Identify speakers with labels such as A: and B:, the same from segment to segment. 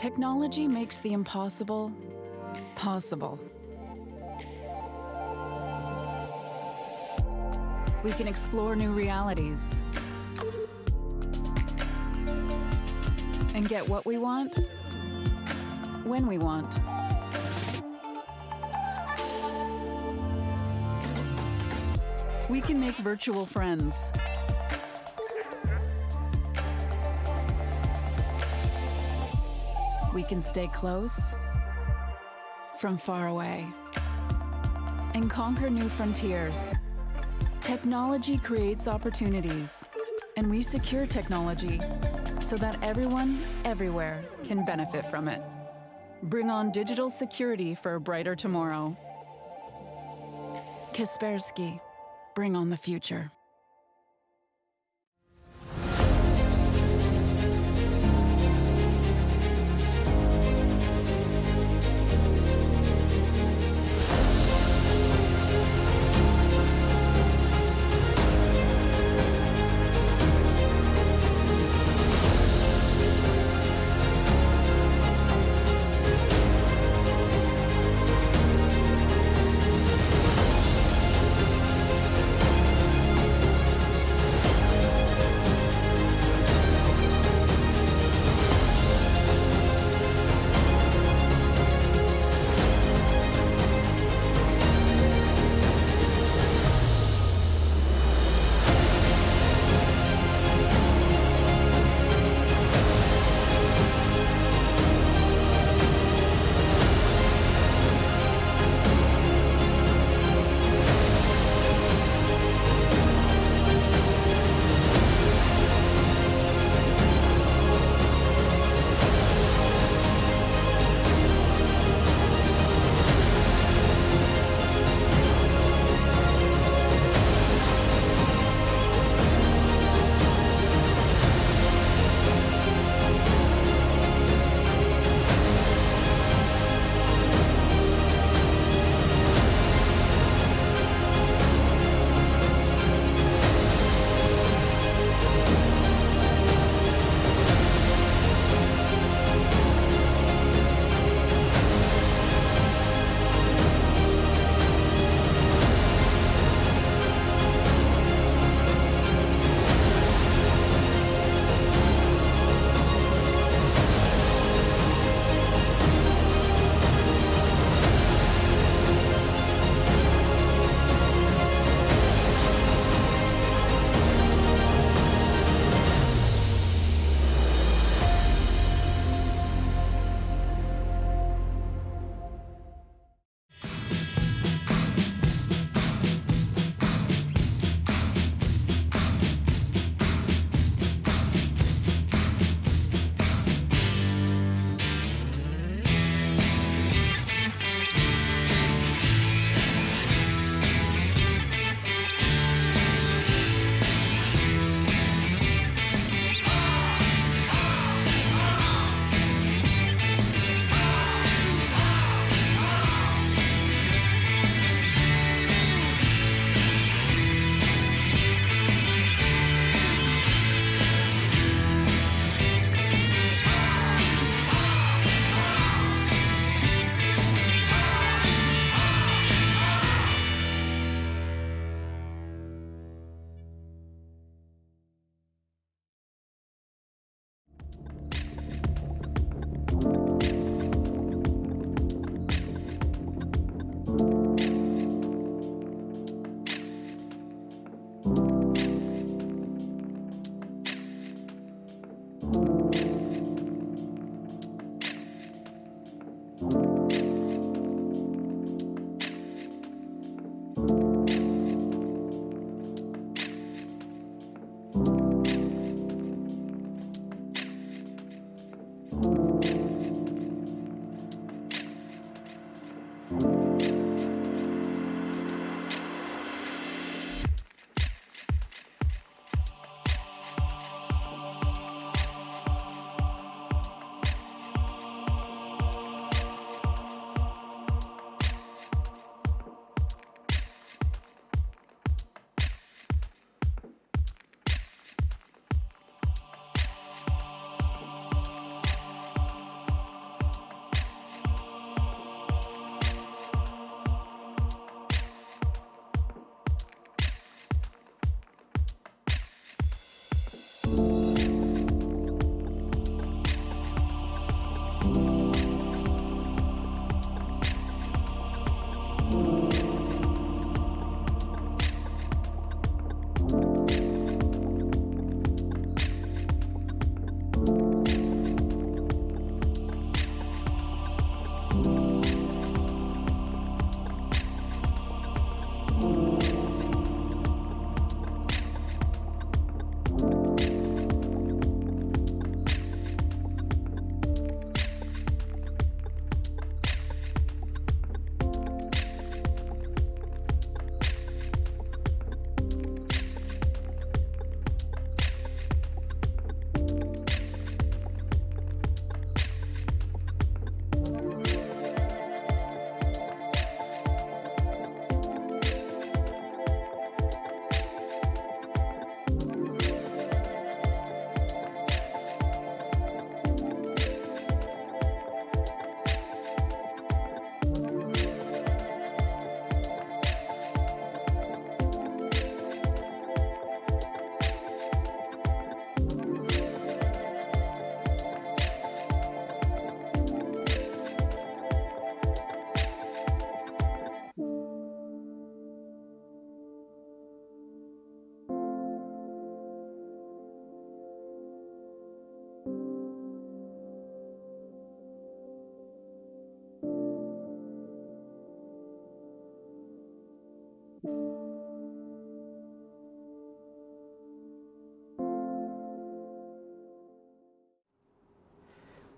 A: Technology makes the impossible possible. We can explore new realities and get what we want when we want. We can make virtual friends. We can stay close from far away and conquer new frontiers. Technology creates opportunities, and we secure technology so that everyone, everywhere can benefit from it. Bring on digital security for a brighter tomorrow. Kaspersky, bring on the future.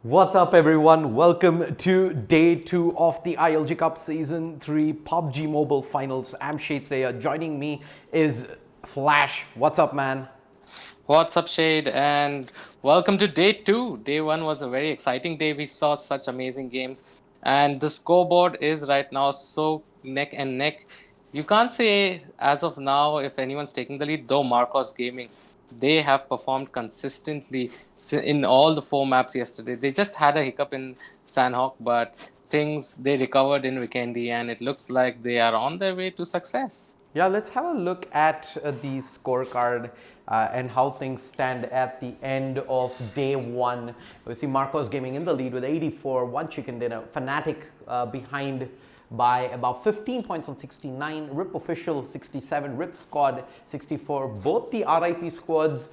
B: What's up everyone, welcome to day 2 of the ILG Cup Season 3 PUBG Mobile Finals. I'm Shade Slayer. Joining me is Flash. What's up, man?
C: What's up, Shade, and welcome to day 2. Day 1 was a very exciting day. We saw such amazing games, and the scoreboard is right now so neck and neck. You can't say as of now if anyone's taking the lead, though Marcos Gaming, they have performed consistently in all the 4 maps yesterday. They just had a hiccup in Sandhawk, but they recovered in Vikendi, and it looks like they are on their way to success.
B: Yeah, let's have a look at the scorecard and how things stand at the end of day 1. We see Marcos Gaming in the lead with 84, one chicken dinner. Fnatic behind by about 15 points on 69, RIP Official 67, RIP Squad 64. Both the RIP squads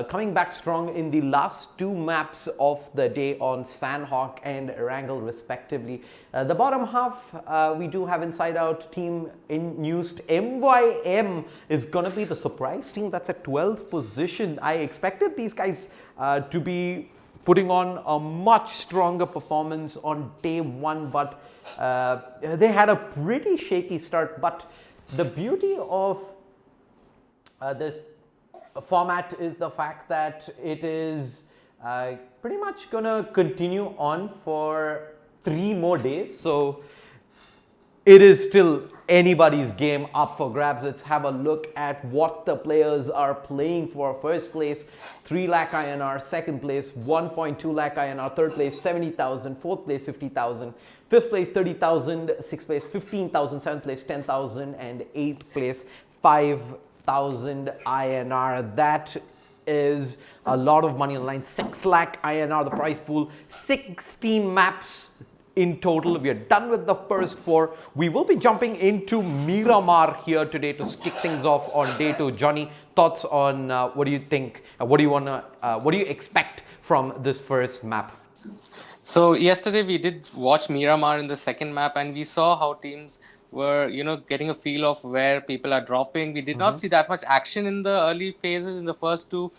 B: coming back strong in the last 2 maps of the day on Sandhawk and Erangel respectively. The bottom half, we do have Inside Out team in NewST. MYM is going to be the surprise team that's at 12th position. I expected these guys to be putting on a much stronger performance on day 1, but they had a pretty shaky start. But the beauty of this format is the fact that it is pretty much gonna continue on for 3 more days, so it is still anybody's game up for grabs. Let's have a look at what the players are playing for. First place 3 lakh INR, second place 1.2 lakh INR, third place 70,000, fourth place 50,000, fifth place 30,000, sixth place 15,000, seventh place 10,000, and eighth place 5,000 INR. That is a lot of money on the line. 6 lakh INR the prize pool, 16 maps in total. We are done with the first 4. We will be jumping into Miramar here today to kick things off on day 2. Johnny, thoughts on what do you think? What do you expect from this first map?
C: So yesterday we did watch Miramar in the second map, and we saw how teams were, getting a feel of where people are dropping. We did not see that much action in the early phases in the first two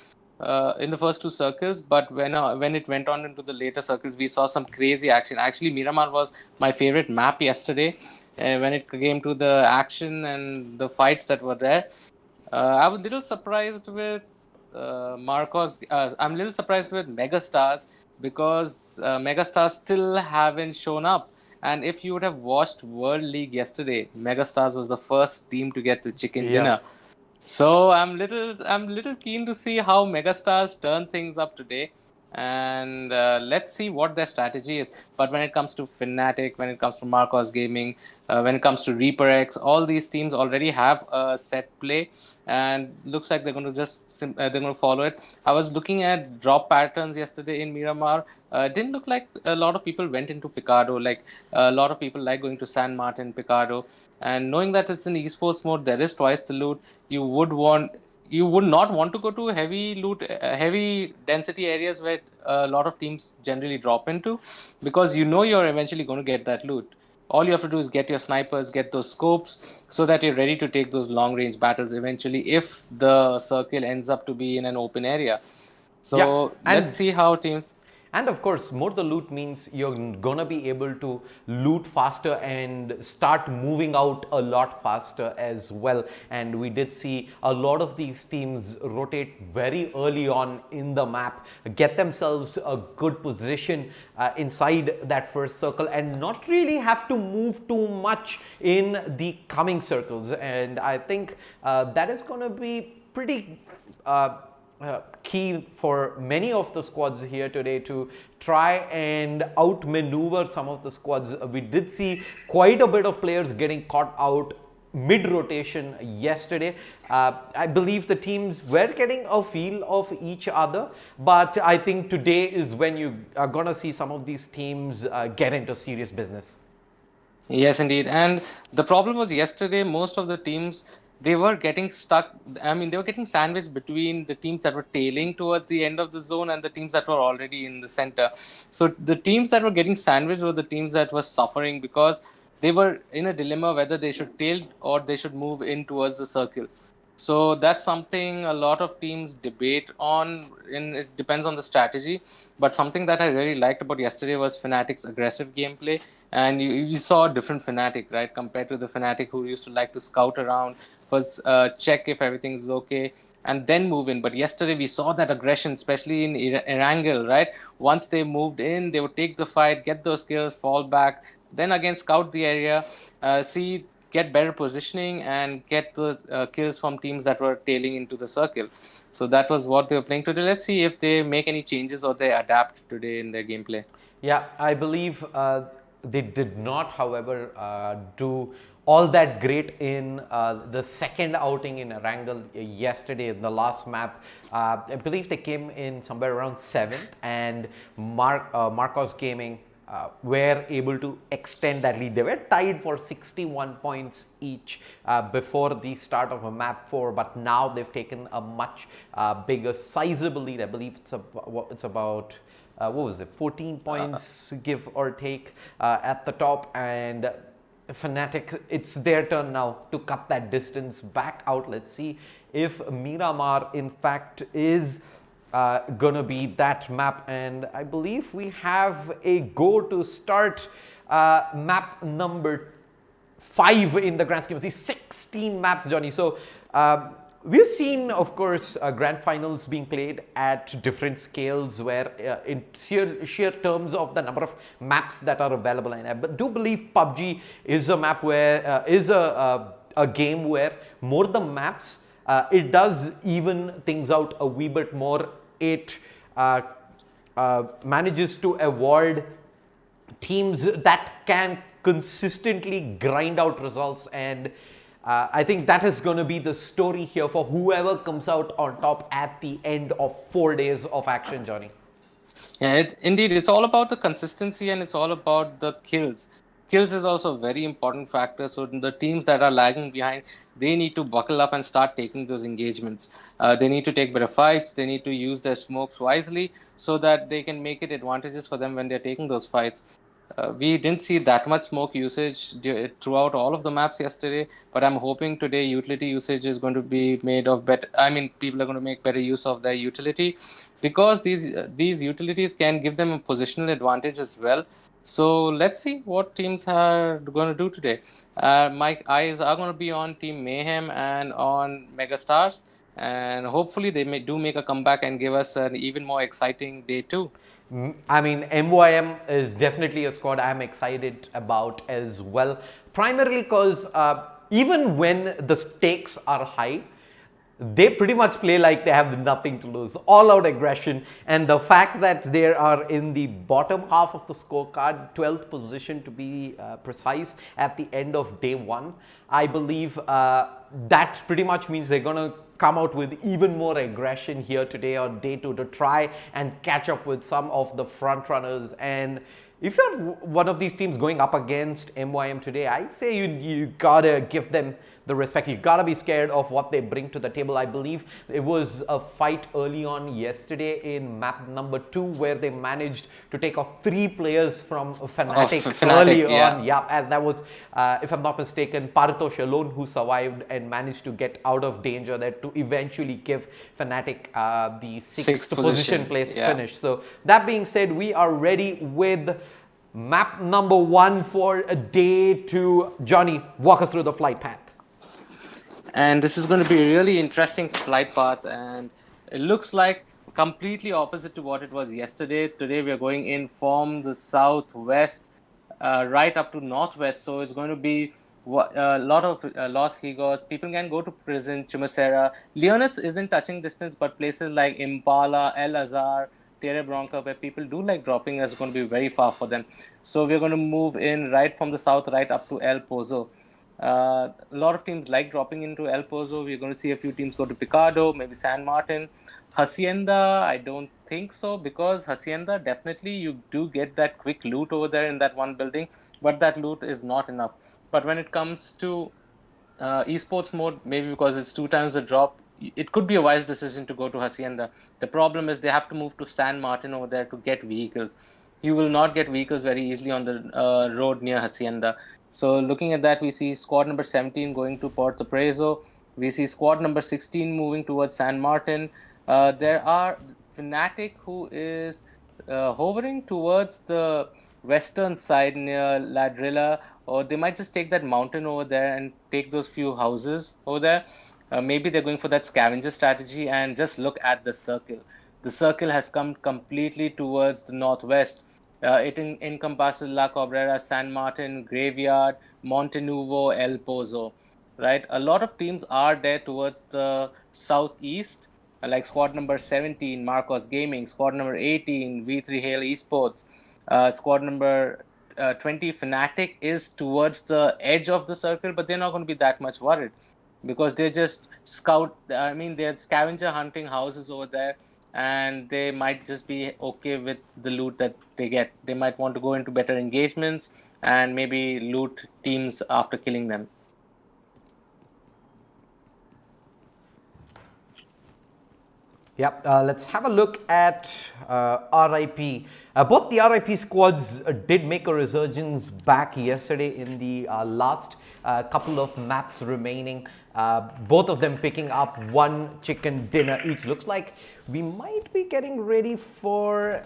C: circles, but when it went on into the later circles, we saw some crazy action. Actually, Miramar was my favorite map yesterday when it came to the action and the fights that were there. I was a little surprised with Marcos. I'm a little surprised with MegaStars because MegaStars still haven't shown up. And if you would have watched World League yesterday, MegaStars was the first team to get the chicken dinner. So I'm little keen to see how Megastars turn things up today, and let's see what their strategy is. But when it comes to Fnatic, when it comes to Marcos Gaming, when it comes to Reaper X, all these teams already have a set play, and looks like they're going to they're going to follow it. I was looking at drop patterns yesterday in Miramar. It didn't look like a lot of people went into Picado. Like a lot of people like going to San Martin, Picado, and knowing that it's in esports mode, there is twice the loot. You would not want to go to heavy density areas where a lot of teams generally drop into, because you're eventually going to get that loot. All you have to do is get your snipers, get those scopes, so that you're ready to take those long range battles eventually if the circle ends up to be in an open area. So let's see how teams.
B: And of course, more the loot means you're gonna be able to loot faster and start moving out a lot faster as well. And we did see a lot of these teams rotate very early on in the map, get themselves a good position inside that first circle, and not really have to move too much in the coming circles. And I think that is gonna be pretty key for many of the squads here today to try and outmaneuver some of the squads. We did see quite a bit of players getting caught out mid-rotation yesterday. I believe the teams were getting a feel of each other, but I think today is when you are going to see some of these teams get into serious business.
C: Yes, indeed. And the problem was yesterday, most of the teams, they were getting stuck. I mean, they were getting sandwiched between the teams that were tailing towards the end of the zone and the teams that were already in the center. So the teams that were getting sandwiched were the teams that were suffering because they were in a dilemma whether they should tail or they should move in towards the circle. So that's something a lot of teams debate on, and it depends on the strategy. But something that I really liked about yesterday was Fnatic's aggressive gameplay. And you saw a different Fnatic, right, compared to the Fnatic who used to like to scout around, first check if everything's okay, and then move in. But yesterday we saw that aggression, especially in Erangel, right? Once they moved in, they would take the fight, get those kills, fall back, then again scout the area, get better positioning and get the kills from teams that were tailing into the circle. So that was what they were playing today. Let's see if they make any changes or they adapt today in their gameplay.
B: Yeah, I believe they did not, however, do all that great in the second outing in Erangel yesterday in the last map. I believe they came in somewhere around 7th, and Marcos Gaming were able to extend that lead. They were tied for 61 points each before the start of a map 4, but now they've taken a much bigger, sizable lead. I believe it's about what was it, 14 points give or take at the top. And Fnatic, it's their turn now to cut that distance back out. Let's see if Miramar in fact is gonna be that map, and I believe we have a go to start map number 5 in the grand scheme of these 16 maps, Johnny. So we've seen, of course, grand finals being played at different scales, where in sheer terms of the number of maps that are available, and I do believe PUBG is a map where is a game where more the maps it does even things out a wee bit more. It manages to avoid teams that can consistently grind out results, and I think that is going to be the story here for whoever comes out on top at the end of 4 days of action, Johnny.
C: Yeah, indeed, it's all about the consistency and it's all about the kills. Kills is also a very important factor. So the teams that are lagging behind, they need to buckle up and start taking those engagements. They need to take better fights. They need to use their smokes wisely so that they can make it advantageous for them when they're taking those fights. We didn't see that much smoke usage throughout all of the maps yesterday, but I'm hoping today utility usage is going to be made of better. I mean, people are going to make better use of their utility, because these utilities can give them a positional advantage as well. So let's see what teams are going to do today. My eyes are going to be on Team Mayhem and on MegaStars, and hopefully they do make a comeback and give us an even more exciting day 2.
B: I mean, MYM is definitely a squad I'm excited about as well. Primarily because even when the stakes are high, they pretty much play like they have nothing to lose. All out aggression. And the fact that they are in the bottom half of the scorecard, 12th position to be precise, at the end of day 1, I believe that pretty much means they're going to come out with even more aggression here today on day 2 to try and catch up with some of the front runners. And if you're one of these teams going up against MYM today, I say you gotta give them the respect. You gotta be scared of what they bring to the table. I believe it was a fight early on yesterday in map number 2 where they managed to take off 3 players from Fnatic, early on. Yeah, and that was, if I'm not mistaken, Paritosh alone who survived and managed to get out of danger there to eventually give Fnatic the 6th position place finish. So that being said, we are ready with map number 1 for day 2. Johnny, walk us through the flight path.
C: And this is going to be a really interesting flight path, and it looks like completely opposite to what it was yesterday. Today we are going in from the southwest right up to northwest, so it's going to be a lot of Los Higos. People can go to prison, Chumacera. Leonis isn't touching distance, but places like Impala, El Azhar, Tere Bronca, where people do like dropping, is going to be very far for them. So we're going to move in right from the south, right up to El Pozo. A lot of teams like dropping into El Pozo. We're going to see a few teams go to Picado, maybe San Martin. Hacienda, I don't think so, because Hacienda, definitely you do get that quick loot over there in that one building, but that loot is not enough. But when it comes to esports mode, maybe because it's 2 times the drop, it could be a wise decision to go to Hacienda. The problem is they have to move to San Martin over there to get vehicles. You will not get vehicles very easily on the road near Hacienda. So looking at that, we see squad number 17 going to Puerto Preso. We see squad number 16 moving towards San Martin. There are Fnatic, who is hovering towards the western side near Ladrilla, or they might just take that mountain over there and take those few houses over there. Maybe they're going for that scavenger strategy. And just look at the circle. The circle has come completely towards the northwest. It encompasses La Cabrera, San Martin, Graveyard, Montenuvo, El Pozo, right? A lot of teams are there towards the southeast, like squad number 17, Marcos Gaming, squad number 18, V3Hail Esports, squad number 20, Fnatic, is towards the edge of the circle, but they're not going to be that much worried, because they're just they're scavenger hunting houses over there, and they might just be okay with the loot that they get. They might want to go into better engagements and maybe loot teams after killing them.
B: Yep, let's have a look at RIP. Both the RIP squads did make a resurgence back yesterday in the last couple of maps remaining. Both of them picking up 1 chicken dinner each. Looks like we might be getting ready for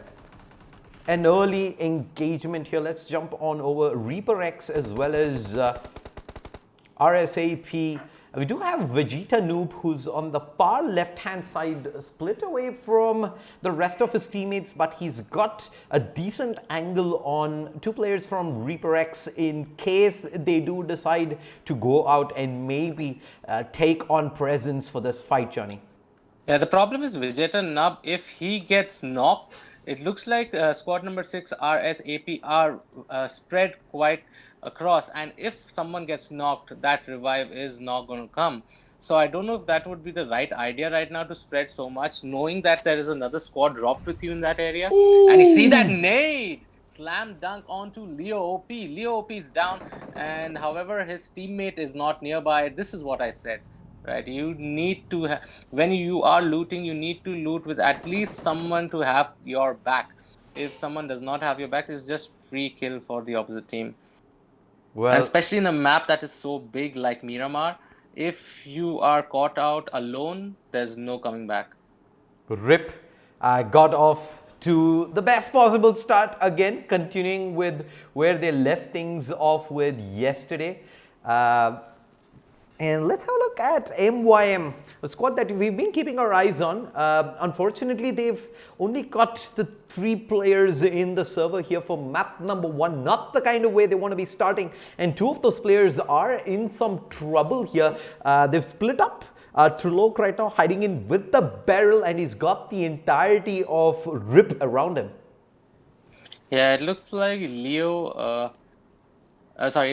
B: an early engagement here. Let's jump on over Reaper X as well as RSAP. We do have Vegeta Noob, who's on the far left-hand side, split away from the rest of his teammates, but he's got a decent angle on 2 players from Reaper X in case they do decide to go out and maybe take on presence for this fight, Johnny.
C: Yeah, the problem is Vegeta Noob. If he gets knocked, it looks like squad number 6 RSAP are spread quite across, and if someone gets knocked, that revive is not going to come. So I don't know if that would be the right idea right now, to spread so much, knowing that there is another squad dropped with you in that area. Ooh. And you see that nade slam dunk onto Leo OP. Leo OP is down, and however his teammate is not nearby. This is what I said, right? You need to when you are looting, you need to loot with at least someone to have your back. If someone does not have your back, it's just free kill for the opposite team.
B: Well,
C: and especially in a map that is so big like Miramar, if you are caught out alone, there's no coming back.
B: Rip got off to the best possible start again, continuing with where they left things off with yesterday. And let's have a look at MYM, a squad that we've been keeping our eyes on. Unfortunately, they've only got the 3 players in the server here for map number 1, not the kind of way they want to be starting. And 2 of those players are in some trouble here. They've split up. Trulok right now hiding in with the barrel, and he's got the entirety of Rip around him.
C: Yeah, it looks like it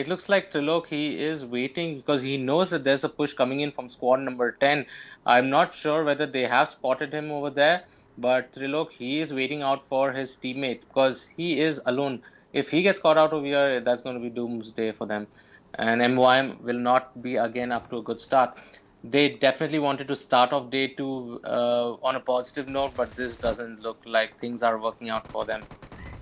C: looks like Trilok, he is waiting because he knows that there's a push coming in from squad number 10. I'm not sure whether they have spotted him over there, but Trilok, he is waiting out for his teammate because he is alone. If he gets caught out over here, that's going to be doomsday for them. And MYM will not be again up to a good start. They definitely wanted to start off day 2 on a positive note, but this doesn't look like things are working out for them.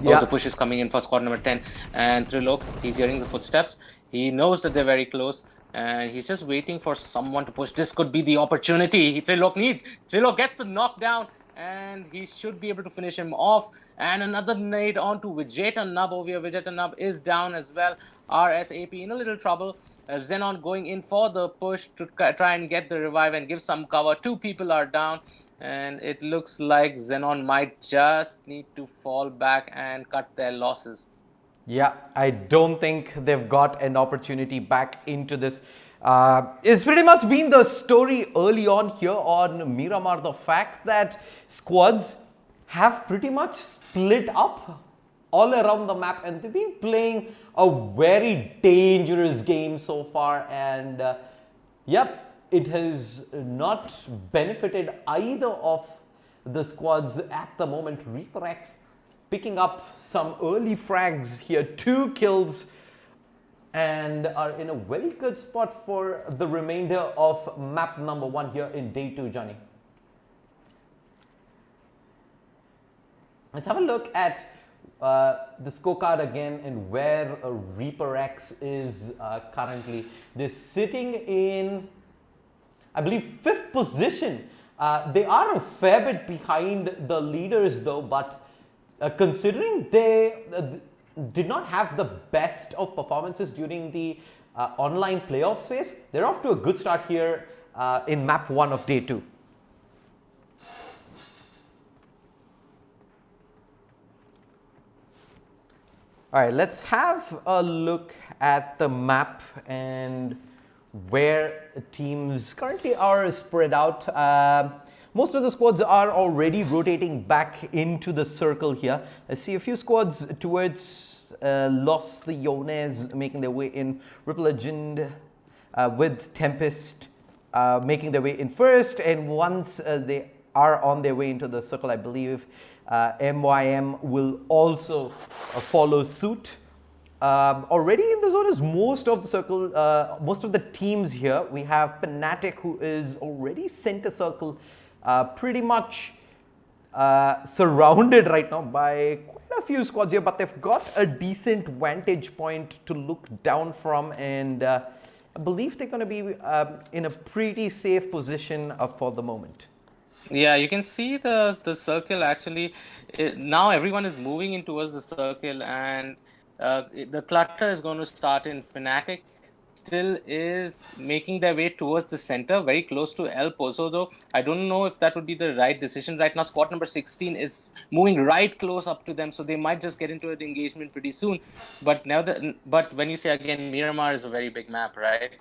B: Yeah.
C: Oh, the push is coming in for squad number 10. And Trilok, he's hearing the footsteps. He knows that they're very close. And he's just waiting for someone to push. This could be the opportunity Trilok needs. Trilok gets the knockdown. And he should be able to finish him off. And another nade onto Vegeta Nub over here. Vegeta Nub is down as well. RSAP in a little trouble. Xenon going in for the push to try and get the revive and give some cover. 2 people are down. And it looks like Xenon might just need to fall back and cut their losses.
B: Yeah, I don't think they've got an opportunity back into this. It's pretty much been the story early on here on Miramar. The fact that squads have pretty much split up all around the map, and they've been playing a very dangerous game so far. And yep, it has not benefited either of the squads at the moment. Reaper picking up some early frags here, 2 kills, and are in a very good spot for the remainder of map number 1 here in day 2, Johnny. Let's have a look at the scorecard again and where Reaper X is currently. They're sitting in, I believe, 5th position. They are a fair bit behind the leaders though, but considering they did not have the best of performances during the online playoffs phase, they're off to a good start here in map 1 of day 2. All right, let's have a look at the map and where teams currently are spread out. Most of the squads are already rotating back into the circle here. I see a few squads towards Los Leones making their way in. Ripple Legend with Tempest making their way in first, and once they are on their way into the circle, I believe MYM will also follow suit. Already in the zone is most of the circle, most of the teams here. We have Fnatic, who is already center circle, pretty much surrounded right now by quite a few squads here, but they've got a decent vantage point to look down from, and I believe they're going to be in a pretty safe position for the moment.
C: Yeah, you can see the circle actually. Now everyone is moving in towards the circle, and the clutter is going to start in. Fnatic still is making their way towards the center, very close to El Pozo though. I don't know if that would be the right decision right now. Squad number 16 is moving right close up to them, so they might just get into an engagement pretty soon. But now but when you say again, Miramar is a very big map, right?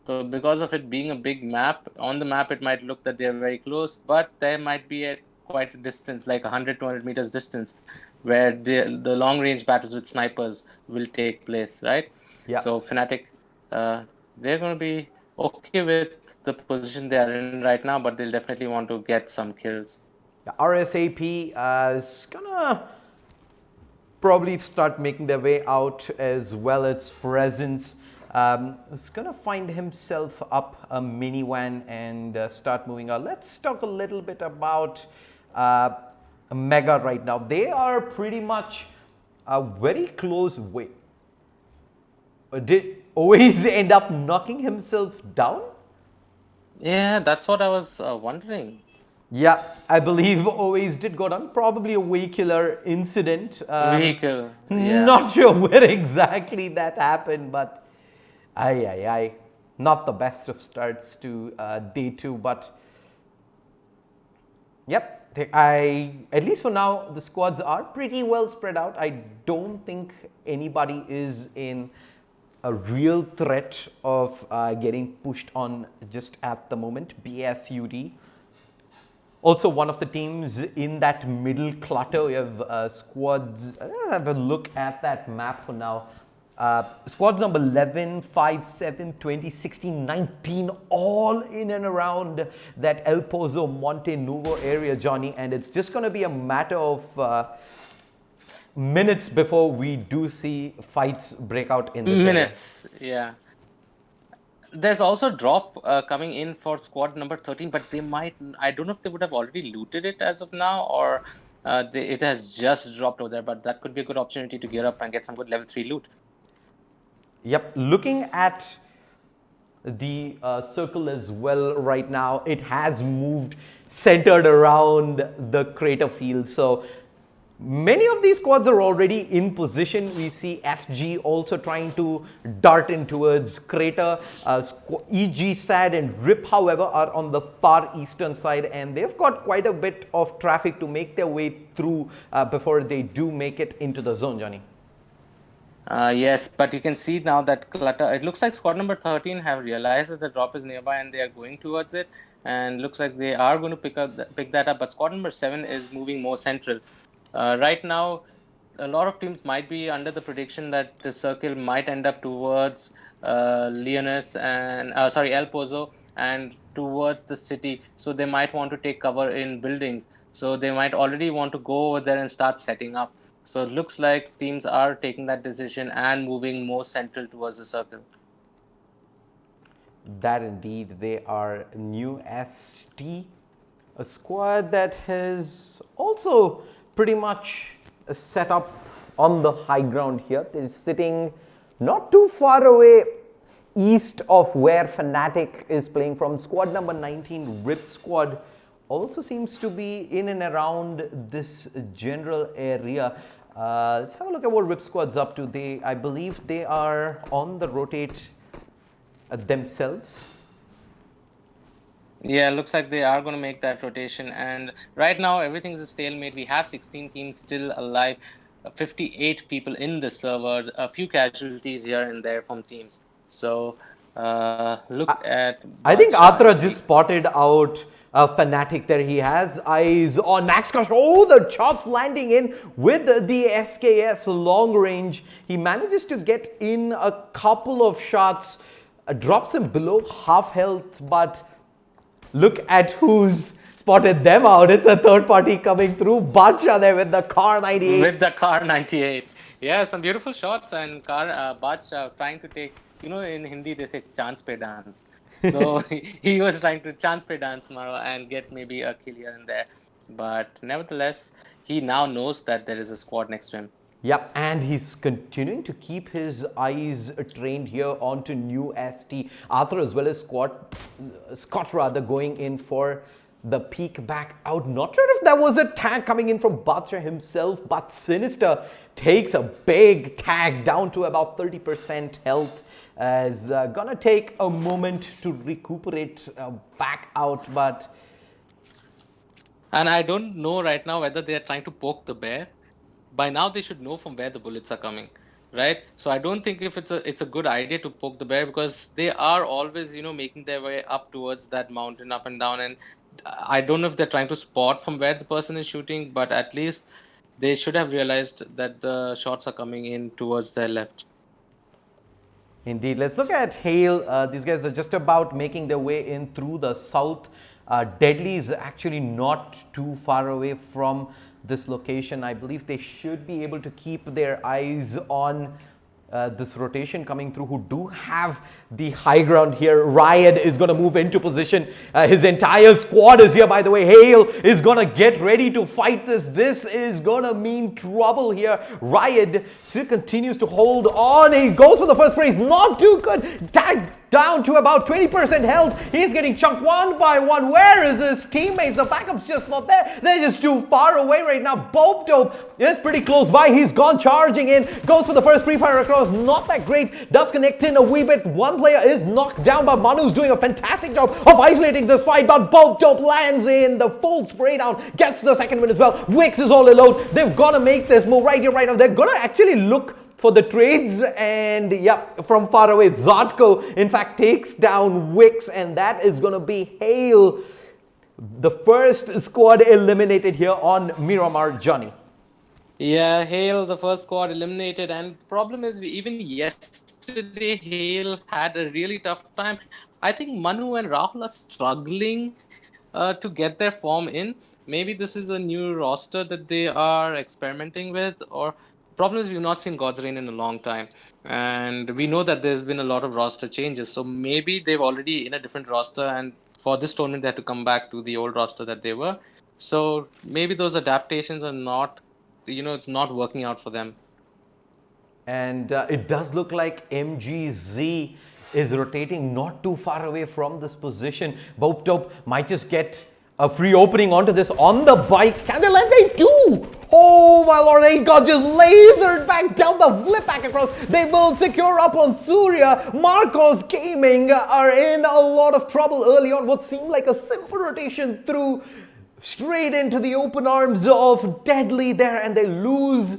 C: So because of it being a big map, on the map it might look that they're very close, but there might be at quite a distance, like 100, 200 meters distance, where the long range battles with snipers will take place, right?
B: Yeah.
C: So Fnatic, they're going to be okay with the position they are in right now, but they'll definitely want to get some kills.
B: The RSAP is gonna probably start making their way out as well. Its presence is gonna find himself up a minivan and start moving out. Let's talk a little bit about Mega right now. They are pretty much A very close way. Did always end up knocking himself down?
C: Yeah, that's what I was wondering.
B: Yeah, I believe always did go down. Probably a vehicular incident.
C: Vehicle, yeah.
B: Not sure where exactly that happened, but aye. Not the best of starts to day two, but yep. At least for now, the squads are pretty well spread out. I don't think anybody is in a real threat of getting pushed on just at the moment. BSUD. Also, one of the teams in that middle clutter. We have squads. Have a look at that map for now. Squads number 11, 5, 7, 20, 16, 19, all in and around that El Pozo, Monte Nuevo area, Johnny. And it's just going to be a matter of minutes before we do see fights break out in this
C: Minutes, yeah. There's also a drop coming in for squad number 13, but they might, I don't know if they would have already looted it as of now, or it has just dropped over there, but that could be a good opportunity to gear up and get some good level 3 loot.
B: Yep, looking at the circle as well right now, it has moved centered around the crater field. So many of these squads are already in position. We see FG also trying to dart in towards crater. EGxSAD and RIP, however, are on the far eastern side, and they've got quite a bit of traffic to make their way through before they do make it into the zone, Johnny.
C: Yes, but you can see now that clutter, it looks like squad number 13 have realized that the drop is nearby and they are going towards it, and looks like they are going to pick that up, but squad number 7 is moving more central. Right now, a lot of teams might be under the prediction that the circle might end up towards Leonis and El Pozo and towards the city. So they might want to take cover in buildings. So they might already want to go over there and start setting up. So it looks like teams are taking that decision and moving more central towards the circle.
B: That indeed, they are NewST, a squad that has also pretty much set up on the high ground here. They're sitting not too far away east of where Fnatic is playing from. Squad number 19, RIP squad, also seems to be in and around this general area. Let's have a look at what RIP squad's up to. I believe they are on the rotate themselves.
C: Yeah, looks like they are going to make that rotation. And right now, everything's a stalemate. We have 16 teams still alive, 58 people in the server, a few casualties here and there from teams. So look at...
B: I think Atra just spotted out Fnatic there. He has eyes on Maxkosh. Oh, the shots landing in with the SKS long range. He manages to get in a couple of shots, drops him below half health, but look at who's spotted them out. It's a third party coming through. Bacha there with the Car 98.
C: With the Car 98. Yeah, some beautiful shots, and Bacha trying to take, in Hindi they say chance pe dance. So he was trying to chance pe dance Maro and get maybe a kill here and there. But nevertheless, he now knows that there is a squad next to him.
B: Yep, and he's continuing to keep his eyes trained here onto NewST. Arthur as well as Scott rather going in for the peek back out. Not sure if that was a tag coming in from Batra himself, but Sinister takes a big tag down to about 30% health. Is gonna take a moment to recuperate back out, but...
C: And I don't know right now whether they are trying to poke the bear. By now they should know from where the bullets are coming, right? So I don't think if it's a good idea to poke the bear, because they are always making their way up towards that mountain, up and down, and I don't know if they're trying to spot from where the person is shooting, but at least they should have realized that the shots are coming in towards their left.
B: Indeed. Let's look at Hail. These guys are just about making their way in through the south. Deadly is actually not too far away from this location. I believe they should be able to keep their eyes on this rotation coming through, who do have the high ground here. Riot is going to move into position. His entire squad is here, by the way. Hail is going to get ready to fight this. This is going to mean trouble here. Riot still continues to hold on. He goes for the first praise. Not too good. Tagged down to about 20% health. He's getting chunked one by one. Where is his teammates? The backup's just not there. They're just too far away right now. Dope is pretty close by. He's gone charging in. Goes for the first pre-fire across. Not that great. Does connect in a wee bit. One player is knocked down, but Manu's doing a fantastic job of isolating this fight. But Dope lands in the full spray down. Gets the second win as well. Wix is all alone. They've got to make this move right here, right now. They're going to actually look for the trades, and yep, from far away, Zotko in fact takes down Wix, and that is going to be Hail, the first squad eliminated here on Miramar. Johnny.
C: Yeah, Hail, the first squad eliminated, and problem is even yesterday Hail had a really tough time. I think Manu and Rahul are struggling to get their form in. Maybe this is a new roster that they are experimenting with, or problem is we've not seen God's Reign in a long time, and we know that there's been a lot of roster changes, so maybe they've already in a different roster, and for this tournament they had to come back to the old roster that they were. So maybe those adaptations are not, it's not working out for them.
B: And it does look like MGZ is rotating not too far away from this position. Dope might just get a free opening onto this on the bike. Can they land? They do! Oh my lord, they got just lasered back down the flip back across. They will secure up on Surya. Marcos Gaming are in a lot of trouble early on. What seemed like a simple rotation through straight into the open arms of Deadly there, and they lose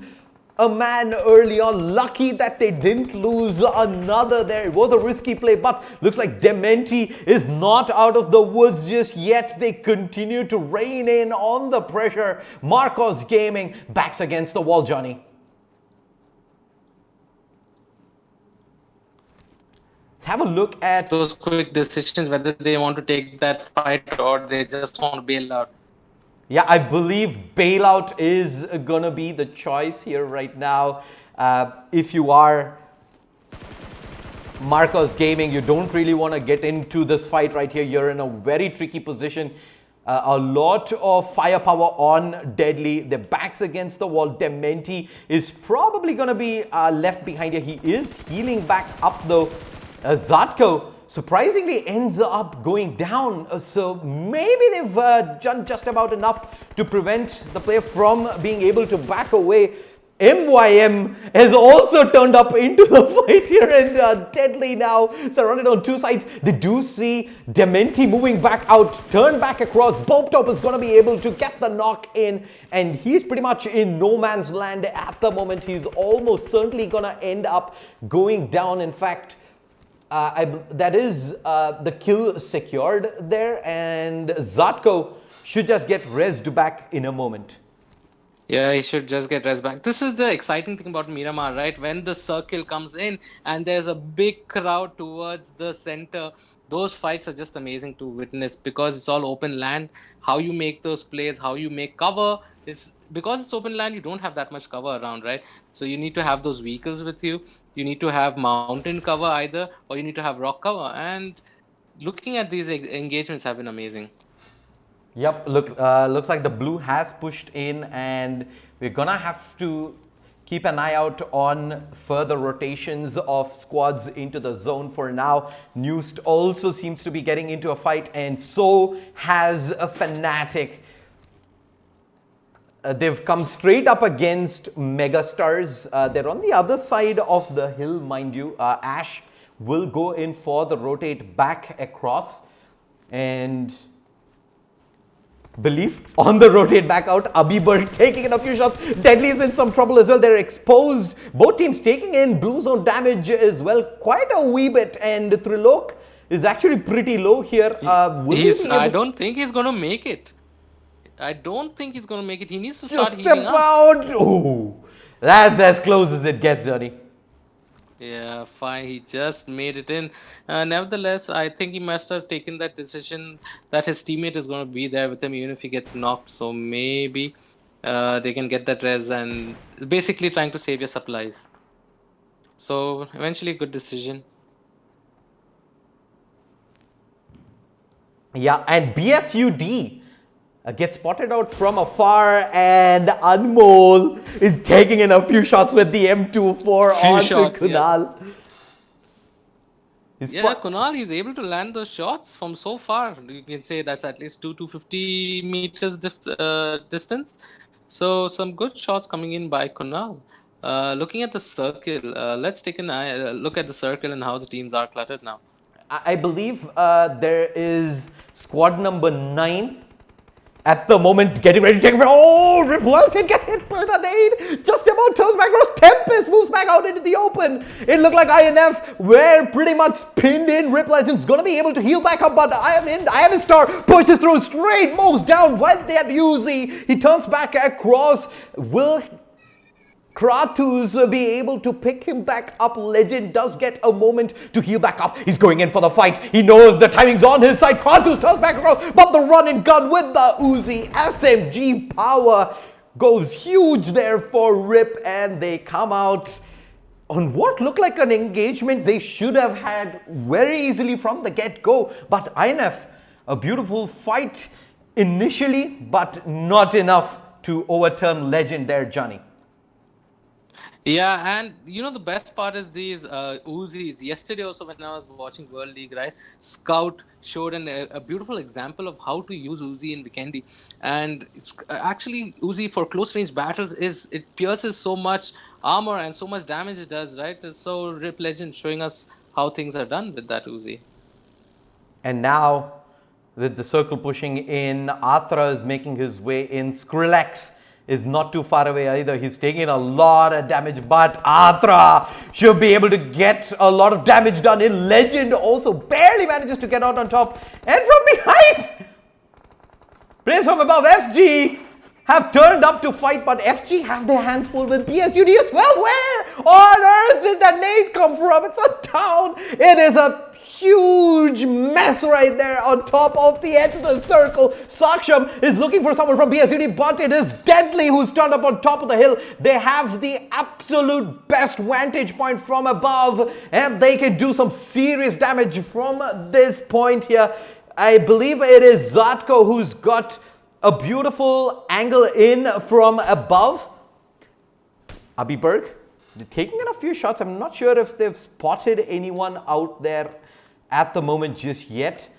B: a man early on. Lucky that they didn't lose another there. It was a risky play, but looks like Dementi is not out of the woods just yet. They continue to rein in on the pressure. Marcos Gaming backs against the wall, Johnny. Let's have a look at
C: those quick decisions, whether they want to take that fight or they just want to bail out.
B: Yeah, I believe bailout is going to be the choice here right now. If you are Marcos Gaming, you don't really want to get into this fight right here. You're in a very tricky position. A lot of firepower on Deadly. Their backs against the wall. Dementi is probably going to be left behind here. He is healing back up though. Zatko surprisingly ends up going down, so maybe they've done just about enough to prevent the player from being able to back away. MYM has also turned up into the fight here, and Deadly now surrounded on two sides. They do see Dementi moving back out, turn back across. Top is going to be able to get the knock in, and he's pretty much in no man's land at the moment. He's almost certainly going to end up going down. In fact, that is the kill secured there, and Zatko should just get rezzed back in a moment.
C: Yeah, he should just get rezzed back. This is the exciting thing about Miramar, right? When the circle comes in and there's a big crowd towards the center, those fights are just amazing to witness because it's all open land. How you make those plays, how you make cover, because it's open land, you don't have that much cover around, right? So you need to have those vehicles with you. You need to have mountain cover either, or you need to have rock cover. And looking at these engagements have been amazing.
B: Yep, looks like the blue has pushed in, and we're gonna have to keep an eye out on further rotations of squads into the zone. For now, NewST also seems to be getting into a fight, and so has a Fnatic. They've come straight up against MegaStars. They're on the other side of the hill, mind you. Ash will go in for the rotate back across, and Belief on the rotate back out. Abiberg taking in a few shots. Deadly is in some trouble as well. They're exposed. Both teams taking in blue zone damage as well, quite a wee bit, and Trilok is actually pretty low here.
C: I don't think he's going to make it. I don't think he's going to make it. He needs to start healing up.
B: Oh, that's as close as it gets, Johnny.
C: Yeah, fine. He just made it in. Nevertheless, I think he must have taken that decision that his teammate is going to be there with him even if he gets knocked. So maybe they can get that res, and basically trying to save your supplies. So eventually, good decision.
B: Yeah, and BSUD gets spotted out from afar, and Anmol is taking in a few shots with the M24
C: Few
B: onto
C: shots, yeah.
B: Kunal.
C: Yeah, Kunal, he's able to land those shots from so far. You can say that's at least 250 meters distance. So some good shots coming in by Kunal. Looking at the circle, let's take a look at the circle and how the teams are cluttered now.
B: I believe there is squad number 9 at the moment getting ready to take it. Oh, Rip Welton gets hit by the nade. Just about turns back across. Tempest moves back out into the open. It looked like INF were pretty much pinned in. Rip Legend's going to be able to heal back up, but INStar pushes through straight, moves down. When they had Uzi, he turns back across. Will Kratos will be able to pick him back up. Legend does get a moment to heal back up. He's going in for the fight. He knows the timing's on his side. Kratos turns back across, but the run and gun with the Uzi SMG power goes huge there for Rip, and they come out on what looked like an engagement they should have had very easily from the get-go. But INF, a beautiful fight initially, but not enough to overturn Legend there, Johnny.
C: Yeah, and you know the best part is these Uzis. Yesterday also when I was watching World League, right, Scout showed a beautiful example of how to use Uzi in Vikendi. And it's, actually Uzi for close range battles it pierces so much armor and so much damage it does, right? So Rip Legend showing us how things are done with that Uzi.
B: And now with the circle pushing in, Atra is making his way in. Skrillex is not too far away either. He's taking a lot of damage, but Atra should be able to get a lot of damage done in. Legend also barely manages to get out on top. And from behind, players from above, FG have turned up to fight, but FG have their hands full with BSUD as well. Where on earth did that nade come from? It's a town. It is a huge mess right there on top of the edge of the circle. Saksham is looking for someone from BSUD, but it is Deadly who's turned up on top of the hill. They have the absolute best vantage point from above, and they can do some serious damage from this point here. I believe it is Zatko who's got a beautiful angle in from above. Abiberg, they're taking in a few shots. I'm not sure if they've spotted anyone out there at the moment just yet.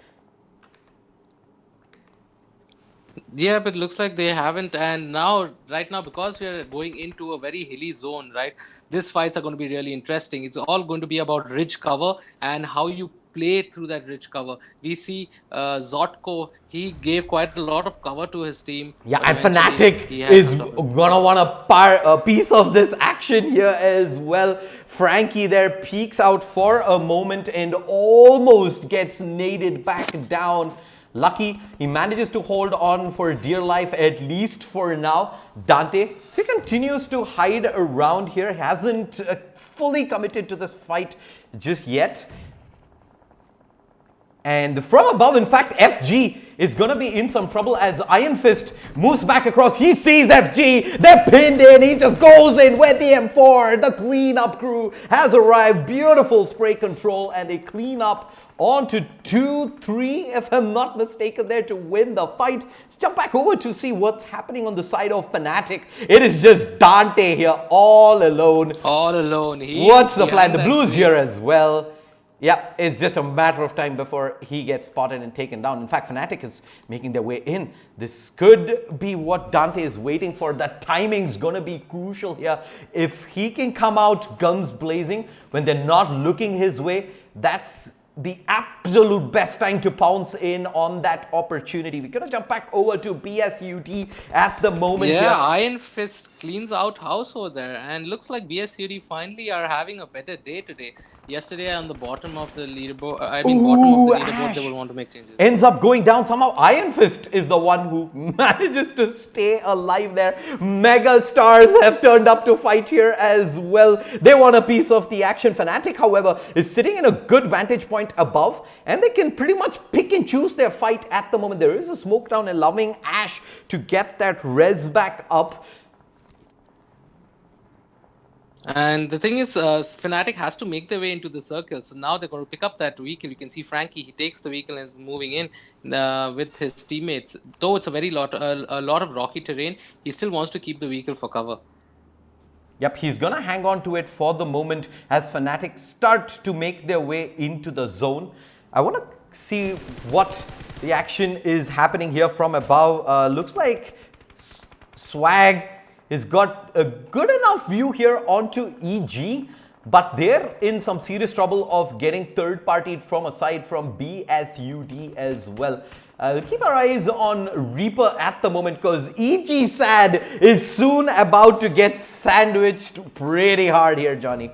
C: Yeah, but looks like they haven't. And now, right now, because we are going into a very hilly zone, right, these fights are going to be really interesting. It's all going to be about ridge cover and how you play through that ridge cover. We see Zotko, he gave quite a lot of cover to his team.
B: Yeah, and Fnatic is gonna want a piece of this action here as well. Frankie there peeks out for a moment and almost gets naded back down. Lucky, he manages to hold on for dear life, at least for now. Dante, so he continues to hide around here, hasn't fully committed to this fight just yet. And from above, in fact, FG is going to be in some trouble as Iron Fist moves back across. He sees FG. They're pinned in. He just goes in with the M4. The cleanup crew has arrived. Beautiful spray control, and they clean up onto 2-3, if I'm not mistaken, there to win the fight. Let's jump back over to see what's happening on the side of Fnatic. It is just Dante here all alone.
C: All alone.
B: What's the plan? The Blues here as well. Yeah, it's just a matter of time before he gets spotted and taken down. In fact, Fnatic is making their way in. This could be what Dante is waiting for. The timing's going to be crucial here. If he can come out guns blazing when they're not looking his way, that's the absolute best time to pounce in on that opportunity. We're going to jump back over to BSUD at the moment.
C: Yeah,
B: here.
C: Iron Fist cleans out house over there, and looks like BSUD finally are having a better day today. Yesterday on the bottom of the leaderboard, they will want to make changes.
B: Ends up going down somehow. Iron Fist is the one who manages to stay alive there. MegaStars have turned up to fight here as well. They want a piece of the action. Fnatic, however, is sitting in a good vantage point above, and they can pretty much pick and choose their fight at the moment. There is a smoke down, allowing Ash to get that res back up.
C: And the thing is, Fnatic has to make their way into the circle. So now they're going to pick up that vehicle. You can see Frankie, he takes the vehicle and is moving in with his teammates. Though it's a lot of rocky terrain, he still wants to keep the vehicle for cover.
B: Yep, he's gonna hang on to it for the moment as Fnatic start to make their way into the zone. I want to see what the action is happening here from above. Looks like Swag has got a good enough view here onto EG, but they're in some serious trouble of getting third-partied from a side from BSUD as well. Keep our eyes on Reaper at the moment because EGxSAD is soon about to get sandwiched pretty hard here, Johnny.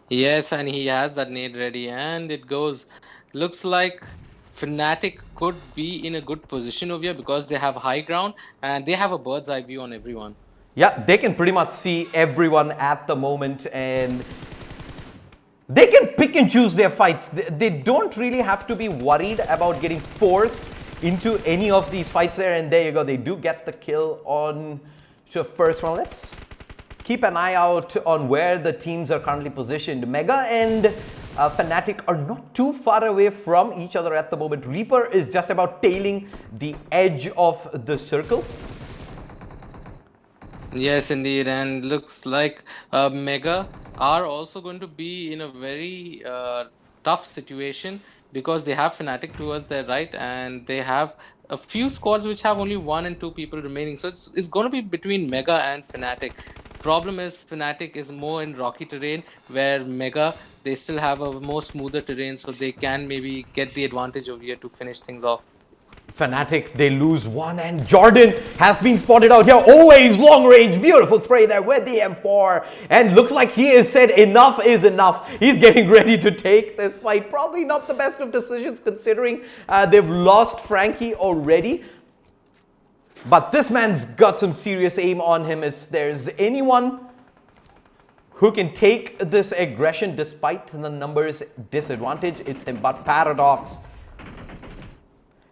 C: Yes, and he has that nade ready, and it goes. Looks like Fnatic could be in a good position over here because they have high ground and they have a bird's eye view on everyone.
B: Yeah, they can pretty much see everyone at the moment and they can pick and choose their fights. They don't really have to be worried about getting forced into any of these fights there. And there you go. They do get the kill on the first round. Let's keep an eye out on where the teams are currently positioned. Mega and Fnatic are not too far away from each other at the moment. Reaper is just about tailing the edge of the circle.
C: Yes, indeed. And looks like Mega are also going to be in a very tough situation because they have Fnatic towards their right and they have a few squads which have only 1 and 2 people remaining. So it's going to be between Mega and Fnatic. Problem is Fnatic is more in rocky terrain where Mega, they still have a more smoother terrain, so they can maybe get the advantage over here to finish things off.
B: Fnatic, they lose one, and Jordan has been spotted out here. Always long range, beautiful spray there with the M4. And looks like he has said enough is enough. He's getting ready to take this fight. Probably not the best of decisions considering they've lost Frankie already. But this man's got some serious aim on him. If there's anyone who can take this aggression despite the numbers disadvantage, it's him. But Paradox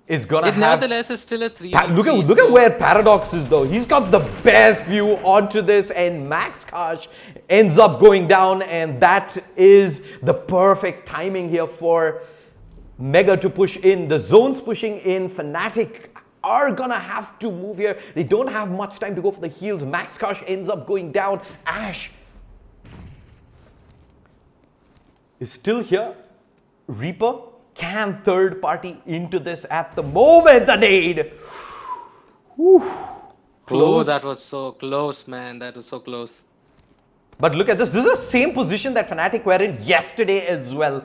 B: is gonna have...
C: Nevertheless is still a 3v3.
B: Look at where Paradox is though. He's got the best view onto this, and MegaStars ends up going down, and that is the perfect timing here for Mega to push in. The zone's pushing in. Fnatic are gonna have to move here. They don't have much time to go for the heals. MegaStars ends up going down. Ash is still here. Reaper can third party into this at the moment. The nade.
C: Oh, that was so close, man. That was so close.
B: But look at this. This is the same position that Fnatic were in yesterday as well.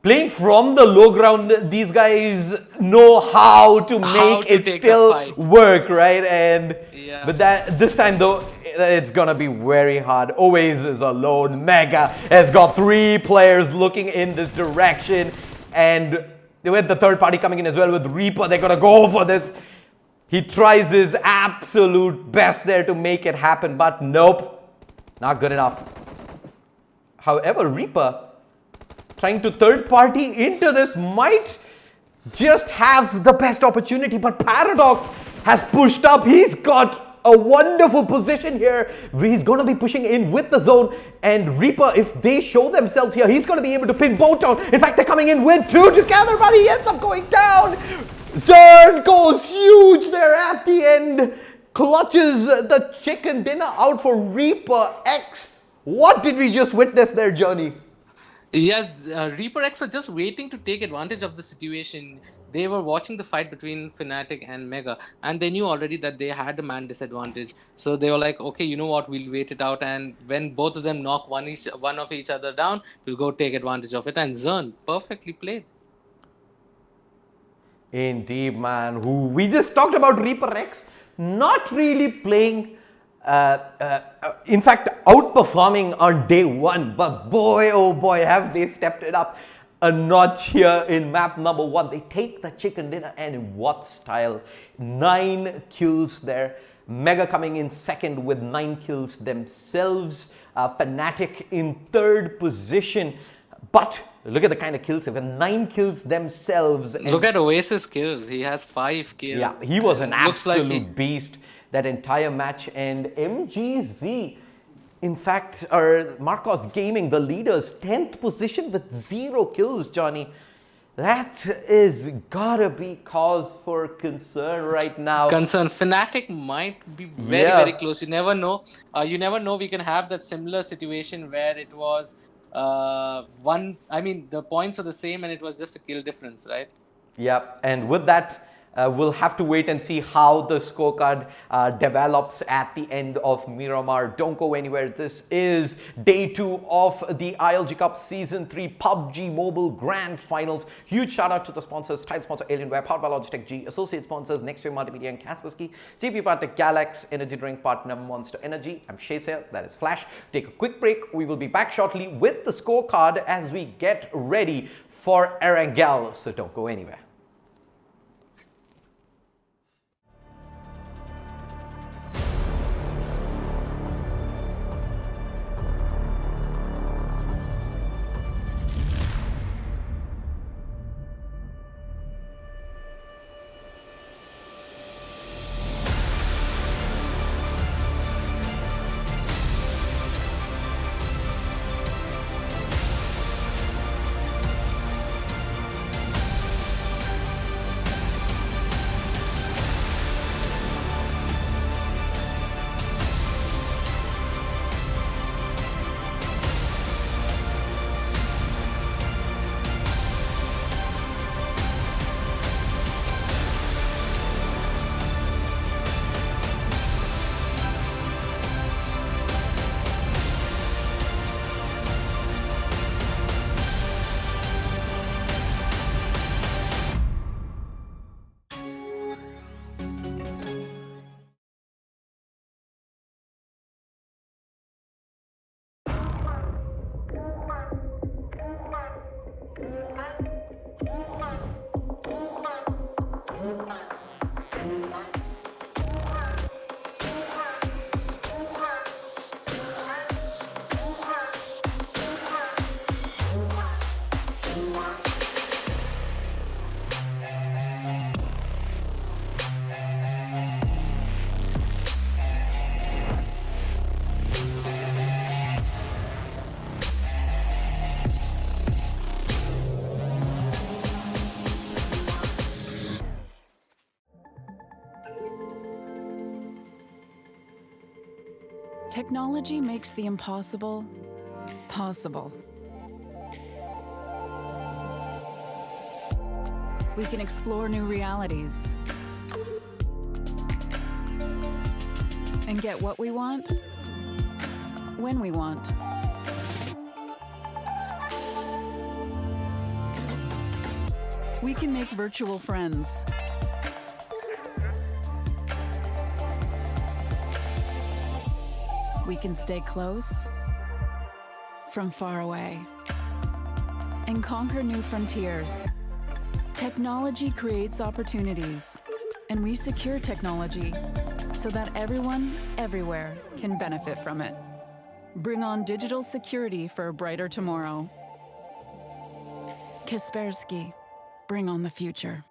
B: Playing from the low ground, these guys know how to make it still work, right? And
C: yeah.
B: But this time though, it's gonna be very hard. Always is alone. Mega has got 3 players looking in this direction. And with the third party coming in as well with Reaper, they're gonna go for this. He tries his absolute best there to make it happen, but nope, not good enough. However, Reaper trying to third party into this might just have the best opportunity, but Paradox has pushed up. He's got a wonderful position here. He's going to be pushing in with the zone, and Reaper, if they show themselves here, he's going to be able to pin both down. In fact, they're coming in with 2 together, but he ends up going down. Zern goes huge there at the end. Clutches the chicken dinner out for Reaper X. What did we just witness there, Johnny?
C: Yes, Reaper X were just waiting to take advantage of the situation. They were watching the fight between Fnatic and Mega, and they knew already that they had a man disadvantage. So they were like, okay, you know what, we'll wait it out, and when both of them knock one of each other down, we'll go take advantage of it. And Zern perfectly played.
B: Indeed, man. Who we just talked about Reaper X not really playing, in fact, outperforming on day 1. But boy, oh boy, have they stepped it up a notch here in map number 1. They take the chicken dinner, and in what style? 9 kills there. Mega coming in second with 9 kills themselves. Fnatic in third position. But look at the kind of kills. They have 9 kills themselves.
C: Look at Oasis' kills. He has 5 kills.
B: Yeah, he was an absolute beast that entire match. And MGZ In fact, Marcos Gaming, the leaders, 10th position with 0 kills, Johnny. That is gotta be cause for concern right now.
C: Concern. Fnatic might be very, very close. You never know. You never know. We can have that similar situation where it was one. I mean, the points were the same and it was just a kill difference, right?
B: Yep. And with that, we'll have to wait and see how the scorecard develops at the end of Miramar. Don't go anywhere. This is day 2 of the ILG Cup Season 3 PUBG Mobile Grand Finals. Huge shout out to the sponsors: title sponsor Alienware, powered by Logitech G, associate sponsors Next Wave Multimedia and Kaspersky, GP partner Galax, energy drink partner Monster Energy. I'm Shadesale, that is Flash. Take a quick break. We will be back shortly with the scorecard as we get ready for Erangel. So don't go anywhere.
A: Technology makes the impossible possible. We can explore new realities and get what we want when we want. We can make virtual friends. We can stay close from far away and conquer new frontiers. Technology creates opportunities, and we secure technology so that everyone, everywhere can benefit from it. Bring on digital security for a brighter tomorrow. Kaspersky, bring on the future.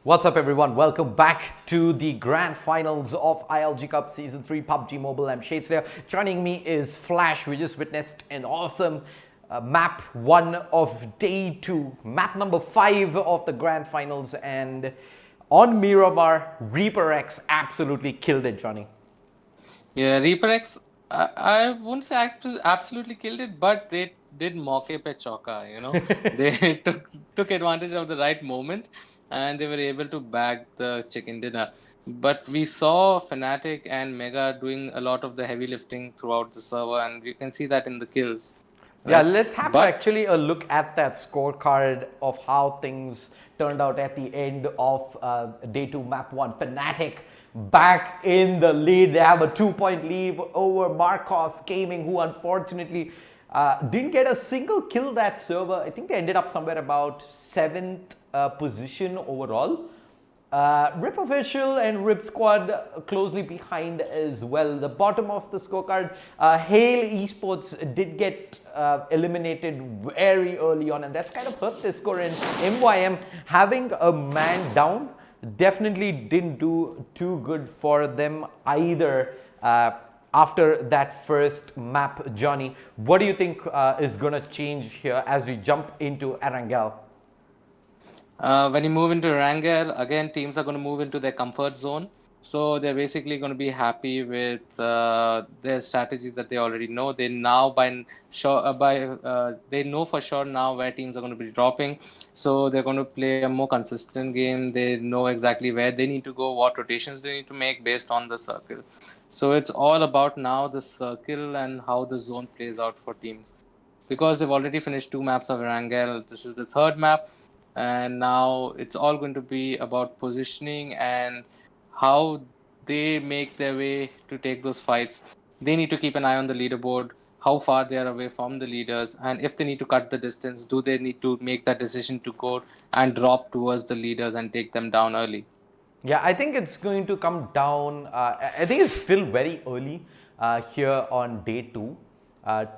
B: What's up everyone, welcome back to the grand finals of ILG Cup Season 3 PUBG Mobile. I'm Shadeslayer. Joining me is Flash. We just witnessed an awesome map 1 of day 2, map number 5 of the grand finals, and on Miramar, Reaper X absolutely killed it, Johnny.
C: Yeah, Reaper X, I wouldn't say absolutely killed it, but they did moke pe choka, you know. They took advantage of the right moment and they were able to bag the chicken dinner. But we saw Fnatic and Mega doing a lot of the heavy lifting throughout the server, and you can see that in the kills.
B: Yeah,
C: Right?
B: let's have actually a look at that scorecard of how things turned out at the end of day 2 map 1. Fnatic back in the lead. They have a 2-point lead over Marcos Gaming, who unfortunately didn't get a single kill that server. I think they ended up somewhere about 7th position overall. Rip Official and Rip Squad closely behind as well. The bottom of the scorecard, Hail Esports did get eliminated very early on, and that's kind of hurt the score. And MYM having a man down definitely didn't do too good for them either. After that first map, Johnny, what do you think is going to change here as we jump into Erangel?
C: When you move into Erangel, again, teams are going to move into their comfort zone. So they're basically going to be happy with their strategies that they already know. They now they know for sure now where teams are going to be dropping. So they're going to play a more consistent game. They know exactly where they need to go, what rotations they need to make based on the circle. So it's all about now the circle and how the zone plays out for teams. Because they've already finished 2 maps of Erangel, this is the 3rd map. And now it's all going to be about positioning and how they make their way to take those fights. They need to keep an eye on the leaderboard, how far they are away from the leaders, and if they need to cut the distance, do they need to make that decision to go and drop towards the leaders and take them down early?
B: Yeah, I think it's going to come down. I think it's still very early here on day 2.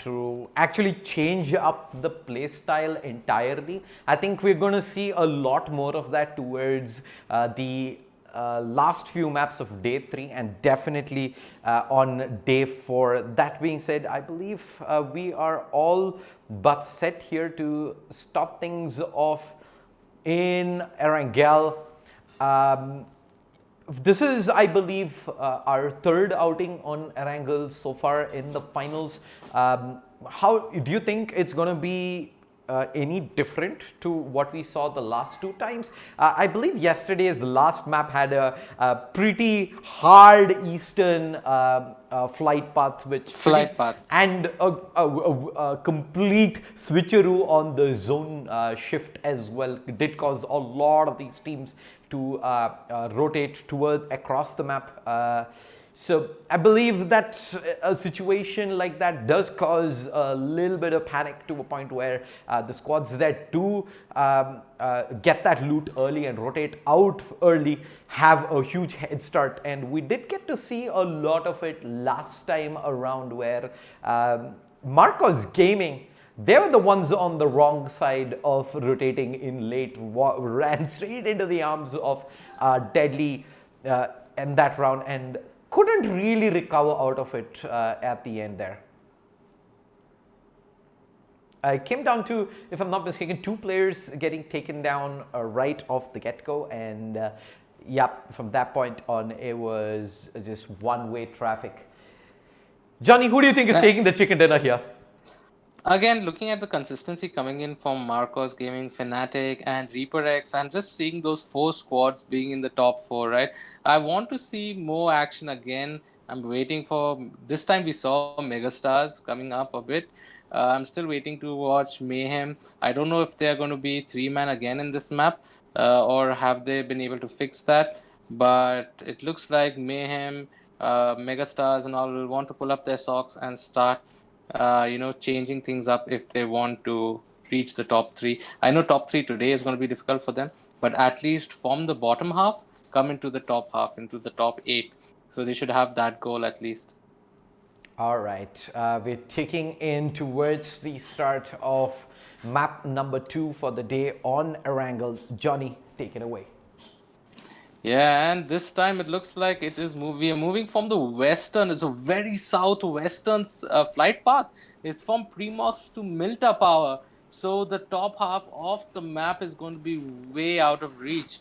B: To actually change up the play style entirely. I think we're going to see a lot more of that towards the last few maps of day 3 and definitely on day 4. That being said, I believe we are all but set here to stop things off in Erangel. This is, I believe, our 3rd outing on Erangel so far in the finals. How do you think it's going to be any different to what we saw the last 2 times? I believe yesterday's last map had a pretty hard eastern flight path, and a complete switcheroo on the zone shift as well. It did cause a lot of these teams to rotate across the map. So I believe that a situation like that does cause a little bit of panic to a point where the squads that do get that loot early and rotate out early have a huge head start. And we did get to see a lot of it last time around where Marcos Gaming, they were the ones on the wrong side of rotating in late, ran straight into the arms of Deadly in that round and couldn't really recover out of it at the end there. It came down to, if I'm not mistaken, 2 players getting taken down right off the get-go, and from that point on, it was just one-way traffic. Johnny, who do you think is taking the chicken dinner here?
C: Again, looking at the consistency coming in from Marcos Gaming, Fnatic, and ReaperX, I'm just seeing those 4 squads being in the top 4, right? I want to see more action again. I'm waiting for, this time we saw MegaStars coming up a bit. I'm still waiting to watch Mayhem. I don't know if they're going to be 3-man again in this map, or have they been able to fix that. But it looks like Mayhem, MegaStars and all will want to pull up their socks and start changing things up if they want to reach the top 3. I know top 3 today is going to be difficult for them, but at least from the bottom half, come into the top half, into the top 8. So they should have that goal at least.
B: All right, we're ticking in towards the start of map number 2 for the day on Erangel. Johnny, take it away.
C: Yeah, and this time it looks like we are moving from the western. It's a very southwestern flight path. It's from Primox to Milta Power. So the top half of the map is going to be way out of reach.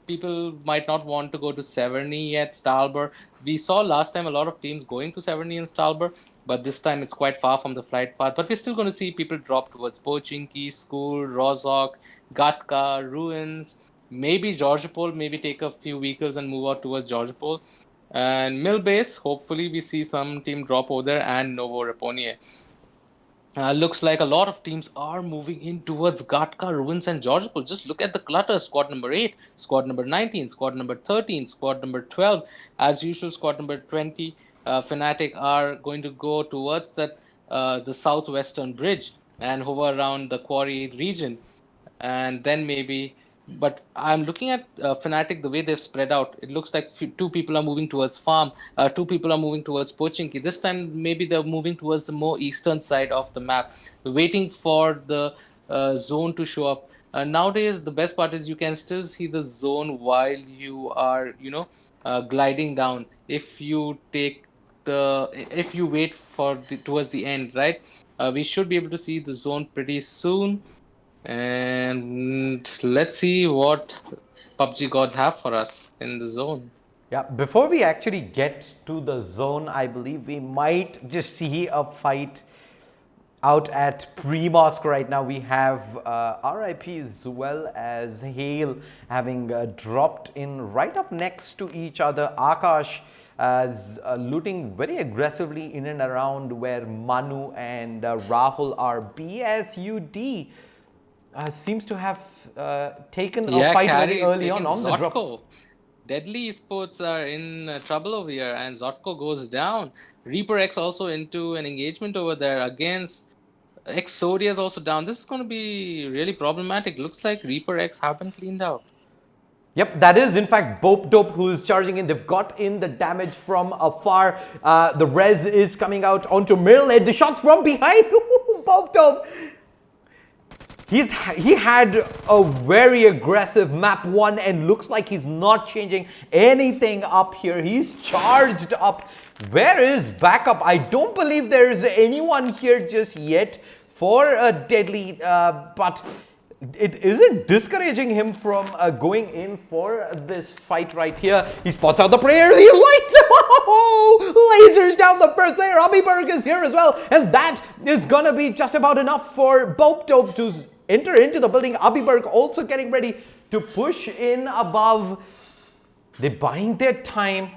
C: People might not want to go to Severny yet, Stalber. We saw last time a lot of teams going to Severny and Stalber, but this time it's quite far from the flight path. But we're still going to see people drop towards Pochinki, School, Rozhok, Gatka, Ruins, maybe Georgopol, maybe take a few vehicles and move out towards Georgopol. And Mill Base, hopefully we see some team drop over there, and Novo Reponie. Looks like a lot of teams are moving in towards Gatka, Ruins, and Georgopol. Just look at the clutter. Squad number 8, squad number 19, squad number 13, squad number 12. As usual, squad number 20, Fnatic are going to go towards that the southwestern bridge and hover around the quarry region. And then maybe... But I'm looking at Fnatic, the way they've spread out. It looks like 2 people are moving towards Farm, 2 people are moving towards Pochinki. This time, maybe they're moving towards the more eastern side of the map, waiting for the zone to show up. Nowadays, the best part is you can still see the zone while you are, gliding down. If you wait for towards the end, right? We should be able to see the zone pretty soon. And let's see what PUBG gods have for us in the zone.
B: Yeah, before we actually get to the zone, I believe we might just see a fight out at Pre-Mosque right now. We have RIP as well as Hail having dropped in right up next to each other. Akash is looting very aggressively in and around where Manu and Rahul are. BSUD seems to have taken a fight very early on the drop.
C: Deadly Esports are in trouble over here, and Zotko goes down. ReaperX also into an engagement over there against EGxSAD is also down. This is going to be really problematic. Looks like ReaperX have been cleaned out.
B: Yep, that is in fact Bope Dope who's charging in. They've got in the damage from afar. The res is coming out onto Mill. The shots from behind. Bope Dope. He had a very aggressive map 1 and looks like he's not changing anything up here. He's charged up. Where is backup? I don't believe there is anyone here just yet for a Deadly, but it isn't discouraging him from going in for this fight right here. He spots out the player. He lights him. Oh, lasers down the first player. Abiberg is here as well. And that is going to be just about enough for Bope Dope to enter into the building. Abiberg also getting ready to push in above. They're buying their time.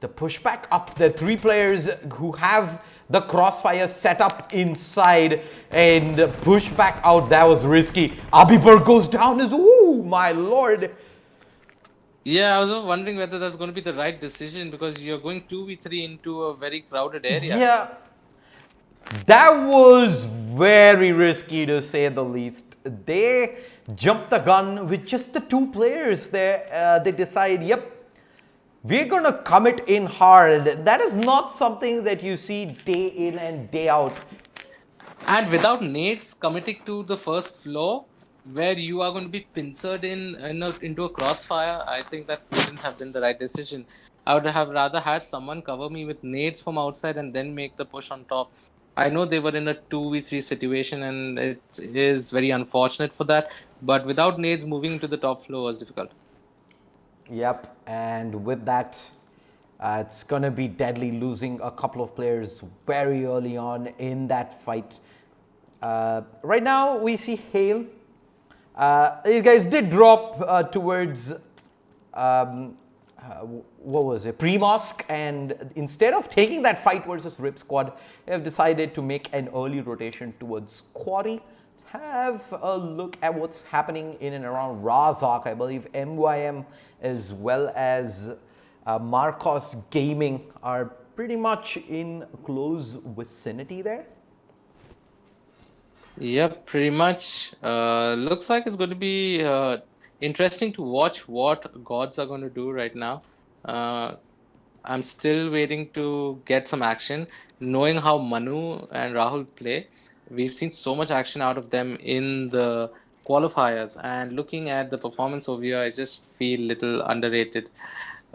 B: The pushback up. The 3 players who have the crossfire set up inside and push back out. That was risky. Abiberg goes down as, oh my lord.
C: Yeah, I was wondering whether that's going to be the right decision because you're going 2v3 into a very crowded area.
B: Yeah, that was very risky to say the least. They jumped the gun with just the two players there. They decide, yep, we're gonna commit in hard. That is not something that you see day in and day out.
C: And without nades committing to the first floor, where you are going to be pincered into a crossfire, I think that wouldn't have been the right decision. I would have rather had someone cover me with nades from outside and then make the push on top. I know they were in a 2v3 situation and it is very unfortunate for that, but without nades, moving to the top floor was difficult.
B: Yep, and with that, it's gonna be deadly, losing a couple of players very early on in that fight. Right now, we see Hail. You guys did drop towards what was it, Pre-Mosque, and instead of taking that fight versus Rip Squad, they have decided to make an early rotation towards Quarry. Have a look at what's happening in and around Razak. I believe MYM as well as Marcos Gaming are pretty much in close vicinity there.
C: Yep, pretty much. Looks like it's going to be interesting to watch what gods are going to do right now. I'm still waiting to get some action. Knowing how Manu and Rahul play, we've seen so much action out of them in the qualifiers. And looking at the performance over here, I just feel little underrated.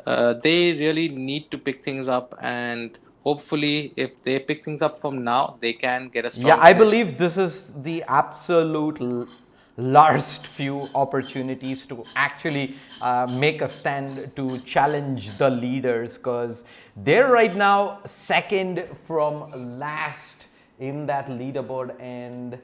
C: They really need to pick things up, and hopefully, if they pick things up from now, they can get a
B: Yeah,
C: strong
B: I
C: finish.
B: believe this is the absolute last few opportunities to actually make a stand to challenge the leaders, because they're right now second from last in that leaderboard, and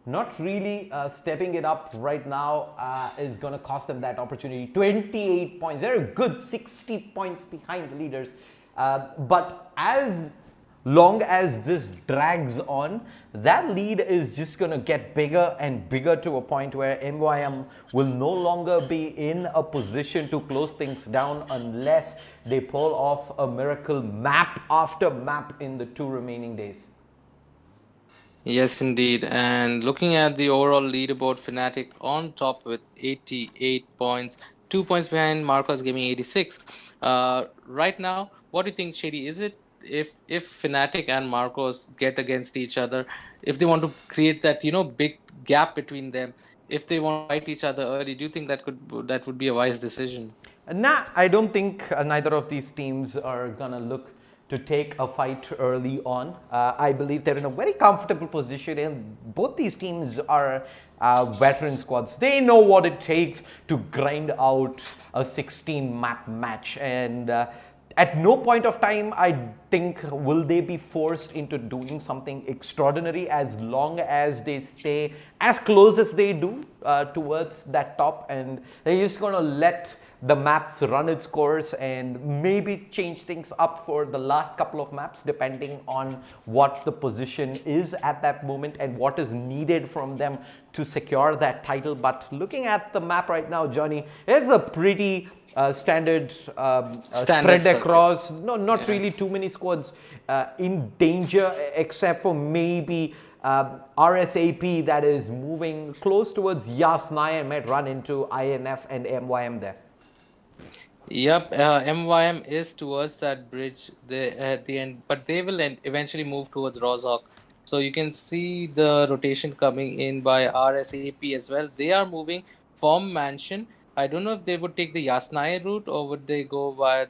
B: not really stepping it up right now is going to cost them that opportunity. 28 points. They're a good 60 points behind the leaders. But as long as this drags on, that lead is just going to get bigger and bigger to a point where MYM will no longer be in a position to close things down unless they pull off a miracle map after map in the 2 remaining days.
C: Yes, indeed. And looking at the overall leaderboard, Fnatic on top with 88 points, 2 points behind Marcos Gaming 86. Right now, what do you think, Shady? Is it if Fnatic and Marcos get against each other, if they want to create that big gap between them, if they want to fight each other early, do you think that would be a wise decision?
B: Nah, I don't think neither of these teams are gonna look to take a fight early on. I believe they're in a very comfortable position, and both these teams are veteran squads. They know what it takes to grind out a 16 map match, and at no point of time, I think, will they be forced into doing something extraordinary as long as they stay as close as they do towards that top, and they're just gonna let the maps run its course and maybe change things up for the last couple of maps depending on what the position is at that moment and what is needed from them to secure that title. But looking at the map right now, Johnny, it's a pretty standard
C: Standard
B: spread across.
C: circuit.
B: No, not
C: Yeah.
B: really too many squads in danger, except for maybe RSAP that is moving close towards Yasnaya and might run into INF and MYM there.
C: Yep, MYM is towards that bridge at the end, but they will eventually move towards Rozhok. So you can see the rotation coming in by RSAP as well. They are moving from Mansion. I don't know if they would take the Yasnaya route or would they go via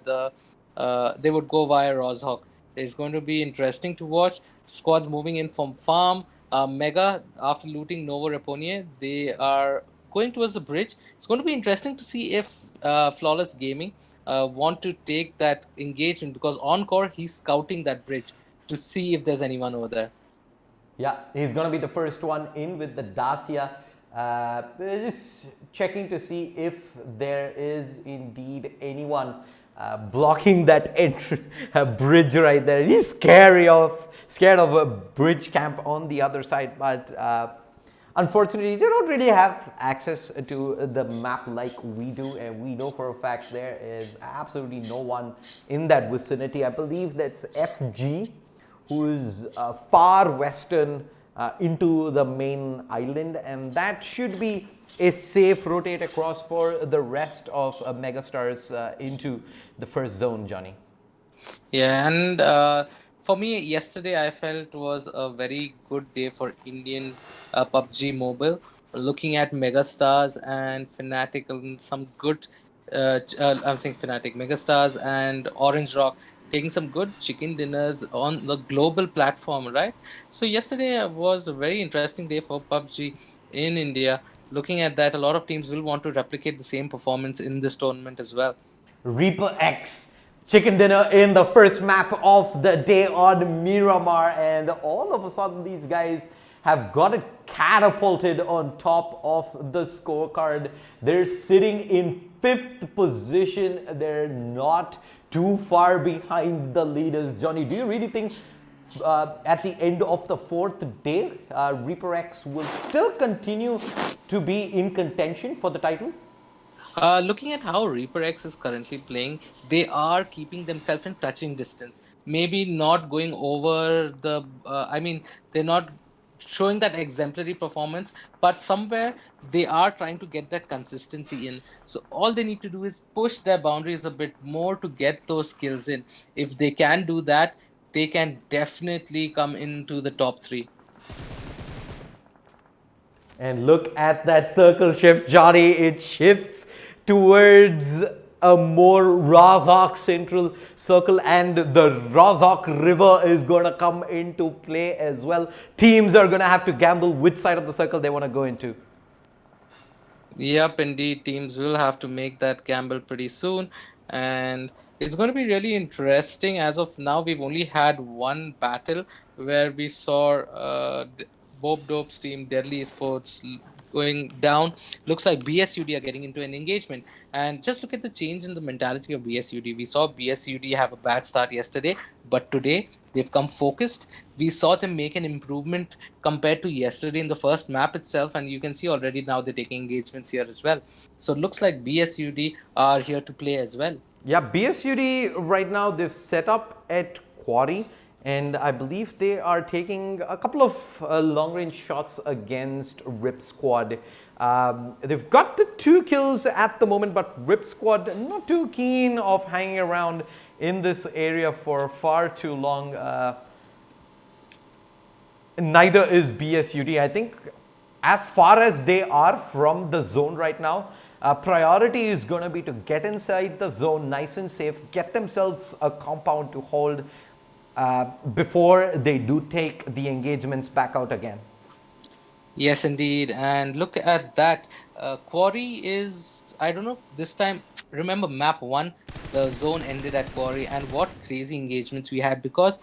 C: they would go via Rozhok. It's going to be interesting to watch. Squads moving in from farm. Mega, after looting Novo Reponie, they are going towards the bridge. It's going to be interesting to see if Flawless Gaming want to take that engagement, because on core he's scouting that bridge to see if there's anyone over there.
B: Yeah, he's going to be the first one in with the Dacia. Just checking to see if there is indeed anyone blocking that bridge right there. He's scared of a bridge camp on the other side, but Unfortunately, they don't really have access to the map like we do, and we know for a fact there is absolutely no one in that vicinity. I believe that's FG, who is far western into the main island, and that should be a safe rotate across for the rest of MegaStars into the first zone, Johnny.
C: Yeah, and for me, yesterday I felt was a very good day for Indian PUBG Mobile. Looking at Megastars and Fnatic and some good, I'm saying Fnatic, Megastars and Orange Rock taking some good chicken dinners on the global platform, right? So yesterday was a very interesting day for PUBG in India. Looking at that, a lot of teams will want to replicate the same performance in this tournament as well.
B: Reaper X chicken dinner in the first map of the day on Miramar, and all of a sudden these guys have got it catapulted on top of the scorecard. They're sitting in 5th position. They're not too far behind the leaders. Johnny, do you really think at the end of the 4th day, Reaper X will still continue to be in contention for the title?
C: Looking at how Reaper X is currently playing, they are keeping themselves in touching distance. Maybe not going over the. I mean, they're not showing that exemplary performance, but somewhere they are trying to get that consistency in. So all they need to do is push their boundaries a bit more to get those skills in. If they can do that, they can definitely come into the top three.
B: And look at that circle shift, Johnny. It shifts towards a more Razak central circle, and the Razak River is going to come into play as well. Teams are going to have to gamble which side of the circle they want to go into.
C: Yep, indeed. Teams will have to make that gamble pretty soon. And it's going to be really interesting. As of now, we've only had one battle where we saw Bob Dope's team, Deadly Esports, going down. Looks like BSUD are getting into an engagement. And just look at the change in the mentality of BSUD. We saw BSUD have a bad start yesterday, but today they've come focused. We saw them make an improvement compared to yesterday in the first map itself, and you can see already now they're taking engagements here as well. So it looks like BSUD are here to play as well.
B: Yeah, BSUD right now they've set up at Quarry, and I believe they are taking a couple of long range shots against Rip Squad. They've got the 2 kills at the moment, but Rip Squad not too keen of hanging around in this area for far too long. Neither is BSUD. I think as far as they are from the zone right now, priority is going to be to get inside the zone nice and safe, get themselves a compound to hold before they do take the engagements back out again.
C: Yes, indeed. And look at that. Quarry is, I don't know if this time, remember map 1, the zone ended at Quarry, and what crazy engagements we had because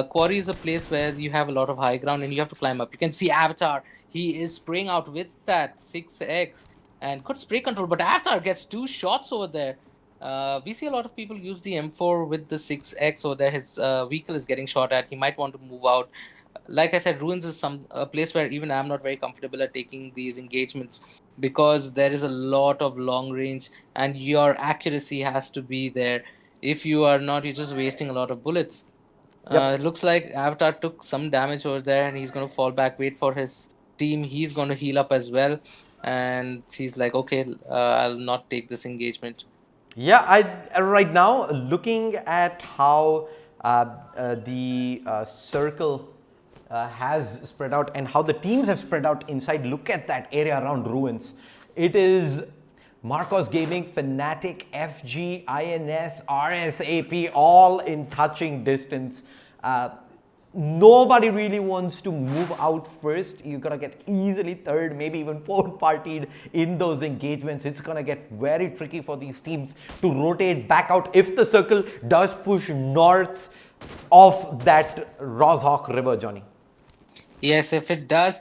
C: Quarry is a place where you have a lot of high ground and you have to climb up. You can see Avatar, he is spraying out with that 6x and good spray control, but Avatar gets 2 shots over there. We see a lot of people use the M4 with the 6x over there. His vehicle is getting shot at. He might want to move out. Like I said, ruins is a place where even I'm not very comfortable at taking these engagements because there is a lot of long range and your accuracy has to be there. If you are not, you're just wasting a lot of bullets.
B: Yep.
C: It looks like Avatar took some damage over there and he's going to fall back, wait for his team. He's going to heal up as well. And he's like, okay, I'll not take this engagement.
B: Yeah, I right now looking at how the circle has spread out and how the teams have spread out inside. Look at that area around ruins. It is Marcos Gaming, Fnatic, FG, INS, RSAP, all in touching distance. Nobody really wants to move out first. You're gonna get easily 3rd, maybe even 4th partied in those engagements. It's gonna get very tricky for these teams to rotate back out if the circle does push north of that Rozhawk River, Johnny.
C: Yes, if it does,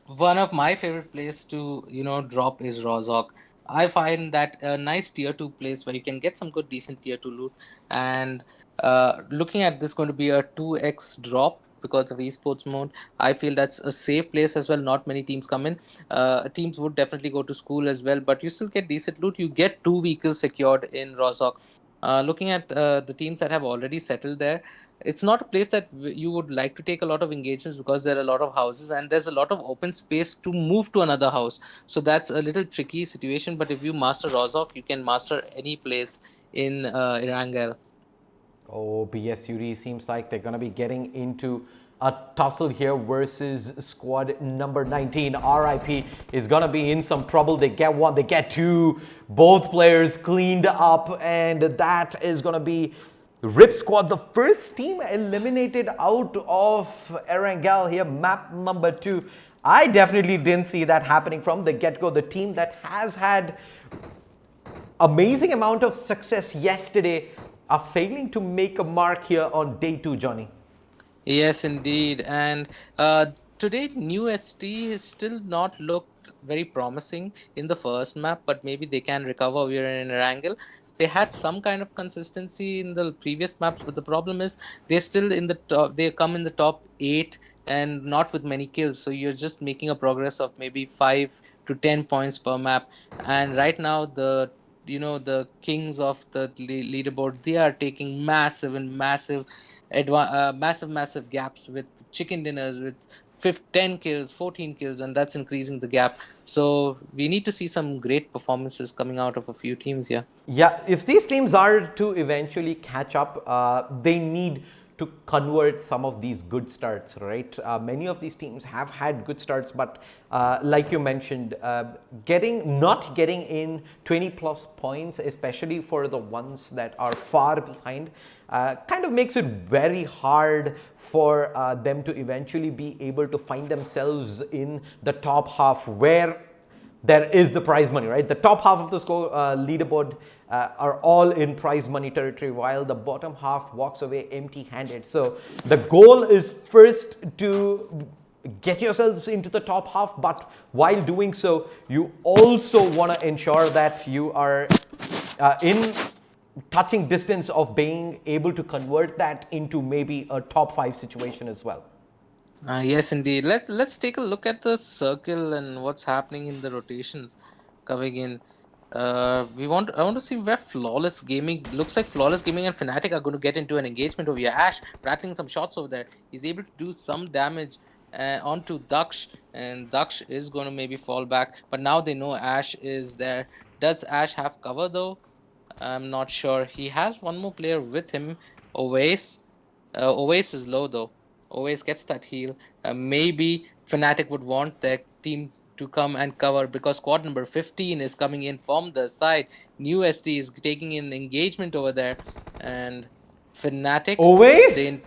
C: one of my favorite place to drop is Rozhok. I find that a nice tier 2 place where you can get some good decent tier 2 loot. And looking at this, going to be a 2x drop. because of esports mode. I feel that's a safe place as well. Not many teams come in. Teams would definitely go to school as well, but you still get decent loot. You get 2 vehicles secured in Rozhok. Looking at the teams that have already settled there, it's not a place that you would like to take a lot of engagements because there are a lot of houses and there's a lot of open space to move to another house. So that's a little tricky situation. But if you master Rozhok, you can master any place in Erangel.
B: Oh, BSUD seems like they're going to be getting into a tussle here versus squad number 19. RIP is going to be in some trouble. They get one, they get two. Both players cleaned up, and that is going to be Rip Squad, the first team eliminated out of Erangel here, map number 2. I definitely didn't see that happening from the get-go. The team that has had amazing amount of success yesterday are failing to make a mark here on day 2, Johnny.
C: Yes, indeed. And today, NewST has still not looked very promising in the first map, but maybe they can recover. We're in an angle. They had some kind of consistency in the previous maps, but the problem is they're still in the top. They come in the top 8 and not with many kills. So you're just making a progress of maybe 5 to 10 points per map. And right now, the kings of the leaderboard, they are taking massive and massive gaps with chicken dinners with 10 kills, 14 kills, and that's increasing the gap. So we need to see some great performances coming out of a few teams here.
B: Yeah, if these teams are to eventually catch up, they need to convert some of these good starts, right? Many of these teams have had good starts, but like you mentioned, not getting in 20 plus points, especially for the ones that are far behind, kind of makes it very hard for them to eventually be able to find themselves in the top half where there is the prize money, right? The top half of the score leaderboard are all in prize money territory, while the bottom half walks away empty-handed. So the goal is first to get yourselves into the top half, but while doing so, you also want to ensure that you are in touching distance of being able to convert that into maybe a top 5 situation as well.
C: Yes, indeed. Let's take a look at the circle and what's happening in the rotations coming in. I want to see where Flawless Gaming looks like. Flawless Gaming and Fnatic are going to get into an engagement over here. Ash rattling some shots over there. He's able to do some damage onto Daksh, and Daksh is going to maybe fall back. But now they know Ash is there. Does Ash have cover though? I'm not sure. He has one more player with him, Oasis. Oasis is low though. Oasis gets that heal. Maybe Fnatic would want their team to come and cover because squad number 15 is coming in from the side. NewST is taking in engagement over there, and Fnatic.
B: Oasis?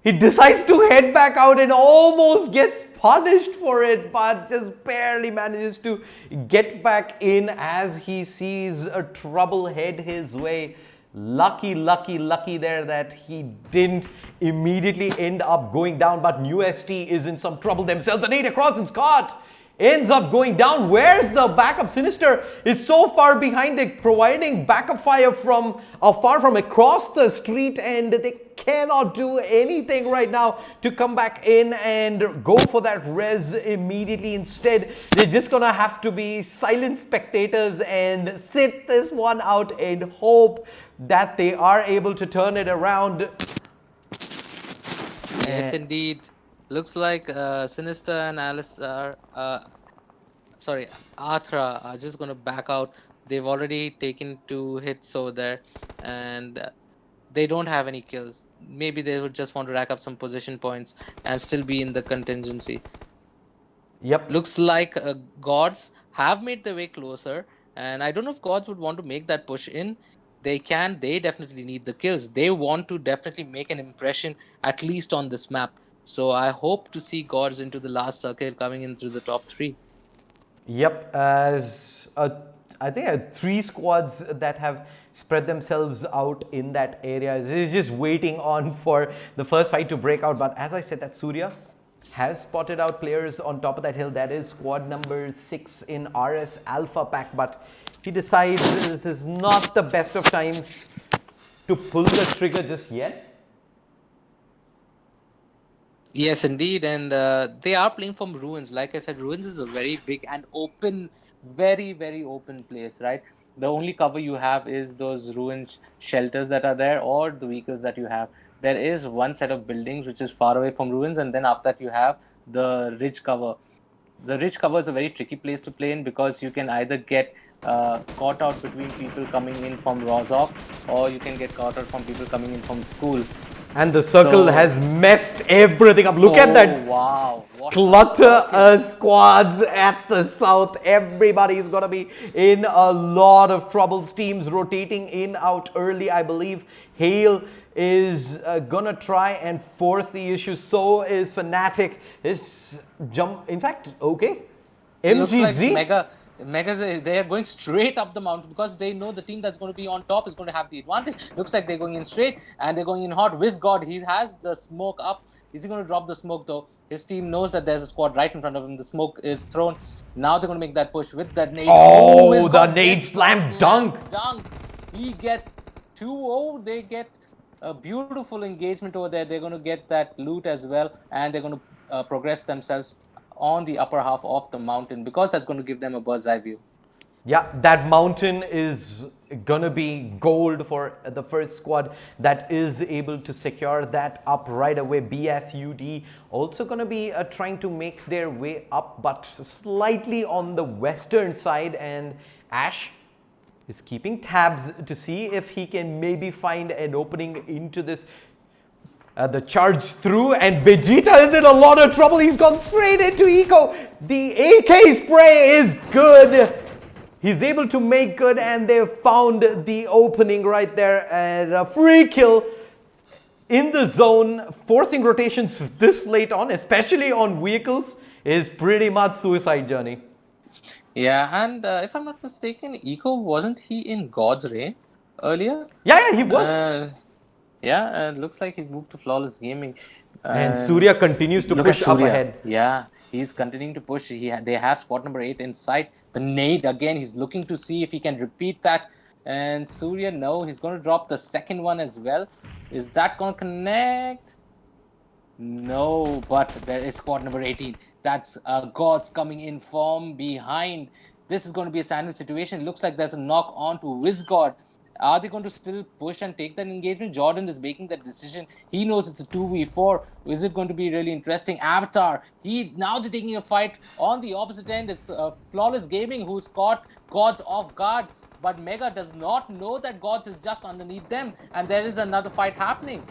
B: He decides to head back out and almost gets punished for it, but just barely manages to get back in as he sees a trouble head his way. Lucky there that he didn't immediately end up going down, but NewST is in some trouble themselves. The nade across and Scott ends up going down. Where's the backup? Sinister is so far behind. They're providing backup fire from afar from across the street, and they cannot do anything right now to come back in and go for that res immediately. Instead, they're just gonna have to be silent spectators and sit this one out and hope that they are able to turn it around.
C: Yes, indeed. Looks like Sinister and Alistar, Athra are just going to back out. They've already taken 2 hits over there, and they don't have any kills. Maybe they would just want to rack up some position points and still be in the contingency.
B: Yep.
C: Looks like Gods have made their way closer, and I don't know if Gods would want to make that push in. They definitely need the kills. They want to definitely make an impression, at least on this map. So I hope to see Gods into the last circuit coming in through the top 3.
B: Yep, as I think 3 squads that have spread themselves out in that area is just waiting on for the first fight to break out. But as I said, that Surya has spotted out players on top of that hill. That is squad number 6 in RS Alpha Pack, but he decides this is not the best of times to pull the trigger just yet.
C: Yes, indeed, and they are playing from Ruins. Like I said, Ruins is a very big and open, very open place, right? The only cover you have is those ruined shelters that are there, or the vehicles that you have. There is one set of buildings which is far away from Ruins, and then after that you have the ridge cover. The ridge cover is a very tricky place to play in because you can either get caught out between people coming in from Rozhok, or you can get caught out from people coming in from school.
B: And the circle
C: So,
B: has messed everything up. Look at that
C: wow, what a
B: clutter
C: circuit.
B: squads at the south. Everybody's gonna be in a lot of trouble. Teams rotating in out early. I believe Hail is gonna try and force the issue. So is Fnatic. His jump, in fact, okay.
C: It looks like
B: MGZ.
C: they are going straight up the mountain because they know the team that's going to be on top is going to have the advantage. Looks like they're going in straight and they're going in hot. WizGod, he has the smoke up. Is he going to drop the smoke though? His team knows that there's a squad right in front of him. The smoke is thrown. Now they're going to make that push with that nade.
B: Oh, the
C: WizGod
B: nade
C: gets
B: slam dunk.
C: He gets 2-0. They get a beautiful engagement over there. They're going to get that loot as well, and they're going to progress themselves on the upper half of the mountain because that's going to give them a bird's eye view.
B: Yeah, that mountain is gonna be gold for the first squad that is able to secure that up right away. BSUD also gonna be trying to make their way up, but slightly on the western side, and Ash is keeping tabs to see if he can maybe find an opening into this. The charge through, and Vegeta is in a lot of trouble. He's gone straight into Eco. The AK spray is good. He's able to make good, and they found the opening right there, and a free kill in the zone. Forcing rotations this late on, especially on vehicles, is pretty much suicide journey.
C: Yeah, and if I'm not mistaken, Eco, wasn't he in God's Reign earlier?
B: Yeah, he was.
C: Yeah, looks like he's moved to Flawless Gaming.
B: And Surya continues to
C: Look at
B: push up
C: Surya.
B: ahead.
C: Yeah, he's continuing to push. They have spot number 8 in sight. The nade again. He's looking to see if he can repeat that. And Surya, no, he's going to drop the second one as well. Is that going to connect? No, but there is squad number 18. That's Gods coming in from behind. This is going to be a sandwich situation. Looks like there's a knock on to WizGod. Are they going to still push and take that engagement? Jordan is making that decision. He knows it's a 2v4. Is it going to be really interesting? Avatar, now they're taking a fight on the opposite end. It's Flawless Gaming who's caught Gods off guard. But Mega does not know that Gods is just underneath them. And there is another fight happening.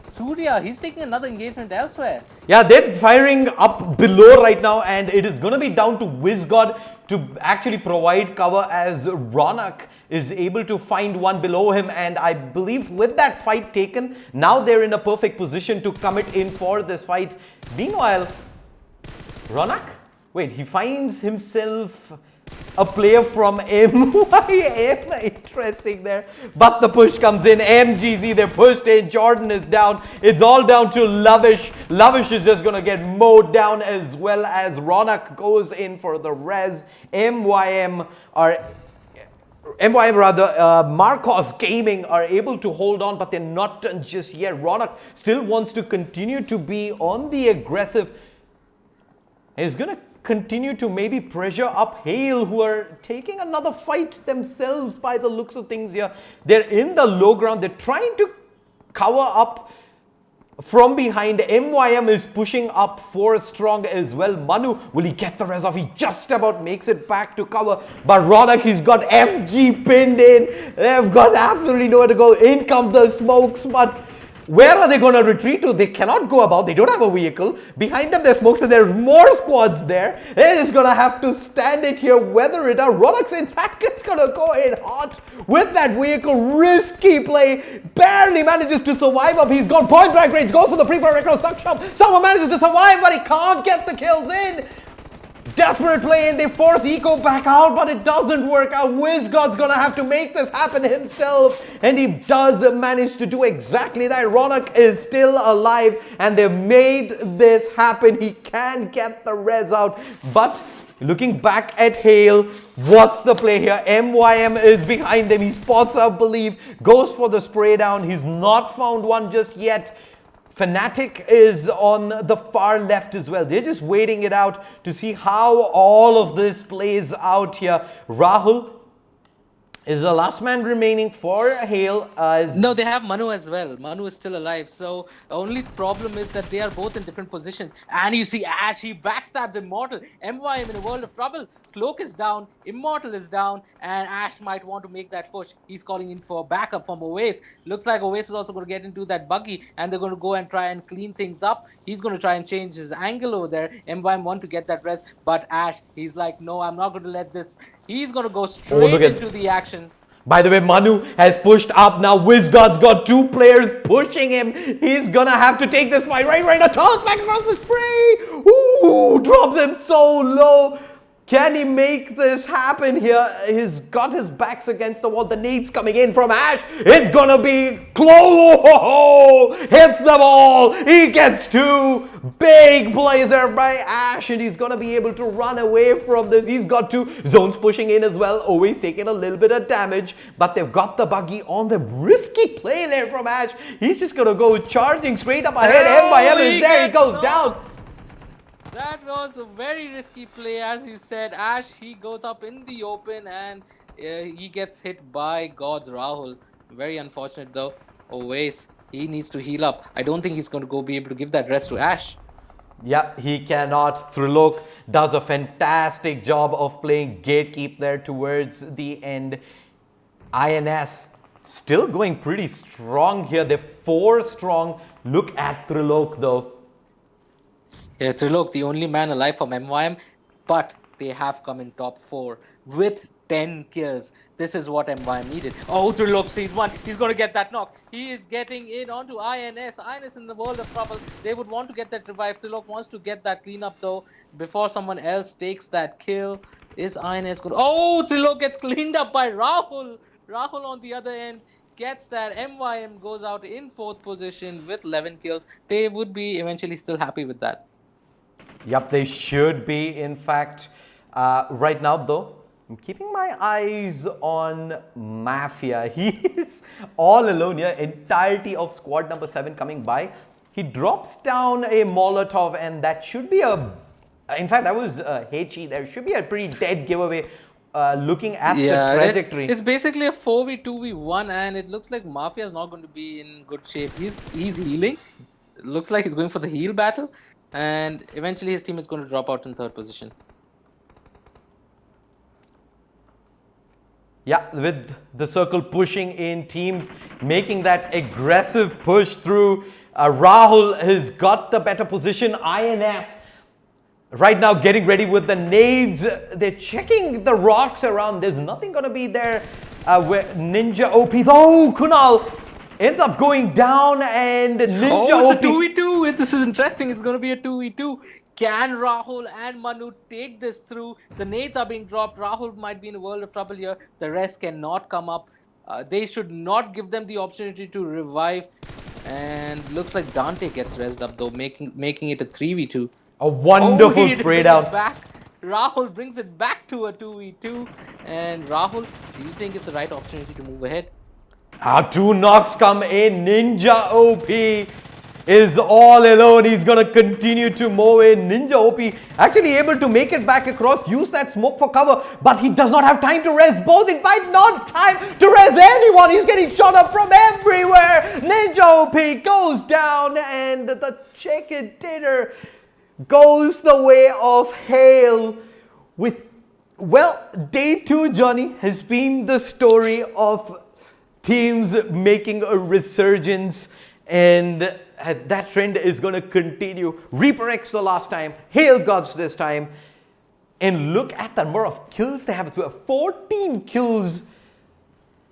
C: Surya, he's taking another engagement elsewhere.
B: Yeah, they're firing up below right now, and it is going to be down to WizGod to actually provide cover as Ronak is able to find one below him. And I believe with that fight taken, now they're in a perfect position to commit in for this fight. Meanwhile, Ronak, wait, he finds himself a player from MYM. Interesting there. But the push comes in. MGZ, they're pushed in. Jordan is down. It's all down to Lavish. Lavish is just going to get mowed down, as well as Ronak goes in for the res. Marcos Gaming are able to hold on, but they're not done just yet. Ronak still wants to continue to be on the aggressive. He's going to continue to maybe pressure up Hail, who are taking another fight themselves by the looks of things here. They're in the low ground. They're trying to cover up from behind. MYM is pushing up for strong as well. Manu, will he get the res off? He just about makes it back to cover. But Ronak, he's got FG pinned in. They've got absolutely nowhere to go. In come the smokes, but where are they going to retreat to? They cannot go about. They don't have a vehicle. Behind them, there's smokes, and there's more squads there. They're just going to have to stand it here, weather it out. Rolex, in fact, is going to go in hot with that vehicle. Risky play. Barely manages to survive up. He's got point blank range. Goes for the pre-fire record. Someone manages to survive, but he can't get the kills in. Desperate play, and they force Eco back out, but it doesn't work out. WizGod's gonna have to make this happen himself, and he does manage to do exactly that. Ronak is still alive, and they made this happen. He can get the res out, but looking back at Hail, what's the play here? MYM is behind them. He spots out Believe, goes for the spray down. He's not found one just yet. Fnatic is on the far left as well. They're just waiting it out to see how all of this plays out here. Rahul is the last man remaining for Hail.
C: No, they have Manu as well. Manu is still alive. So only problem is that they are both in different positions. And you see Ash, he backstabs Immortal. MYM in a world of trouble. Cloak is down, Immortal is down, and Ash might want to make that push. He's calling in for backup from Oasis. Looks like Oasis is also going to get into that buggy, and they're going to go and try and clean things up. He's going to try and change his angle over there. MYM want to get that rest, but Ash, he's like, no, I'm not going to let this. He's going to go straight into the action.
B: By the way, Manu has pushed up now. WizGod's got two players pushing him. He's gonna have to take this fight right now. Toss back across the spray. Ooh, drops him so low. Can he make this happen here? He's got his backs against the wall. The nades coming in from Ash. It's gonna be close. Hits the ball. He gets two. Big plays there by Ash, and he's gonna be able to run away from this. He's got two zones pushing in as well. Always taking a little bit of damage, but they've got the buggy on them. Risky play there from Ash. He's just gonna go charging straight up ahead. MYM is there. He goes down.
C: That was a very risky play, as you said. Ash, he goes up in the open and he gets hit by God's Rahul. Very unfortunate though. Oasis, he needs to heal up. I don't think he's going to go be able to give that rest to Ash.
B: Yeah, he cannot. Trilok does a fantastic job of playing gatekeep there towards the end. INS still going pretty strong here. They're 4 strong. Look at Trilok though.
C: Yeah, Trilok, the only man alive from MYM, but they have come in top 4 with 10 kills. This is what MYM needed. Oh, Trilok sees one. He's going to get that knock. He is getting in onto INS. INS in the world of trouble. They would want to get that revive. Trilok wants to get that cleanup though before someone else takes that kill. Is INS good? Oh, Trilok gets cleaned up by Rahul. Rahul on the other end gets that. MYM goes out in 4th position with 11 kills. They would be eventually still happy with that.
B: Yep, they should be. In fact, right now though, I'm keeping my eyes on Mafia. He is all alone here. Entirety of squad number 7 coming by. He drops down a Molotov, and that should be a... In fact, that was Hechi. There should be a pretty dead giveaway. Looking at the trajectory.
C: It's basically a 4v2v1, and it looks like Mafia is not going to be in good shape. He's healing. It looks like he's going for the heal battle. And eventually his team is going to drop out in 3rd position.
B: Yeah, with the circle pushing in, teams making that aggressive push through. Rahul has got the better position. INS right now getting ready with the nades. They're checking the rocks around. There's nothing going to be there where Ninja OP. Oh, Kunal ends up going down, and Ninja
C: OP. It's
B: OP.
C: a 2v2. This is interesting. It's going to be a 2v2. Can Rahul and Manu take this through? The nades are being dropped. Rahul might be in a world of trouble here. The rest cannot come up. They should not give them the opportunity to revive. And looks like Dante gets rezzed up though, making it a 3v2.
B: A wonderful spray down.
C: Rahul brings it back to a 2v2. And Rahul, do you think it's the right opportunity to move ahead?
B: 2 knocks come in. Ninja OP is all alone. He's going to continue to mow in. Ninja OP actually able to make it back across, use that smoke for cover, but he does not have time to res both. In fact, not time to res anyone. He's getting shot up from everywhere. Ninja OP goes down, and the chicken dinner goes the way of Hail. With, well, day 2, Johnny, has been the story of teams making a resurgence, and that trend is going to continue. Reaper X the last time, Hail Gods this time, and look at the number of kills they have. 14 kills.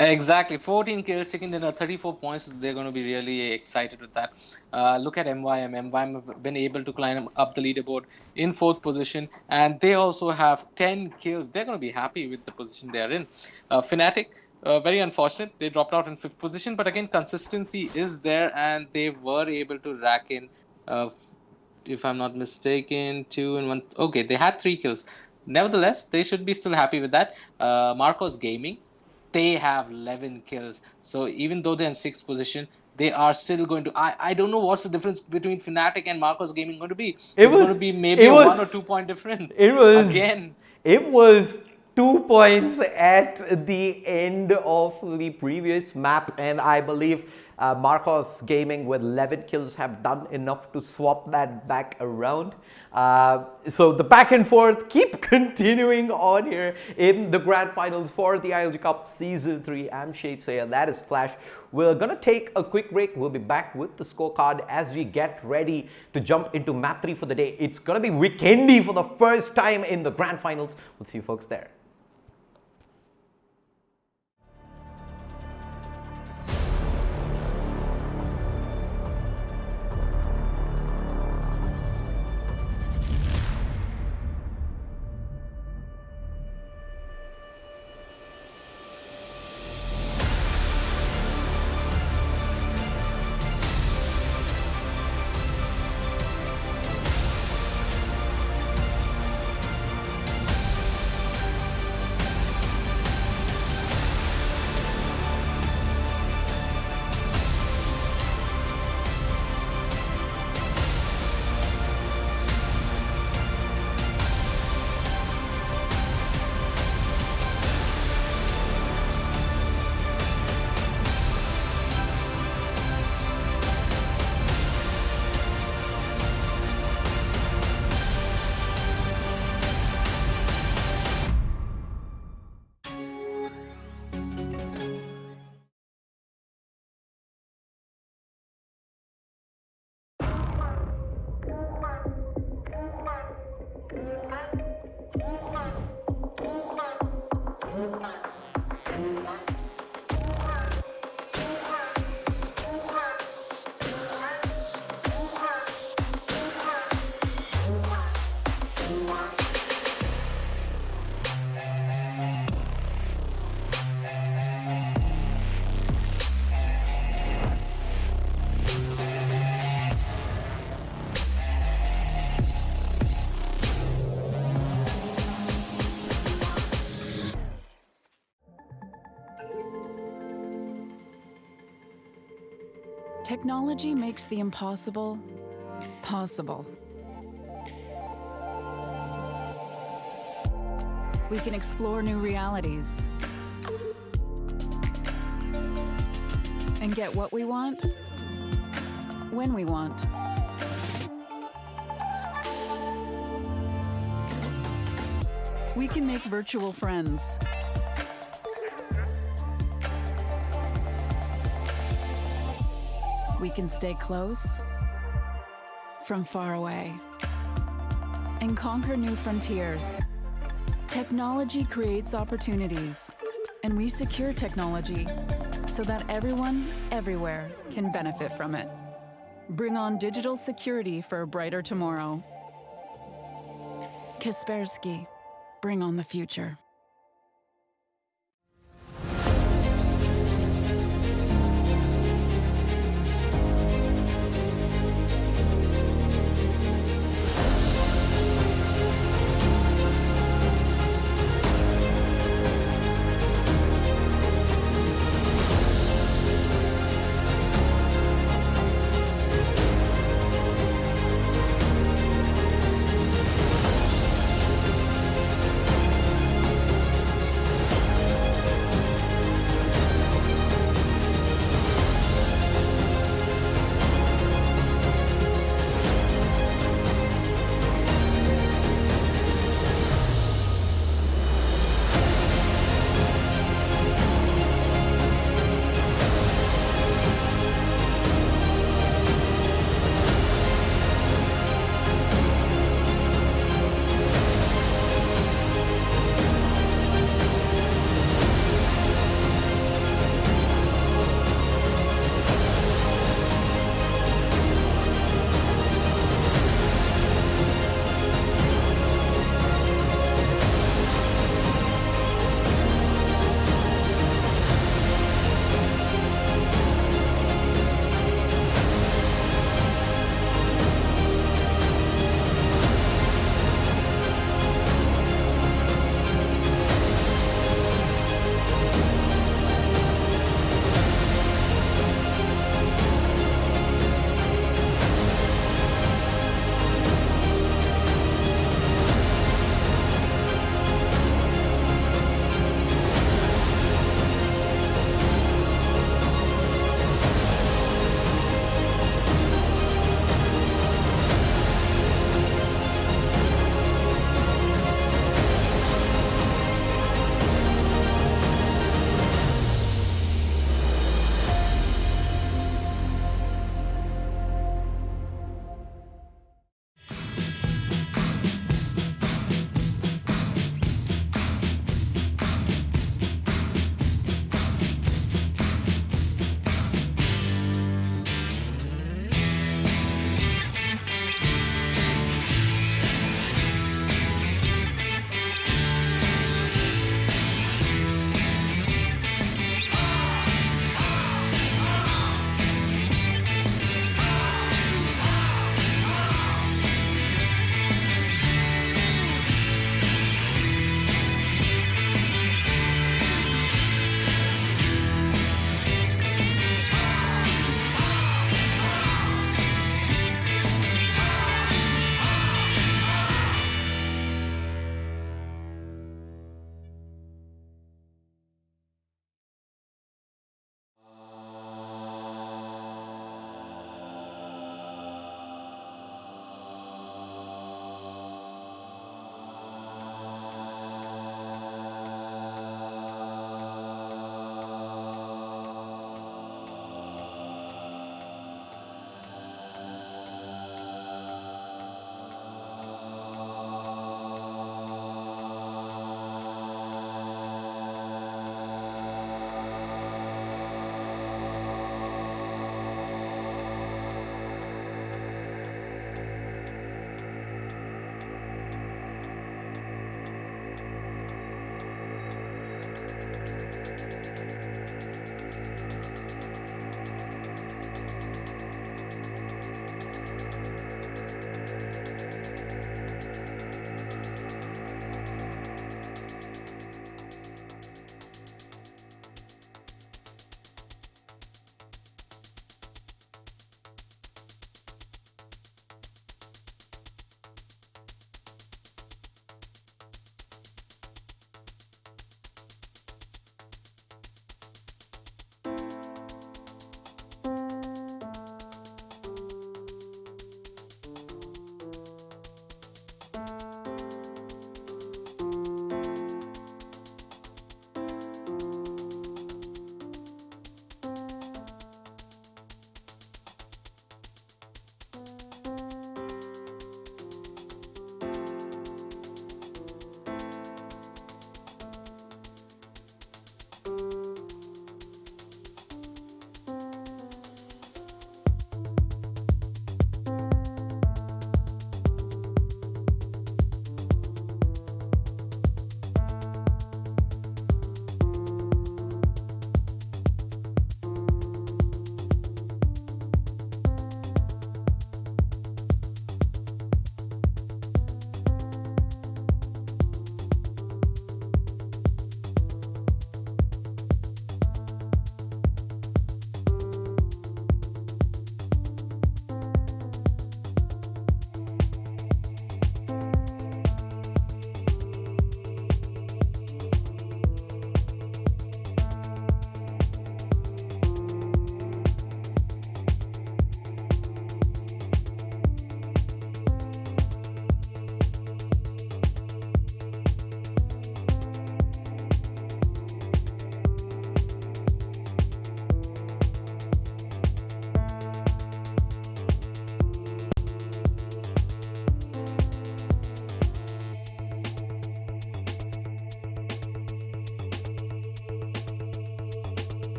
C: Exactly, 14 kills, chicken dinner, 34 points. They're going to be really excited with that. Look at MYM. MYM have been able to climb up the leaderboard in 4th position, and they also have 10 kills. They're going to be happy with the position they're in. Fnatic, very unfortunate. They dropped out in 5th position, but again, consistency is there, and they were able to rack in, if I'm not mistaken, 2 and 1. Okay, they had 3 kills. Nevertheless, they should be still happy with that. Marcos Gaming, they have 11 kills. So even though they're in 6th position, they are still going to. I don't know what's the difference between Fnatic and Marcos Gaming going to be.
B: It
C: It's going
B: was-
C: to be maybe
B: it
C: a
B: was-
C: 1 or 2 point difference.
B: It was
C: Again.
B: It was 2 points at the end of the previous map, and I believe Marcos Gaming with 11 kills have done enough to swap that back around. So the back and forth keep continuing on here in the grand finals for the ILG Cup Season 3. I'm Shade Sayer, that is Flash. We're gonna take a quick break. We'll be back with the scorecard as we get ready to jump into map 3 for the day. It's gonna be Vikendi for the first time in the grand finals. We'll see you folks there.
A: Technology makes the impossible possible. We can explore new realities and get what we want when we want. We can make virtual friends. We can stay close from far away and conquer new frontiers. Technology creates opportunities, and we secure technology so that everyone, everywhere can benefit from it. Bring on digital security for a brighter tomorrow. Kaspersky, bring on the future.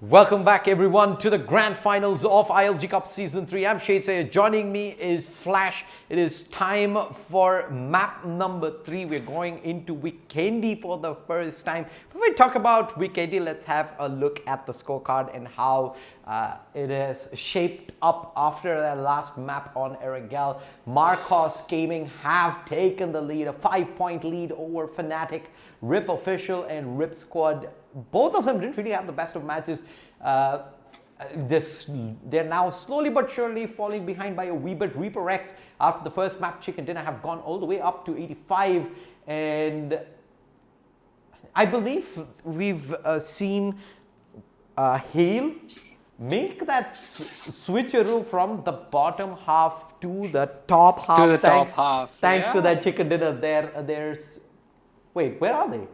B: Welcome back, everyone, to the grand finals of ILG Cup Season 3. I'm Shade. Joining me is Flash. It is time for map number 3. We're going into Vikendi for the first time. Before we talk about Vikendi, let's have a look at the scorecard and how it has shaped up after their last map on Erangel. Marcos Gaming have taken the lead, a 5-point lead over Fnatic. Rip Official and Rip Squad, both of them didn't really have the best of matches. They're now slowly but surely falling behind by a wee bit. Reaper X, after the first map, Chicken Dinner, have gone all the way up to 85. And I believe we've seen Hail make that switcheroo from the bottom half to the top half.
C: To the top half.
B: Thanks to that Chicken Dinner there. Wait, where are they?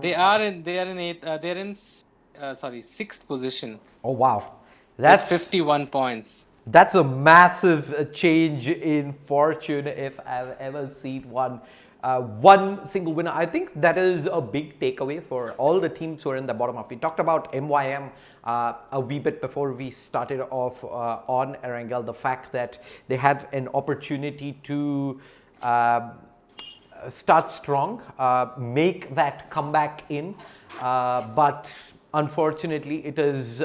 C: They're in sixth position.
B: Oh wow,
C: that's 51 points.
B: That's a massive change in fortune if I've ever seen one. One single winner. I think that is a big takeaway for all the teams who are in the bottom half. We talked about MYM a wee bit before we started off on Erangel. The fact that they had an opportunity to start strong, make that comeback in, but unfortunately it is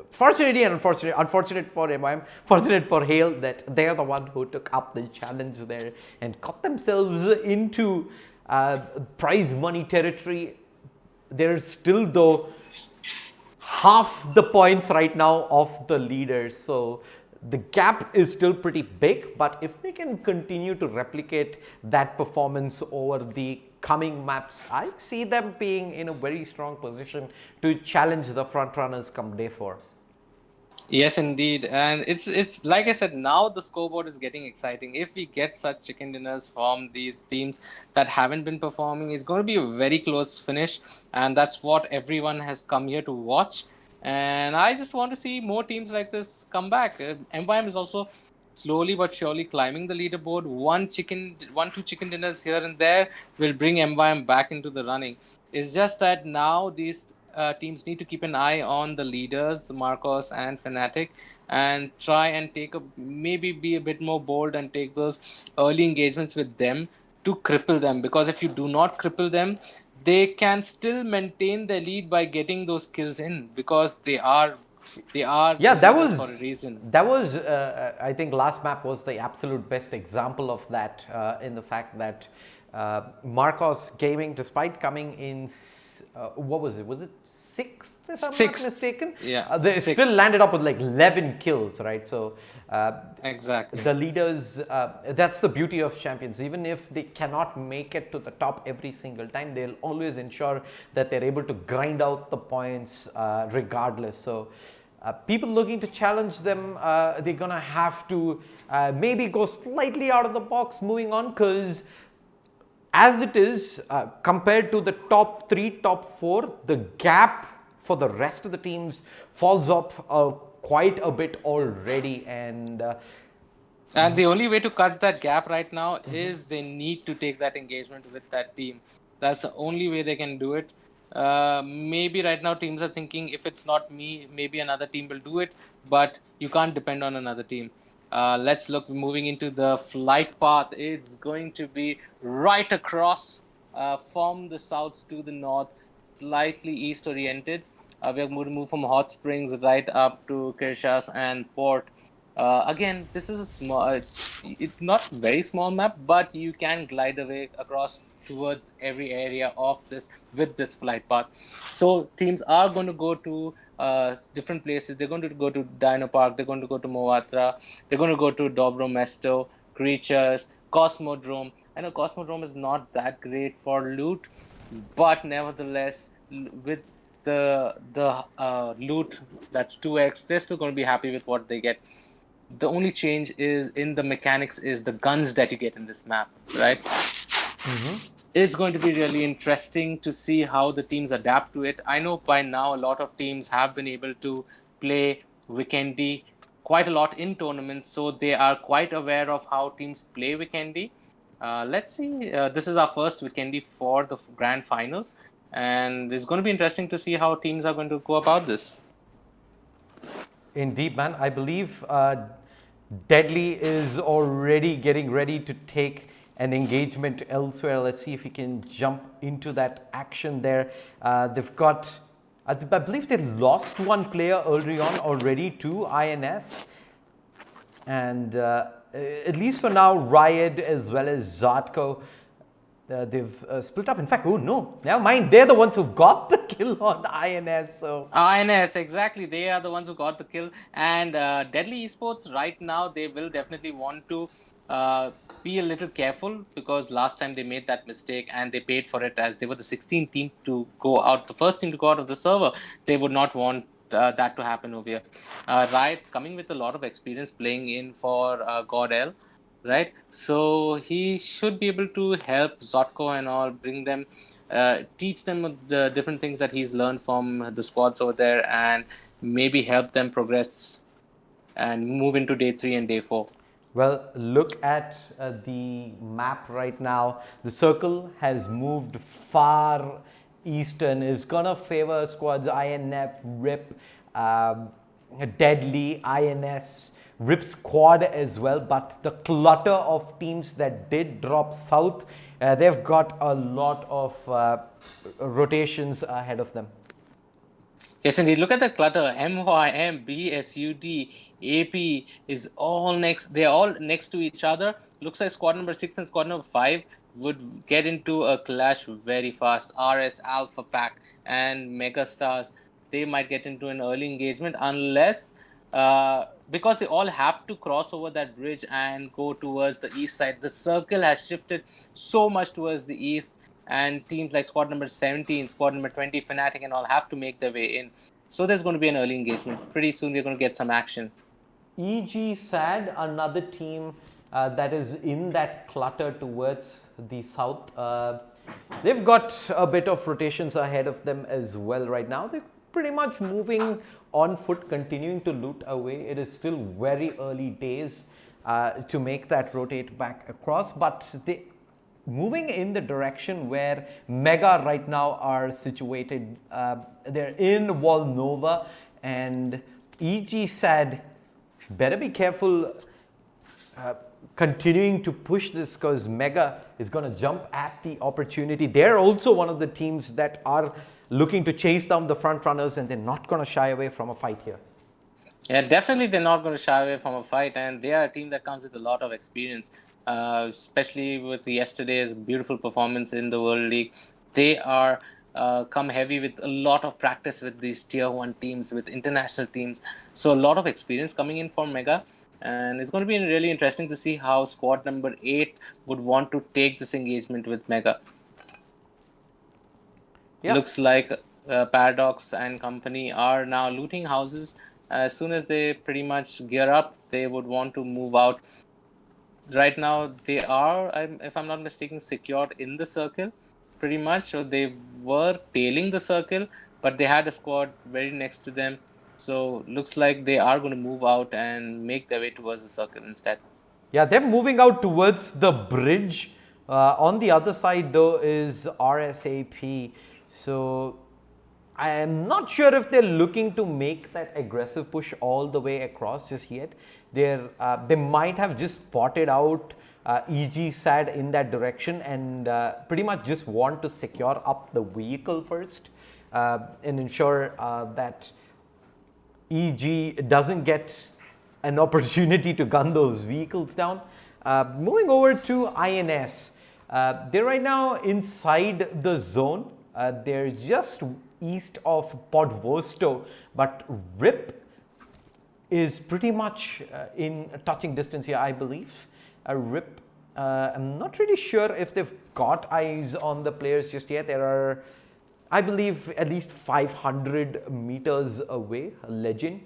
B: fortunately and unfortunate for MYM, fortunate for Hail that they're the one who took up the challenge there and got themselves into prize money territory. They're still though half the points right now of the leaders, so the gap is still pretty big, but if they can continue to replicate that performance over the coming maps, I see them being in a very strong position to challenge the front runners come day 4.
C: Yes, indeed. And it's like I said, now the scoreboard is getting exciting. If we get such chicken dinners from these teams that haven't been performing, it's going to be a very close finish. And that's what everyone has come here to watch. And I just want to see more teams like this come back. MYM is also slowly but surely climbing the leaderboard. Two chicken dinners here and there will bring MYM back into the running. It's just that now these teams need to keep an eye on the leaders, Marcos and Fnatic, and try and maybe be a bit more bold and take those early engagements with them to cripple them. Because if you do not cripple them, they can still maintain their lead by getting those kills in, because they are
B: that was
C: for a reason.
B: That was I think last map was the absolute best example of that, in the fact that Marcos Gaming, despite coming in what was it 6th if I'm not mistaken, they
C: sixth.
B: Still landed up with like 11 kills, right? So
C: exactly,
B: the leaders, that's the beauty of champions. Even if they cannot make it to the top every single time, they'll always ensure that they're able to grind out the points regardless. So people looking to challenge them, they're gonna have to maybe go slightly out of the box moving on, because as it is, compared to the top 3, top 4, the gap for the rest of the teams falls off quite a bit already. And
C: the only way to cut that gap right now is they need to take that engagement with that team. That's the only way they can do it. Maybe right now teams are thinking, if it's not me, maybe another team will do it, but you can't depend on another team. Let's look, moving into the flight path. It's going to be right across from the south to the north, slightly east oriented. We're going to move from Hot Springs right up to Kirshas and Port. Again, this is a small, it's not very small map, but you can glide away across towards every area of this with this flight path. So teams are going to go to different places. They're going to go to Dino Park, they're going to go to Moatra, they're going to go to Dobro Mesto, Creatures, Cosmodrome. I know Cosmodrome is not that great for loot, but nevertheless, with the loot that's 2x, they're still going to be happy with what they get. The only change is in the mechanics is the guns that you get in this map, right? It's going to be really interesting to see how the teams adapt to it. I know by now a lot of teams have been able to play Vikendi quite a lot in tournaments, so they are quite aware of how teams play Vikendi. Let's see. This is our first Vikendi for the grand finals. And it's going to be interesting to see how teams are going to go about this.
B: Indeed, man. I believe Deadly is already getting ready to take an engagement elsewhere. Let's see if he can jump into that action there. They've got, I believe they lost one player early on already to INS. And at least for now, Riot as well as Zartko, they've split up. In fact, oh no, never mind. They're the ones who got the kill on INS. So
C: INS, exactly. They are the ones who got the kill. And Deadly Esports, right now, they will definitely want to be a little careful, because last time they made that mistake and they paid for it, as they were the 16th team to go out, the first team to go out of the server. They would not want that to happen over here. Riot coming with a lot of experience playing in for God L, right? So he should be able to help Zotko and all, bring them, teach them the different things that he's learned from the squads over there, and maybe help them progress and move into day 3 and day 4.
B: well, look at the map right now. The circle has moved far eastern. Is gonna favor squads INF, RIP, Deadly, INS, RIP squad as well. But the clutter of teams that did drop south, they've got a lot of rotations ahead of them.
C: Yes, indeed. Look at the clutter. MYM, BSUD, AP is all next. They're all next to each other. Looks like squad number 6 and squad number 5 would get into a clash very fast. RS, Alpha Pack, and MegaStars, they might get into an early engagement, unless because they all have to cross over that bridge and go towards the east side. The circle has shifted so much towards the east, and teams like squad number 17, squad number 20, Fnatic and all have to make their way in. So there's going to be an early engagement. Pretty soon we're going to get some action.
B: EGxSAD, another team that is in that clutter towards the south. They've got a bit of rotations ahead of them as well right now. They're pretty much moving on foot, continuing to loot away. It is still very early days to make that rotate back across, but they moving in the direction where Mega right now are situated. They're in Wall Nova, and EGxSAD better be careful continuing to push this, because Mega is going to jump at the opportunity. They're also one of the teams that are looking to chase down the front runners, and they're not going to shy away from a fight here.
C: Yeah, definitely they're not going to shy away from a fight, and they are a team that comes with a lot of experience, especially with yesterday's beautiful performance in the World League. They are come heavy with a lot of practice with these tier 1 teams, with international teams. So a lot of experience coming in for Mega, and it's going to be really interesting to see how squad number 8 would want to take this engagement with Mega. Yep. Looks like Paradox and company are now looting houses. As soon as they pretty much gear up, they would want to move out. Right now, they are, if I'm not mistaken, secured in the circle, pretty much. So they were tailing the circle, but they had a squad very next to them. So looks like they are going to move out and make their way towards the circle instead.
B: Yeah, they're moving out towards the bridge. On the other side, though, is RSAP. So I am not sure if they're looking to make that aggressive push all the way across just yet. They might have just spotted out EGxSAD in that direction, and pretty much just want to secure up the vehicle first and ensure that EG doesn't get an opportunity to gun those vehicles down. Moving over to INS, they're right now inside the zone. They're just east of Podvosto, but RIP is pretty much in touching distance here, I believe. RIP, I'm not really sure if they've got eyes on the players just yet. There are, I believe, at least 500 meters away. Legend.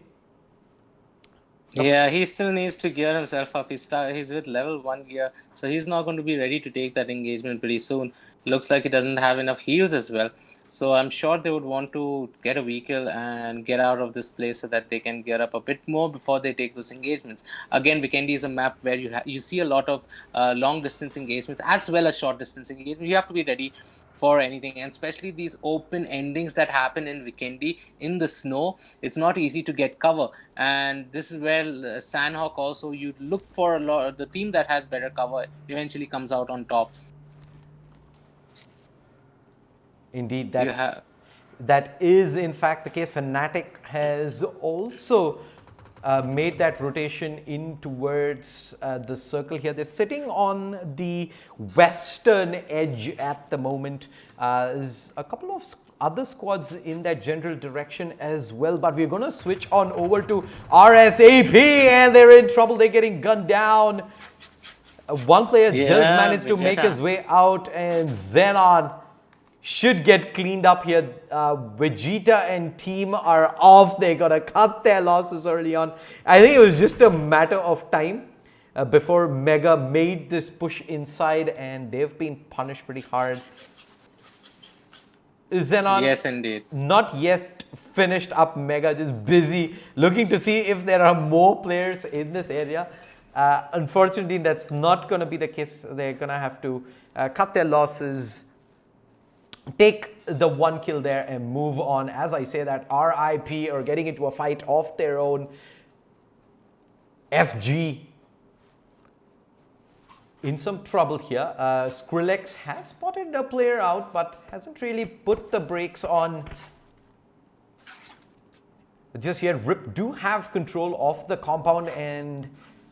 C: Yeah, he still needs to gear himself up. He's with level 1 gear, so he's not going to be ready to take that engagement pretty soon. Looks like he doesn't have enough heals as well. So I'm sure they would want to get a vehicle and get out of this place so that they can gear up a bit more before they take those engagements. Again, Vikendi is a map where you see a lot of long distance engagements as well as short distance engagements. You have to be ready. for anything, and especially these open endings that happen in Vikendi in the snow. It's not easy to get cover, and this is where Sandhawk also, you look for a lot. The team that has better cover eventually comes out on top.
B: Indeed,
C: You have
B: that is in fact the case. Fnatic has also made that rotation in towards the circle here. They're sitting on the western edge at the moment. There's a couple of other squads in that general direction as well, but we're going to switch on over to RSAP, and they're in trouble. They're getting gunned down. One player does manage to make his way out, and Xenon should get cleaned up here. Vegeta and team are off. They gotta cut their losses early on. I think it was just a matter of time before Mega made this push inside, and they've been punished pretty hard. Xenon,
C: yes, indeed,
B: not yet finished up. Mega just busy looking to see if there are more players in this area. Unfortunately, that's not going to be the case. They're going to have to cut their losses, take the 1 kill there, and move on. As I say that, RIP are getting into a fight of their own. FG in some trouble here. Skrillex has spotted a player out, but hasn't really put the brakes on just yet. Rip do have control of the compound and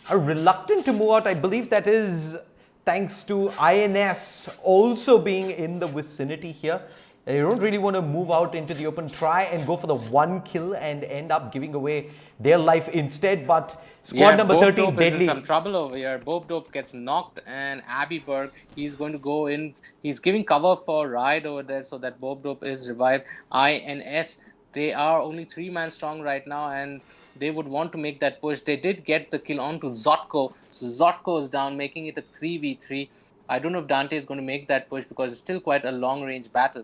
B: are reluctant to move out. I believe that is thanks to INS also being in the vicinity here. They don't really want to move out into the open, try and go for the 1 kill and end up giving away their life instead. But squad number 13, Deadly,
C: is in some trouble over here. Bob Dope gets knocked, and Abiberg, he's going to go in. He's giving cover for Riot over there so that Bob Dope is revived. INS, they are only 3-man strong right now, and they would want to make that push. They did get the kill onto Zotko. So Zotko is down, making it a 3v3. I don't know if Dante is going to make that push because it's still quite a long-range battle.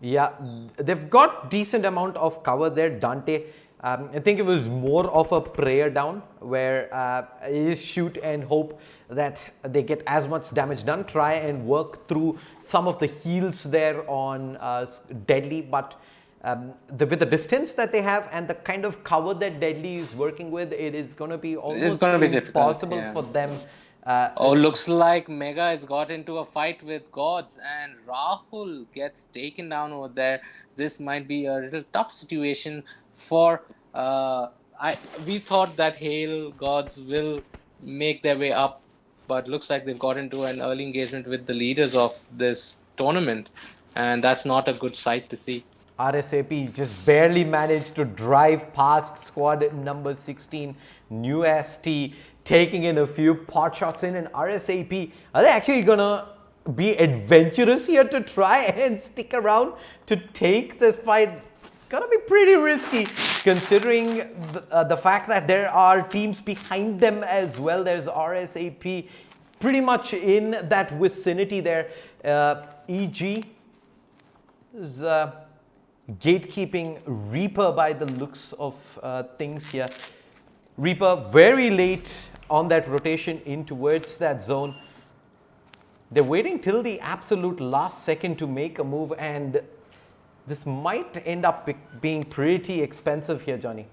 B: Yeah, they've got decent amount of cover there. Dante, I think it was more of a prayer down where you just shoot and hope that they get as much damage done. Try and work through some of the heals there on Deadly, but with the distance that they have and the kind of cover that Deadly is working with, it is going to be almost impossible for them.
C: Looks like Mega has got into a fight with gods, and Rahul gets taken down over there. This might be a little tough situation for we thought that Hail gods will make their way up, but looks like they've got into an early engagement with the leaders of this tournament, and that's not a good sight to see.
B: RSAP just barely managed to drive past squad number 16, NewST, taking in a few pot shots in. And RSAP, are they actually gonna be adventurous here to try and stick around to take this fight? It's gonna be pretty risky considering the fact that there are teams behind them as well. There's RSAP pretty much in that vicinity there. EG is gatekeeping Reaper by the looks of things here. Reaper very late on that rotation in towards that zone. They're waiting till the absolute last second to make a move, and this might end up being pretty expensive here, Johnny.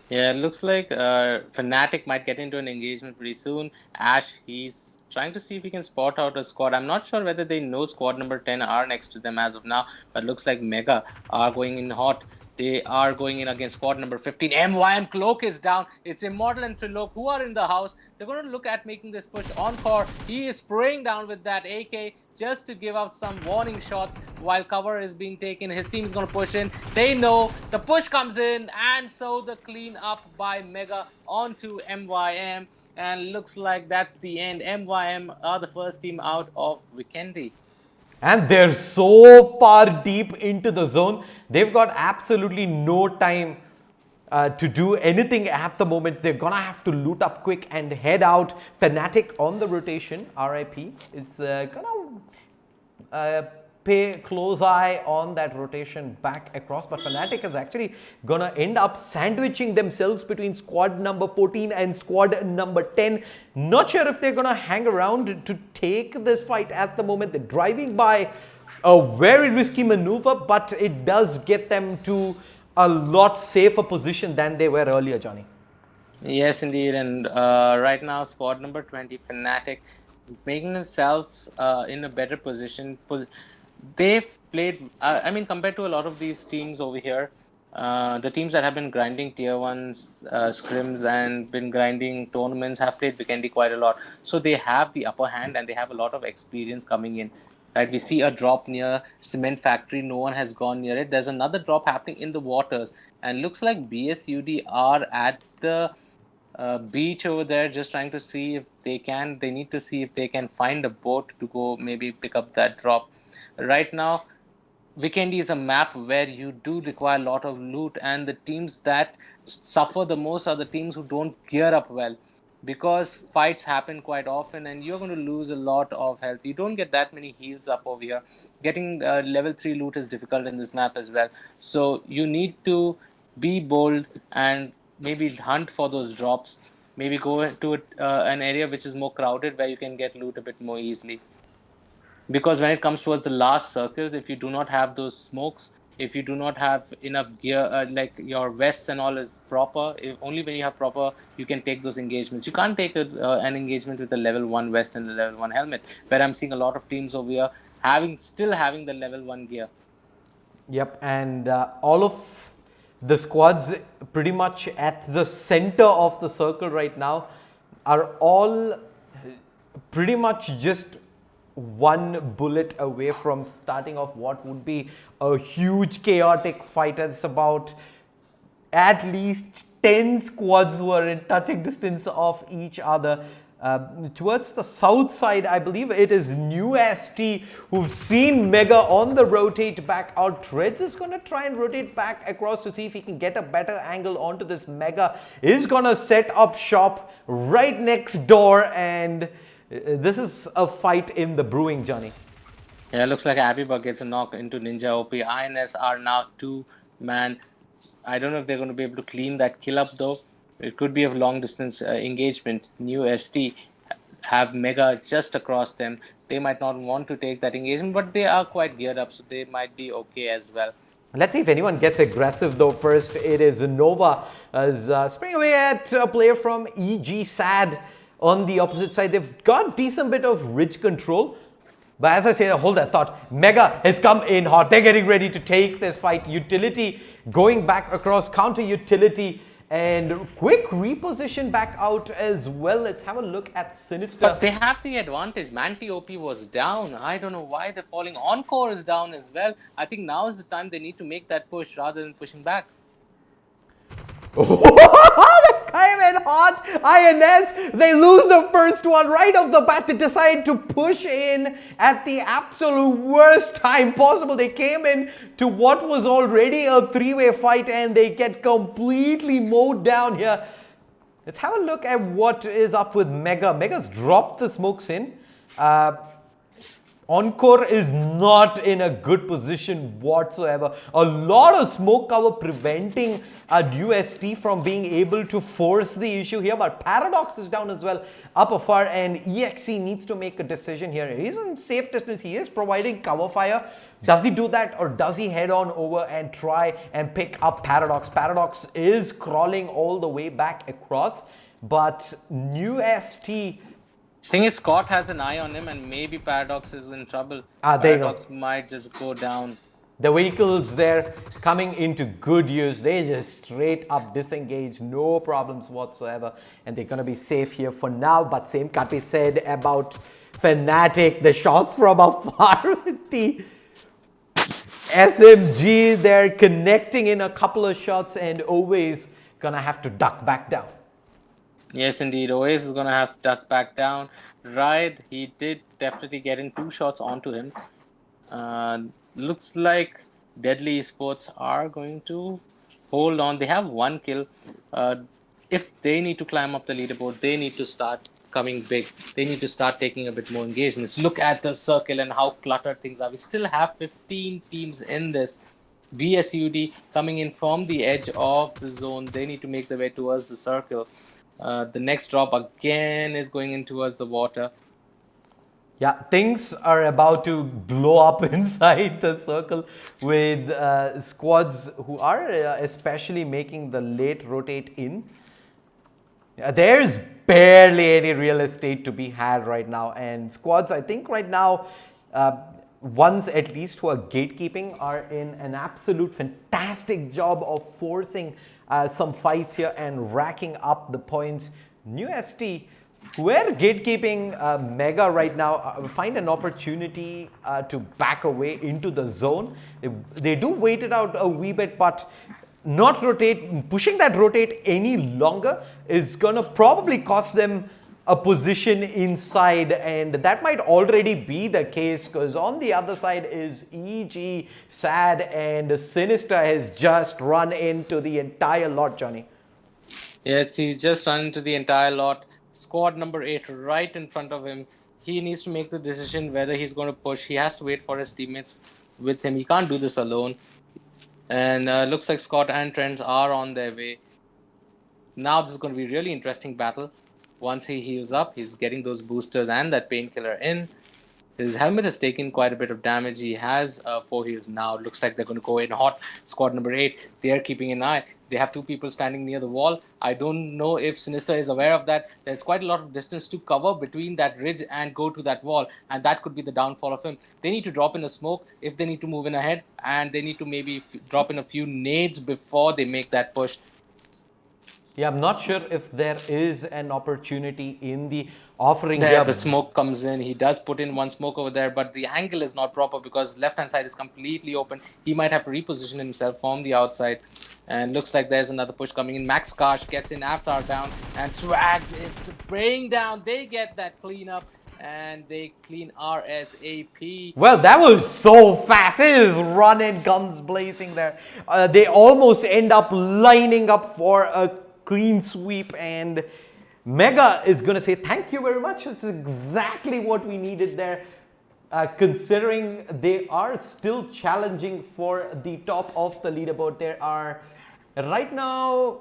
C: Yeah, it looks like Fnatic might get into an engagement pretty soon. Ash, he's trying to see if he can spot out a squad. I'm not sure whether they know squad number 10 are next to them as of now, but looks like Mega are going in hot. They are going in against squad number 15. MYM Cloak is down. It's Immortal and Trilok who are in the house. They're going to look at making this push on Core. He is spraying down with that AK just to give out some warning shots while cover is being taken. His team is going to push in. They know the push comes in, and so the clean up by Mega onto MYM. And looks like that's the end. MYM are the first team out of Vikendi.
B: And they're so far deep into the zone. They've got absolutely no time to do anything at the moment. They're gonna have to loot up quick and head out. Fnatic on the rotation. RIP is gonna pay close eye on that rotation back across, but Fnatic is actually gonna end up sandwiching themselves between squad number 14 and squad number 10. Not sure if they're gonna hang around to take this fight at the moment. They're driving by a very risky maneuver, but it does get them to a lot safer position than they were earlier, Johnny.
C: Yes, indeed. And right now, squad number 20, Fnatic, making themselves in a better position. They've played, I mean, compared to a lot of these teams over here, the teams that have been grinding tier 1s, scrims, and been grinding tournaments have played Vikendi quite a lot. So they have the upper hand and they have a lot of experience coming in. Right, we see a drop near Cement Factory. No one has gone near it. There's another drop happening in the waters, and looks like BSUD are at the beach over there, just trying to see if they can. They need to see if they can find a boat to go maybe pick up that drop. Right now, Vikendi is a map where you do require a lot of loot, and the teams that suffer the most are the teams who don't gear up well, because fights happen quite often and you're going to lose a lot of health. You don't get that many heals up over here. Getting level 3 loot is difficult in this map as well. So you need to be bold and maybe hunt for those drops. Maybe go to an area which is more crowded where you can get loot a bit more easily. Because when it comes towards the last circles, if you do not have those smokes, if you do not have enough gear, like your vests and all is proper, only when you have proper, you can take those engagements. You can't take an engagement with a level 1 vest and a level 1 helmet, where I'm seeing a lot of teams over here still having the level 1 gear.
B: Yep, and all of the squads pretty much at the center of the circle right now are all pretty much just one bullet away from starting off what would be a huge chaotic fight. It's about at least 10 squads who are in touching distance of each other. Towards the south side, I believe it is NewST who've seen Mega on the rotate back out. Reds is going to try and rotate back across to see if he can get a better angle onto this Mega. Is going to set up shop right next door, and this is a fight in the brewing, Johnny.
C: Yeah, looks like Abibug gets a knock into Ninja OP. INS are now 2-man. I don't know if they're going to be able to clean that kill up though. It could be a long distance engagement. NewST have Mega just across them. They might not want to take that engagement, but they are quite geared up, so they might be okay as well.
B: Let's see if anyone gets aggressive though. First, it is Nova as spraying away at a player from EGxSAD on the opposite side. They've got decent bit of ridge control. But as I say, hold that thought. Mega has come in hot. They're getting ready to take this fight. Utility going back across, counter utility, and quick reposition back out as well. Let's have a look at Sinister.
C: But they have the advantage. Manti OP was down. I don't know why they're falling. Encore is down as well. I think now is the time they need to make that push rather than pushing back.
B: That came in hot. INS, they lose the first one right off the bat. They decide to push in at the absolute worst time possible. They came in to what was already a three-way fight and they get completely mowed down here. Let's have a look at what is up with Mega. Mega's dropped the smokes in. Encore is not in a good position whatsoever. A lot of smoke cover preventing NewST from being able to force the issue here. But Paradox is down as well, up afar, and EXE needs to make a decision here. He's in safe distance. He is providing cover fire. Does he do that, or does he head on over and try and pick up Paradox? Paradox is crawling all the way back across, but NewST...
C: Thing is, Scott has an eye on him, and maybe Paradox is in trouble.
B: Paradox
C: might just go down.
B: The vehicles there coming into good use. They just straight up disengage, no problems whatsoever, and they're gonna be safe here for now. But same can't be said about Fnatic. The shots from afar with the SMG, they're connecting in a couple of shots and always gonna have to duck back down.
C: Yes, indeed. Oasis is going to have to duck back down. Right, he did definitely get in 2 shots onto him. Looks like Deadly Esports are going to hold on. They have 1 kill. If they need to climb up the leaderboard, they need to start coming big. They need to start taking a bit more engagements. Look at the circle and how cluttered things are. We still have 15 teams in this. BSUD coming in from the edge of the zone. They need to make their way towards the circle. The next drop again is going in towards the water.
B: Yeah, things are about to blow up inside the circle with squads who are especially making the late rotate in. There's barely any real estate to be had right now, and squads, I think right now, ones at least who are gatekeeping are in an absolute fantastic job of forcing some fights here and racking up the points. NewST, who are gatekeeping Mega right now, find an opportunity to back away into the zone. They do wait it out a wee bit, but not pushing that rotate any longer is gonna probably cost them a position inside, and that might already be the case because on the other side is EGxSAD, and Sinister has just run into the entire lot, Johnny.
C: Yes, he's just run into the entire lot. Squad number 8 right in front of him. He needs to make the decision whether he's going to push. He has to wait for his teammates with him. He can't do this alone. And looks like Scott and Trent are on their way. Now this is going to be a really interesting battle. Once he heals up, he's getting those boosters and that painkiller in. His helmet has taken quite a bit of damage. He has 4 heals now. Looks like they're going to go in hot. Squad number 8, they are keeping an eye. They have 2 people standing near the wall. I don't know if Sinister is aware of that. There's quite a lot of distance to cover between that ridge and go to that wall. And that could be the downfall of him. They need to drop in a smoke if they need to move in ahead. And they need to maybe drop in a few nades before they make that push.
B: Yeah, I'm not sure if there is an opportunity in the offering
C: there.
B: here.
C: The smoke comes in. He does put in one smoke over there, but the angle is not proper because left-hand side is completely open. He might have to reposition himself from the outside. And looks like there's another push coming in. MegaStars gets in Avatar down, and Swag is spraying down. They get that cleanup, and they clean RSAP.
B: Well, that was so fast. It is running, guns blazing there. They almost end up lining up for a clean sweep, and Mega is going to say thank you very much. It's exactly what we needed there, considering they are still challenging for the top of the leaderboard. There are right now,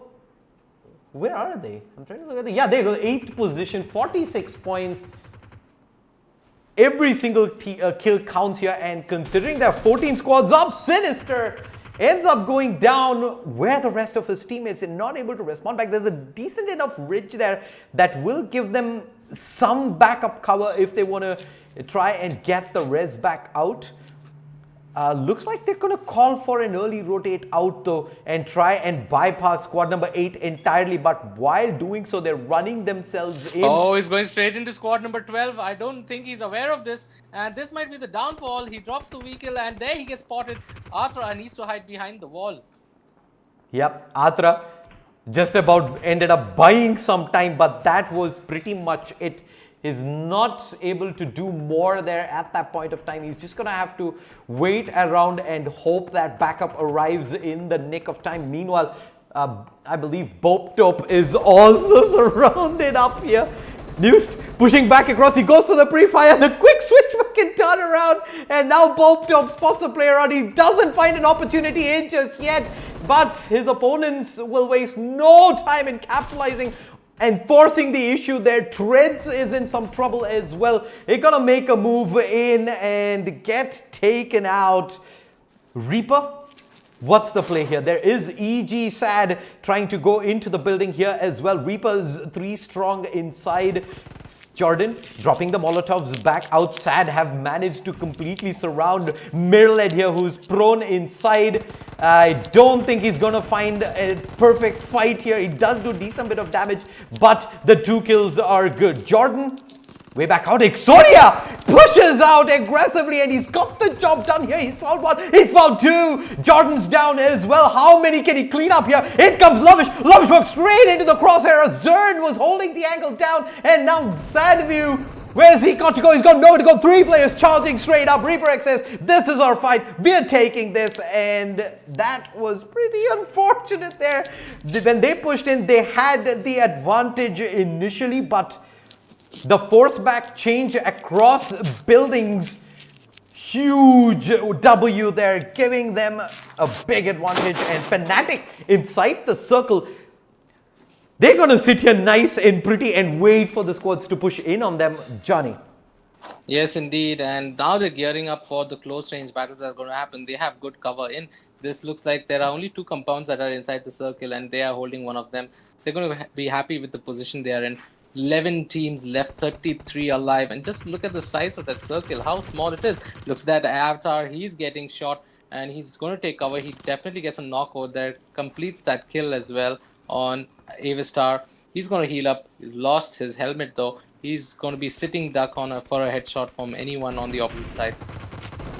B: where are they? I'm trying to look at it. Yeah, they go 8th position, 46 points. Every single kill counts here, and considering there are 14 squads up, Sinister ends up going down where the rest of his teammates are not able to respond back. There's a decent enough ridge there that will give them some backup cover if they want to try and get the res back out. Looks like they're going to call for an early rotate out though and try and bypass squad number 8 entirely, but while doing so they're running themselves in.
C: Oh, he's going straight into squad number 12. I don't think he's aware of this, and this might be the downfall. He drops the vehicle and there he gets spotted. Atra needs to hide behind the wall.
B: Yep, Atra just about ended up buying some time, but that was pretty much it. He's not able to do more there at that point of time. He's just going to have to wait around and hope that backup arrives in the nick of time. Meanwhile, I believe BSUD is also surrounded up here. NewST pushing back across. He goes for the pre-fire. The quick switch back and turn around. And now BSUD spots a player out. He doesn't find an opportunity in just yet. But his opponents will waste no time in capitalizing and forcing the issue there. Treads is in some trouble as well. They're gonna make a move in and get taken out. Reaper, what's the play here? There is EGxSAD trying to go into the building here as well. Reaper's 3 strong inside. Jordan dropping the Molotovs back out. SAD have managed to completely surround Mirled here, who's prone inside. I don't think he's going to find a perfect fight here. He does do a decent bit of damage, but the 2 kills are good. Jordan, way back out. EGxODIA pushes out aggressively, and he's got the job done here. He's found 1. He's found 2. Jordan's down as well. How many can he clean up here? In comes Lovish. Lovish walks straight into the crosshair. Zern was holding the angle down, and now Sadview, where's he got to go? He's got nowhere to go. 3 players charging straight up. Reaper X says, this is our fight. We're taking this, and that was pretty unfortunate there. When they pushed in, they had the advantage initially, but The force back change across buildings. Huge W there, giving them a big advantage. And Fnatic inside the circle. They're going to sit here nice and pretty and wait for the squads to push in on them. Johnny.
C: Yes, indeed. And now they're gearing up for the close range battles that are going to happen. They have good cover in. This looks like there are only 2 compounds that are inside the circle and they are holding one of them. They're going to be happy with the position they are in. 11 teams left, 33 alive. And just look at the size of that circle, how small it is. Looks that Avatar, he's getting shot and he's going to take cover. He definitely gets a knock over there, completes that kill as well on Avistar. He's going to heal up. He's lost his helmet though. He's going to be sitting duck on for a headshot from anyone on the opposite side.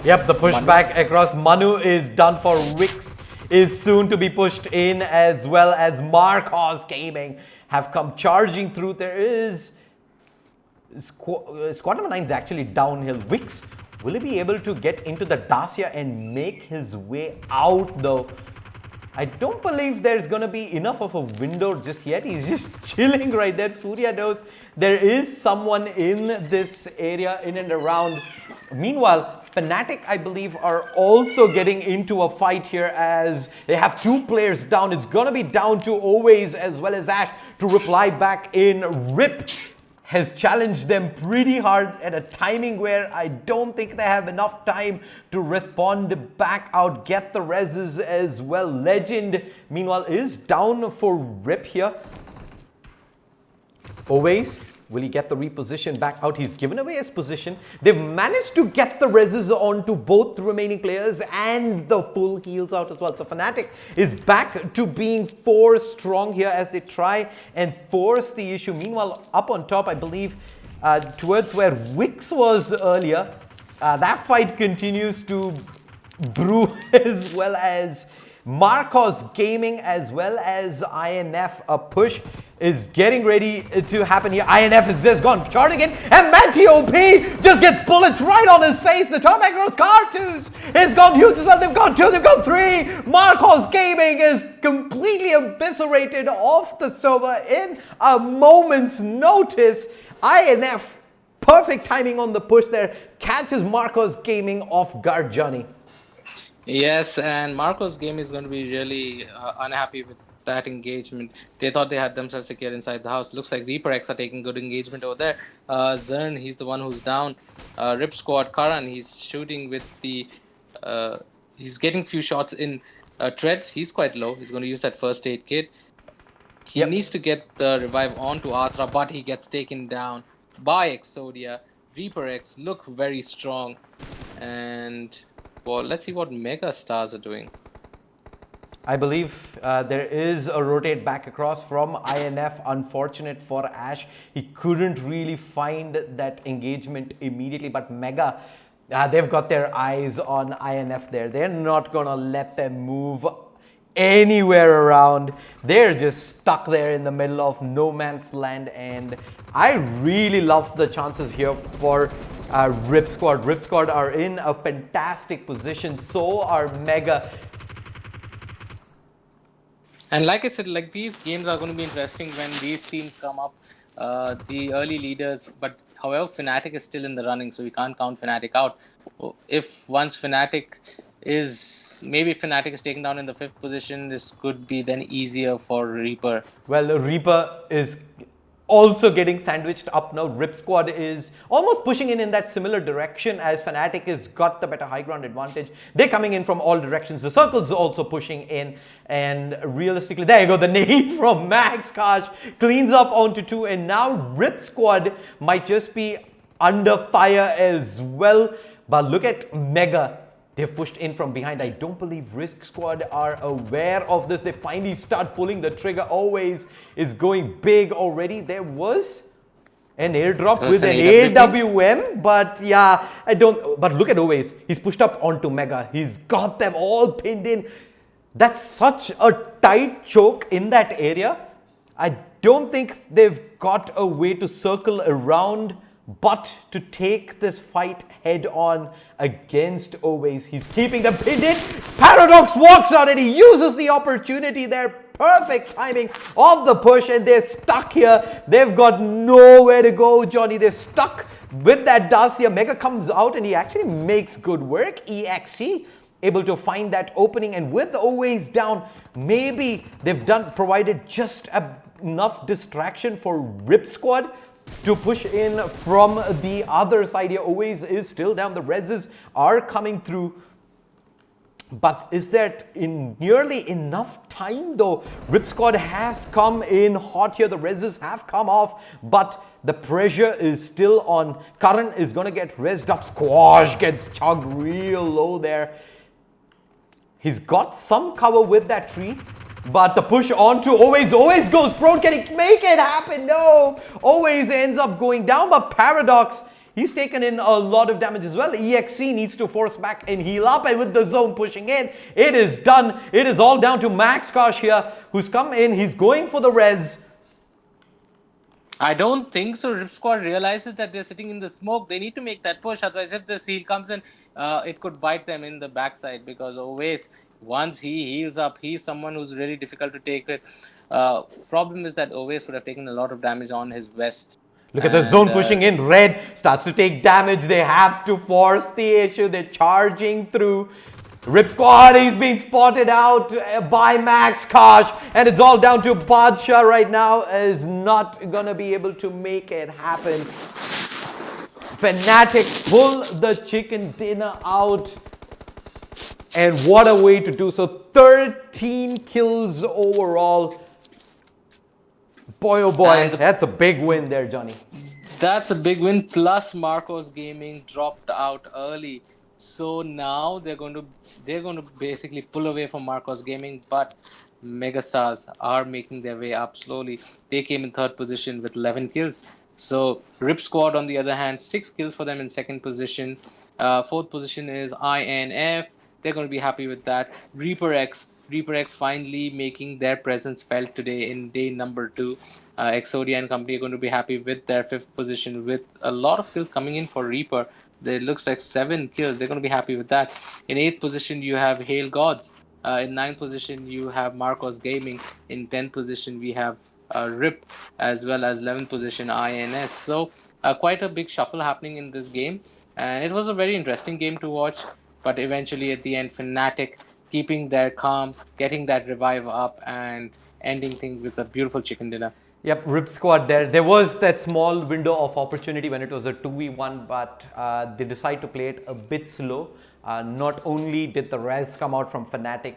B: Yep, the pushback across Manu is done for. Wix is soon to be pushed in, as well as Marcos Gaming have come charging through. There is squad number 9 is actually downhill. Wix, will he be able to get into the Dacia and make his way out though? I don't believe there's going to be enough of a window just yet. He's just chilling right there. Surya knows there is someone in this area, in and around. Meanwhile, Fnatic, I believe, are also getting into a fight here as they have 2 players down. It's going to be down to Always as well as Ash to reply back in. Rip has challenged them pretty hard at a timing where I don't think they have enough time to respond back out, get the reses as well. Legend, meanwhile, is down for Rip here. Always, will he get the reposition back out? He's given away his position. They've managed to get the reses onto both the remaining players and the full heals out as well. So Fnatic is back to being 4 strong here as they try and force the issue. Meanwhile, up on top, I believe, towards where Wix was earlier, that fight continues to brew as well as Marcos Gaming as well as INF. A push is getting ready to happen here. INF is just gone charging in, and Manti OP just gets bullets right on his face. The top aggro Cartus has gone huge as well. They've got 2, they've got 3. Marcos Gaming is completely eviscerated off the server in a moment's notice. INF, perfect timing on the push there, catches Marcos Gaming off guard, Johnny.
C: Yes, and Marcos Game is going to be really unhappy with that engagement. They thought they had themselves secured inside the house. Looks like ReaperX are taking good engagement over there. Zern, he's the one who's down. Rip Squad, Karan, he's shooting with the... he's getting few shots in treads. He's quite low. He's going to use that first aid kit. He needs to get the revive onto Atra, but he gets taken down by Exodia. ReaperX look very strong. And... well, let's see what MegaStars are doing.
B: I believe there is a rotate back across from INF. Unfortunate for Ash. He couldn't really find that engagement immediately. But Mega, they've got their eyes on INF there. They're not going to let them move anywhere around. They're just stuck there in the middle of no man's land. And I really love the chances here for Rip Squad. Rip Squad are in a fantastic position. So are Mega.
C: And like I said, like these games are going to be interesting when these teams come up, the early leaders. But however, Fnatic is still in the running, so we can't count Fnatic out. If once Fnatic is, maybe Fnatic is taken down in the 5th position, this could be then easier for Reaper.
B: Well, Reaper is also getting sandwiched up now. Rip Squad is almost pushing in that similar direction as Fnatic has got the better high ground advantage. They're coming in from all directions. The circle's also pushing in, and realistically, there you go, the nade from Max Kosh cleans up onto 2, and now Rip Squad might just be under fire as well. But look at Mega. They've pushed in from behind. I don't believe Risk Squad are aware of this. They finally start pulling the trigger. Always is going big already. There was an airdrop with an AWM, but yeah, I don't. But look at Always. He's pushed up onto Mega. He's got them all pinned in. That's such a tight choke in that area. I don't think they've got a way to circle around, but to take this fight head on against Always. He's keeping them pinned in. Paradox walks out and he uses the opportunity there. Perfect timing of the push, and they're stuck here. They've got nowhere to go, Johnny. They're stuck with that dust here. Mega comes out and he actually makes good work. EXE able to find that opening, and with always down, maybe they've provided just enough distraction for Rip Squad to push in from the other side here. Always is still down. The reses are coming through. But is that in nearly enough time though? Rip Squad has come in hot here. The reses have come off, but the pressure is still on. Karan is going to get rezzed up. Squash gets chugged real low there. He's got some cover with that tree, but the push onto always goes prone. Can he make it happen? No. Always ends up going down, but Paradox, he's taken in a lot of damage as well. EXE needs to force back and heal up, and with the zone pushing in, it is done. It is all down to MegaStars here, who's come in. He's going for the res.
C: I don't think so. Rip Squad realizes that they're sitting in the smoke. They need to make that push. Otherwise, if this heal comes in, it could bite them in the backside, because always, once he heals up, he's someone who's really difficult to take with. Problem is that always would have taken a lot of damage on his vest.
B: Look at the zone pushing in. Red starts to take damage. They have to force the issue. They're charging through. Rip Squad, he's being spotted out by MegaStars, and it's all down to Badshah right now. Is not gonna be able to make it happen. Fnatic pull the chicken dinner out, and what a way to do so. 13 kills overall. Boy, oh boy, that's a big win there, Johnny.
C: That's a big win. Plus, Marcos Gaming dropped out early, so now they're going to basically pull away from Marcos Gaming. But MegaStars are making their way up slowly. They came in third position with 11 kills. So Rip Squad, on the other hand, 6 kills for them in second position. Fourth position is INF. They're going to be happy with that. Reaper X finally making their presence felt today in day number 2. Exodia and company are going to be happy with their 5th position, with a lot of kills coming in for Reaper. There looks like 7 kills. They're going to be happy with that. In 8th position, you have Hail Gods. In 9th position, you have Marcos Gaming. In 10th position, we have Rip, as well as 11th position INS. So quite a big shuffle happening in this game, and it was a very interesting game to watch. But eventually, at the end, Fnatic keeping their calm, getting that revive up, and ending things with a beautiful chicken dinner.
B: Yep, Rip Squad there. There was that small window of opportunity when it was a 2v1, but they decided to play it a bit slow. Not only did the res come out from Fnatic,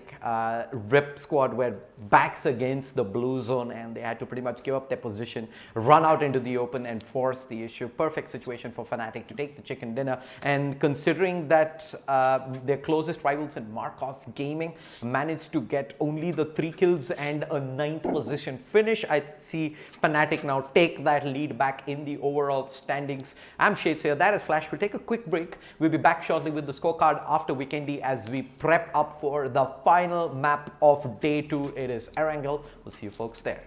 B: Rip Squad were backs against the blue zone, and they had to pretty much give up their position, run out into the open and force the issue. Perfect situation for Fnatic to take the chicken dinner. And considering that their closest rivals in Marcos Gaming managed to get only the 3 kills and a 9th position finish, I see Fnatic now take that lead back in the overall standings. I'm Shades here. That is Flash. We'll take a quick break. We'll be back shortly with the scorecard after Vikendi as we prep up for the final map of day 2. It is Erangel. We'll see you folks there.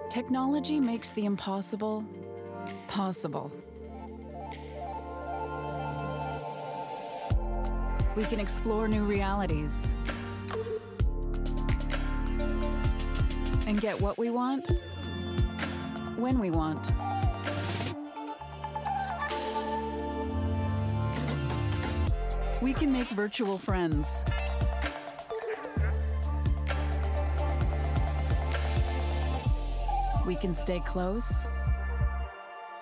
A: Technology makes the impossible possible. We can explore new realities and get what we want when we want. We can make virtual friends. We can stay close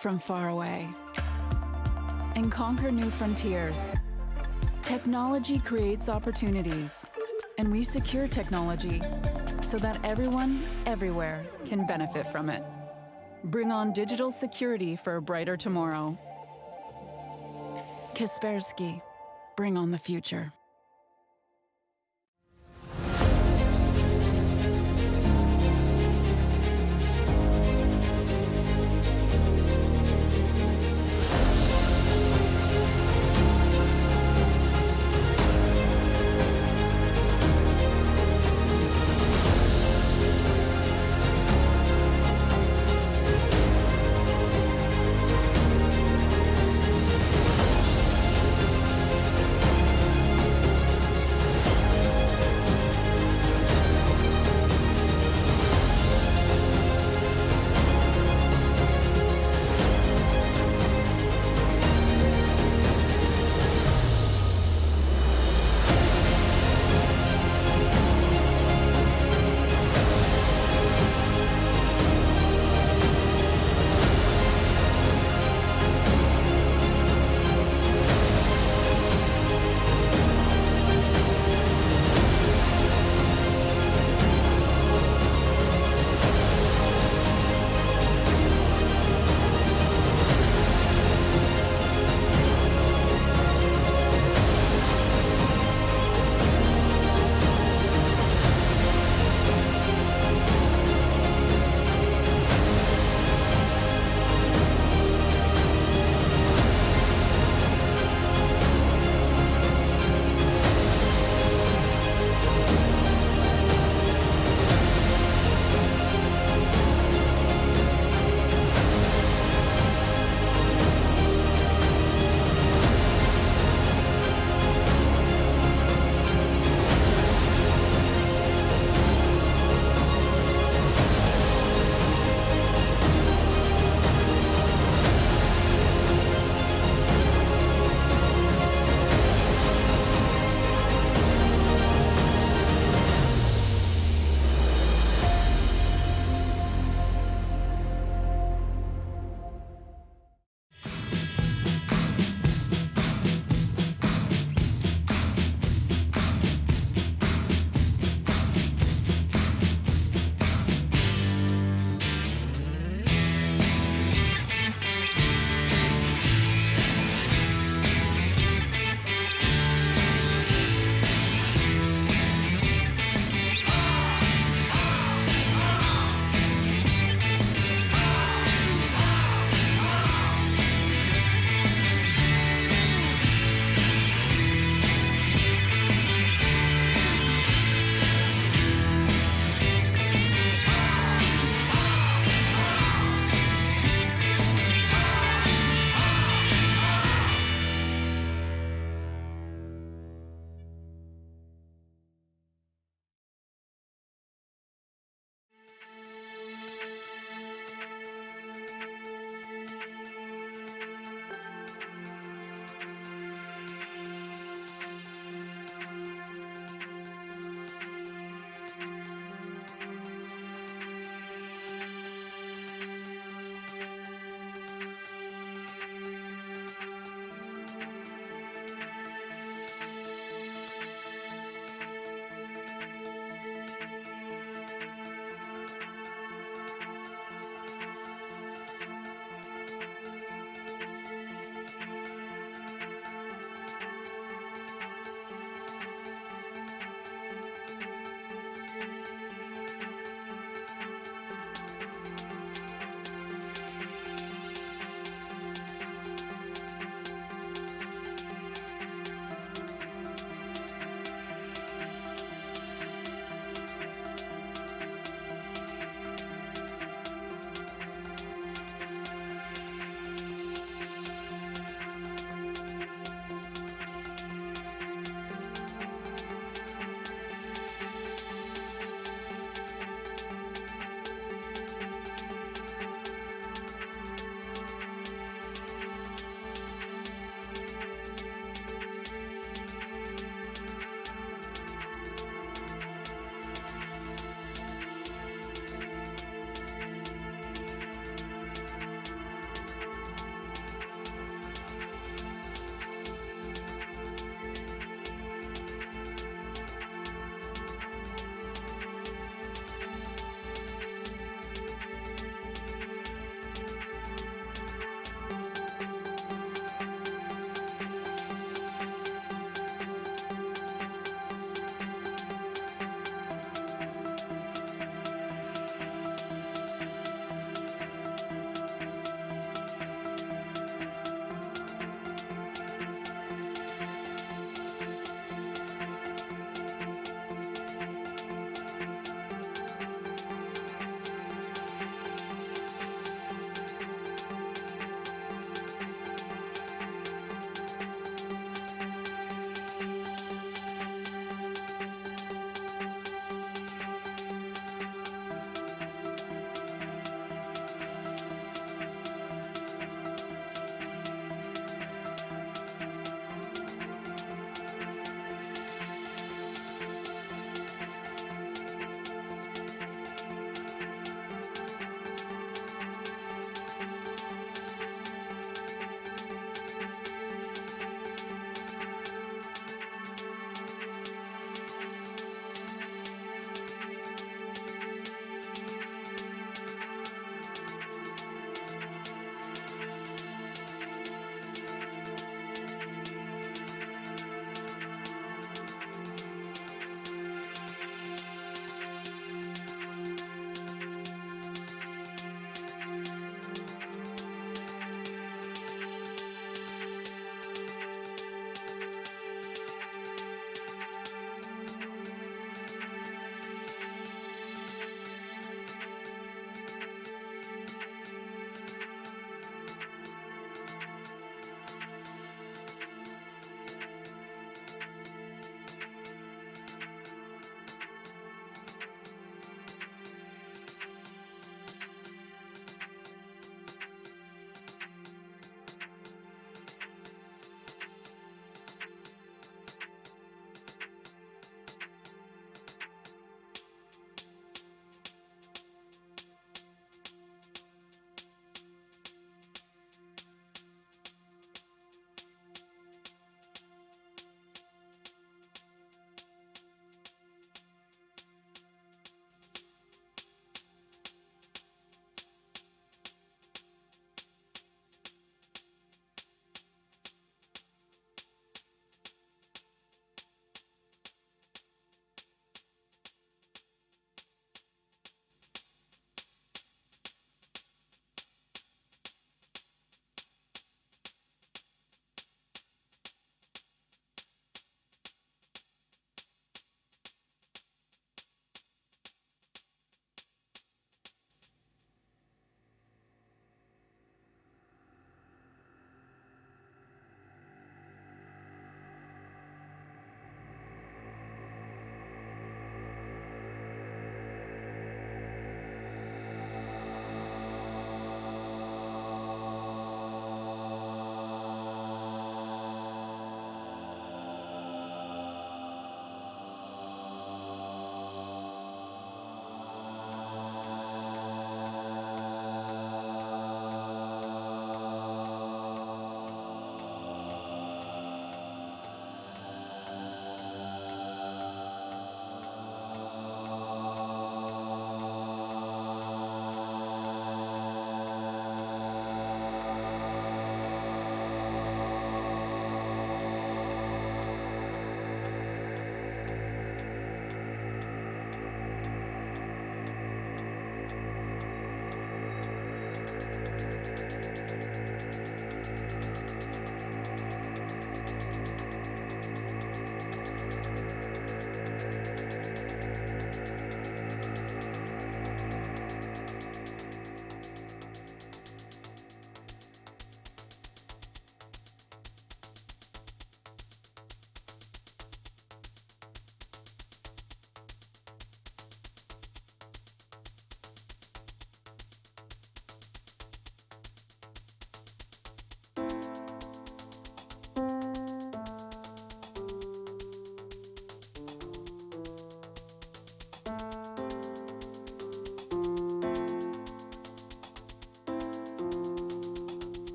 A: from far away and conquer new frontiers. Technology creates opportunities, and we secure technology so that everyone, everywhere can benefit from it. Bring on digital security for a brighter tomorrow. Kaspersky, bring on the future.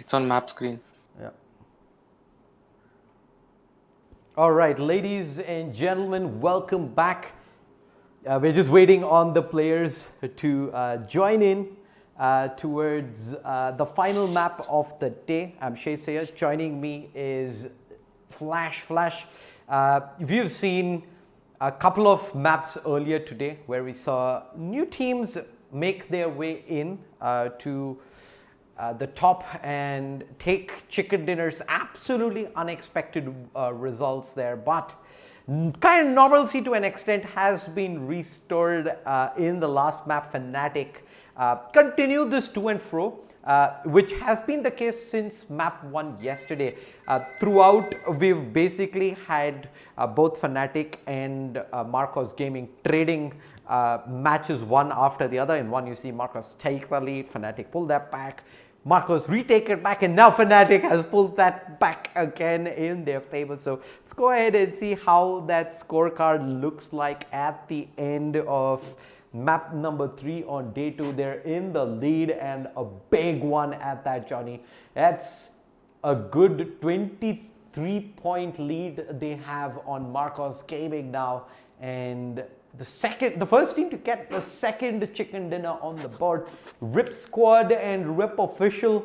C: It's on map screen.
B: Yeah. All right, ladies and gentlemen, welcome back. We're just waiting on the players to join in towards the final map of the day. I'm Shay Sayer. Joining me is Flash. We've seen a couple of maps earlier today where we saw new teams make their way in to the top and take chicken dinners. Absolutely unexpected results there, but kind of normalcy to an extent has been restored in the last map. Fnatic continued this to and fro, which has been the case since map 1 yesterday. Throughout, we've basically had both Fnatic and Marcos Gaming trading matches one after the other. In one, you see Marcos take the lead, Fnatic pull that back, Marcos retake it back, and now Fnatic has pulled that back again in their favor. So let's go ahead and see how that scorecard looks like at the end of map number 3 on day 2. They're in the lead, and a big one at that, Johnny. That's a good 23-point lead they have on Marcos Gaming now, and the first team to get the second chicken dinner on the board. Rip Squad and Rip Official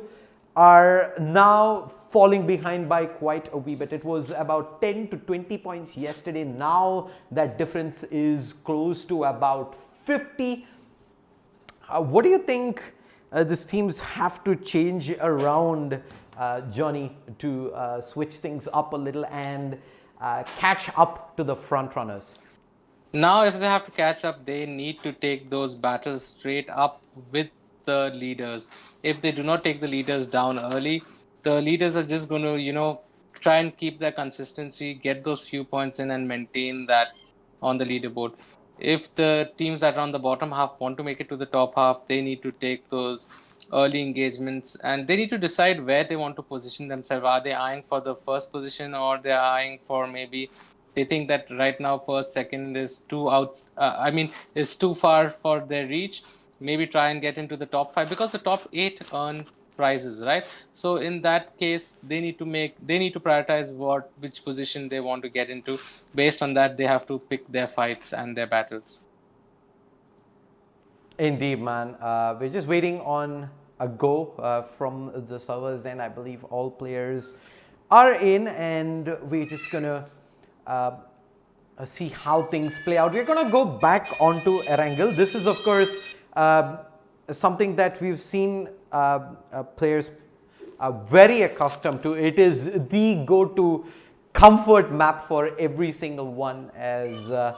B: are now falling behind by quite a wee bit. It was about 10 to 20 points yesterday. Now that difference is close to about 50. What do you think these teams have to change around, Johnny, to switch things up a little and catch up to the front runners?
C: Now, if they have to catch up, they need to take those battles straight up with the leaders. If they do not take the leaders down early, the leaders are just going to, try and keep their consistency, get those few points in and maintain that on the leaderboard. If the teams that are on the bottom half want to make it to the top half, they need to take those early engagements and they need to decide where they want to position themselves. Are they eyeing for the first position, or they're eyeing for maybe they think that right now first, second is is too far for their reach. Maybe try and get into the top 5, because the top 8 earn prizes, right? So in that case, they need to prioritize which position they want to get into. Based on that, they have to pick their fights and their battles.
B: Indeed, man. We're just waiting on a go from the servers, and I believe all players are in, and we're just gonna see how things play out. We're going to go back onto Erangel. This is, of course, something that we've seen players very accustomed to. It is the go-to comfort map for every single one, as the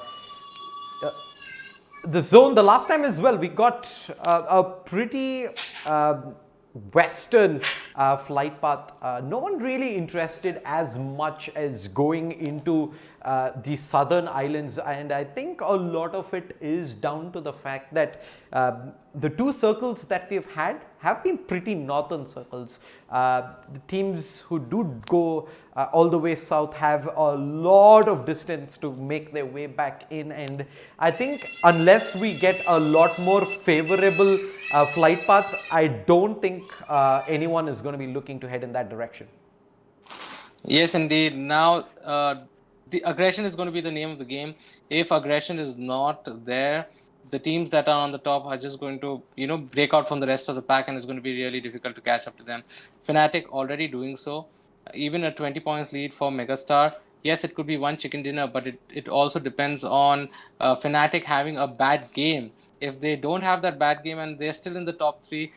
B: zone. The last time as well, we got a pretty western flight path. No one really interested as much as going into the southern islands, and I think a lot of it is down to the fact that the 2 circles that we've had have been pretty northern circles. The teams who do go all the way south have a lot of distance to make their way back in, and I think unless we get a lot more favorable flight path, I don't think anyone is going to be looking to head in that direction.
C: Yes, indeed. Now, the aggression is going to be the name of the game. If aggression is not there, the teams that are on the top are just going to, break out from the rest of the pack, and it's going to be really difficult to catch up to them. Fnatic already doing so. Even a 20 points lead for Megastar. Yes, it could be one chicken dinner, but it also depends on Fnatic having a bad game. If they don't have that bad game and they're still in the top 3,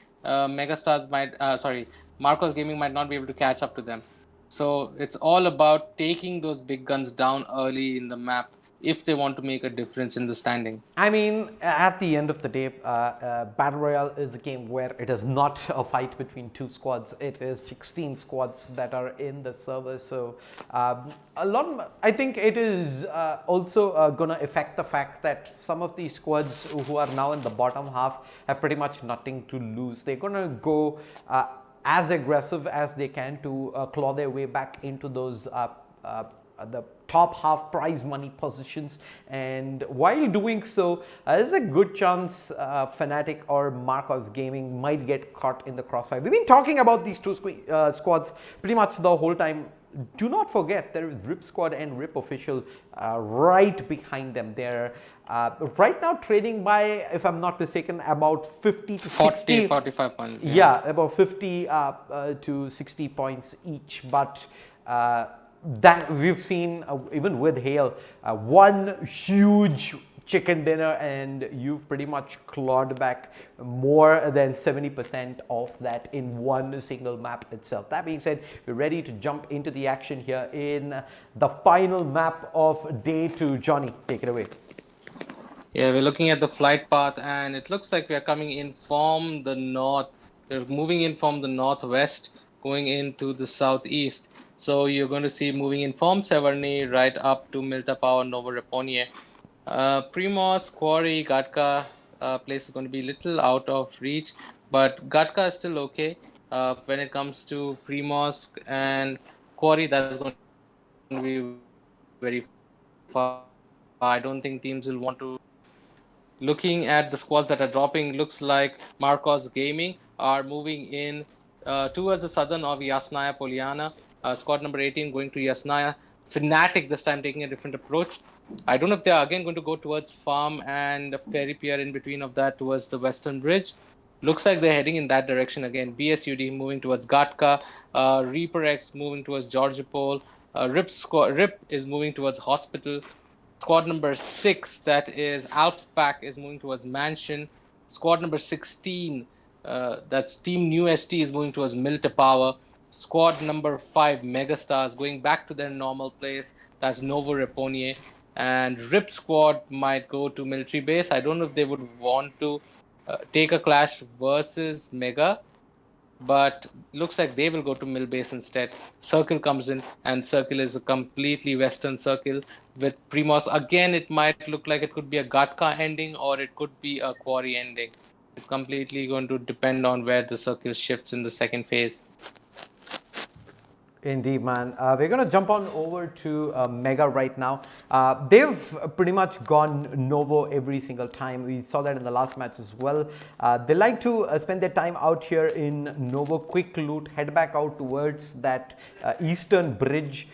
C: Marcos Gaming might not be able to catch up to them. So it's all about taking those big guns down early in the map if they want to make a difference in the standing.
B: I mean, at the end of the day, Battle Royale is a game where it is not a fight between 2 squads. It is 16 squads that are in the server. So I think it is also going to affect the fact that some of these squads who are now in the bottom half have pretty much nothing to lose. They're going to go as aggressive as they can to claw their way back into those the top half prize money positions, and while doing so, there's a good chance Fnatic or Marcos Gaming might get caught in the crossfire. We've been talking about these two squads pretty much the whole time. Do not forget there is Rip Squad and Rip Official right behind them. They're right now trading by, if I'm not mistaken, about 50 to 60.
C: 45 points.
B: Yeah, about 50 to 60 points each. But that we've seen even with Hail, one huge chicken dinner, and you've pretty much clawed back more than 70% of that in one single map itself. That being said, we're ready to jump into the action here in the final map of day 2. Johnny, take it away.
C: Yeah, we're looking at the flight path, and it looks like we are coming in from the north. We're moving in from the northwest, going into the southeast. So you're going to see moving in from Severny right up to Miltapau, Novo Reponie. Primos, Quarry, Gatka place is going to be a little out of reach, but Gatka is still okay. When it comes to Primos and Quarry, that's going to be very far. I don't think teams will want to. Looking at the squads that are dropping, looks like Marcos Gaming are moving in towards the southern of Yasnaya Poliana. Squad number 18 going to Yasnaya. Fnatic this time taking a different approach. I don't know if they are again going to go towards Farm and Ferry Pier in between of that towards the Western Bridge. Looks like they're heading in that direction again. BSUD moving towards Gatka. Reaper X moving towards Georgopol. Rip is moving towards Hospital. Squad number 6, that is Alphapack, is moving towards Mansion. Squad number 16, that's Team NewST, is moving towards Milta Power. Squad number 5, MegaStars, going back to their normal place. That's Novo Reponie. And Rip Squad might go to Military Base. I don't know if they would want to take a clash versus Mega, but looks like they will go to Mill Base instead. Circle comes in, and Circle is a completely Western Circle with Primos. Again, it might look like it could be a Gatka ending or it could be a Quarry ending. It's completely going to depend on where the Circle shifts in the second phase.
B: Indeed, man. We're going to jump on over to Mega right now. They've pretty much gone Novo every single time. We saw that in the last match as well. They like to spend their time out here in Novo, quick loot, head back out towards that eastern bridge,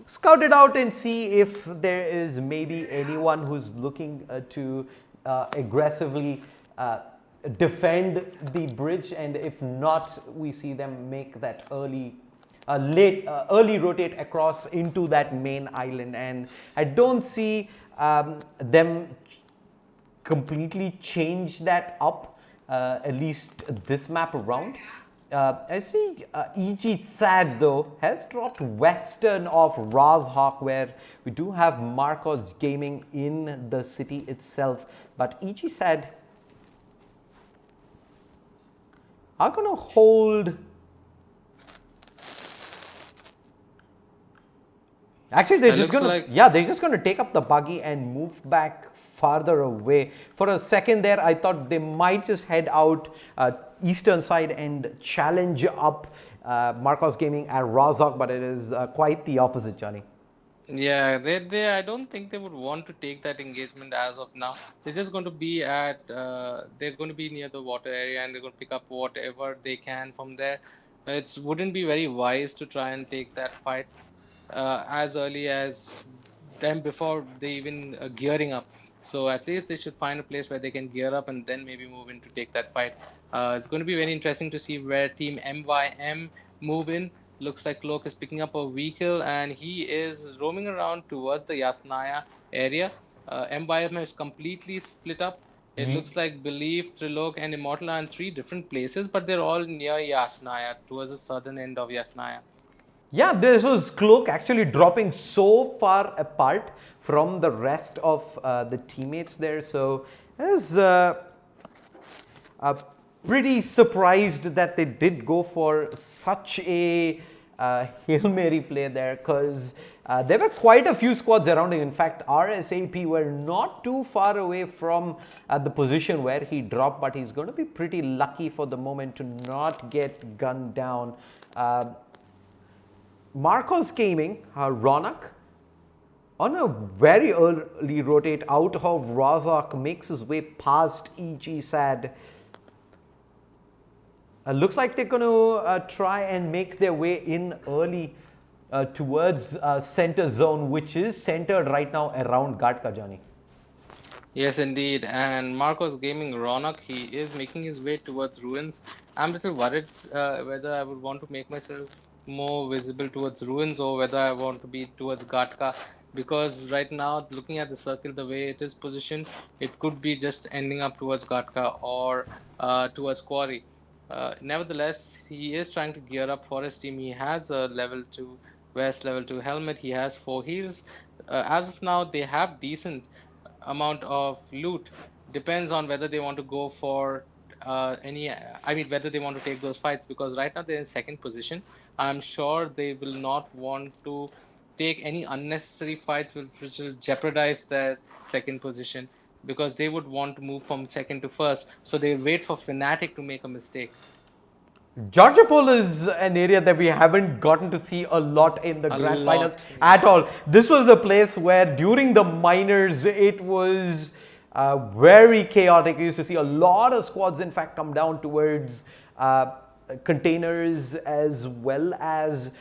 B: scout it out and see if there is maybe anyone who's looking to aggressively defend the bridge, and if not, we see them make that early rotate across into that main island, and I don't see them completely change that up, at least this map around. I see EGxSAD though has dropped western of Razhawk, where we do have Marcos Gaming in the city itself, but EGxSAD are going to hold. Actually, they're just going to, they're just going to take up the buggy and move back farther away. For a second there, I thought they might just head out eastern side and challenge up Marcos Gaming at Razhawk, but it is quite the opposite, Johnny.
C: Yeah, I don't think they would want to take that engagement as of now. They're just going to be at, they're going to be near the water area, and they're going to pick up whatever they can from there. It wouldn't be very wise to try and take that fight as early as them before they even gearing up. So at least they should find a place where they can gear up and then maybe move in to take that fight. It's going to be very interesting to see where Team MYM move in. Looks like Cloak is picking up a vehicle and he is roaming around towards the Yasnaya area. MYM is completely split up. It looks like Belief, Trilok, and Immortal are in 3 different places, but they're all near Yasnaya, towards the southern end of Yasnaya.
B: Yeah, this was Cloak actually dropping so far apart from the rest of the teammates there. So I was pretty surprised that they did go for such a Hail Mary play there, because there were quite a few squads around him. In fact, RSAP were not too far away from the position where he dropped, but he's going to be pretty lucky for the moment to not get gunned down. Marcos Gaming, Ronak, on a very early rotate out of Razak, makes his way past EGxSAD. Looks like they're going to try and make their way in early towards center zone, which is centered right now around Gatka, Johnny.
C: Yes, indeed. And Marcos Gaming Ronak, he is making his way towards Ruins. I'm a little worried whether I would want to make myself more visible towards Ruins or whether I want to be towards Gatka. Because right now, looking at the circle, the way it is positioned, it could be just ending up towards Gatka or towards Quarry. Nevertheless, he is trying to gear up for his team. He has a level 2 vest, level 2 helmet. He has 4 heals. As of now, they have decent amount of loot. Depends on whether they want to go for whether they want to take those fights, because right now they're in second position. I'm sure they will not want to take any unnecessary fights which will jeopardize their second position, because they would want to move from second to first. So they wait for Fnatic to make a mistake.
B: Georgiapol is an area that we haven't gotten to see a lot in the grand finals at all. This was the place where during the minors it was very chaotic. You used to see a lot of squads in fact come down towards containers as well as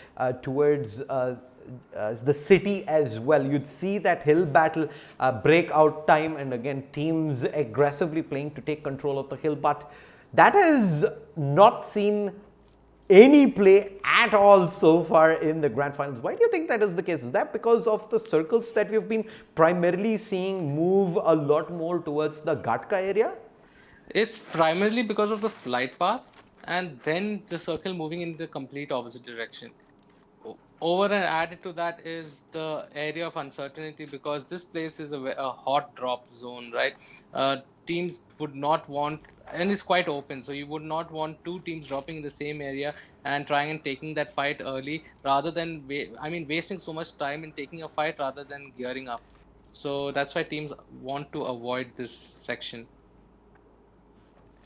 B: towards the city as well. You'd see that hill battle breakout time, and again teams aggressively playing to take control of the hill, but that has not seen any play at all so far in the grand finals. Why do you think that is the case? Is that because of the circles that we've been primarily seeing move a lot more towards the Gatka area?
C: It's primarily because of the flight path and then the circle moving in the complete opposite direction. Over and added to that is the area of uncertainty, because this place is a hot drop zone, right? Teams would not want, and it's quite open, so you would not want two teams dropping in the same area and trying and taking that fight early, rather than wasting so much time in taking a fight rather than gearing up. So that's why teams want to avoid this section.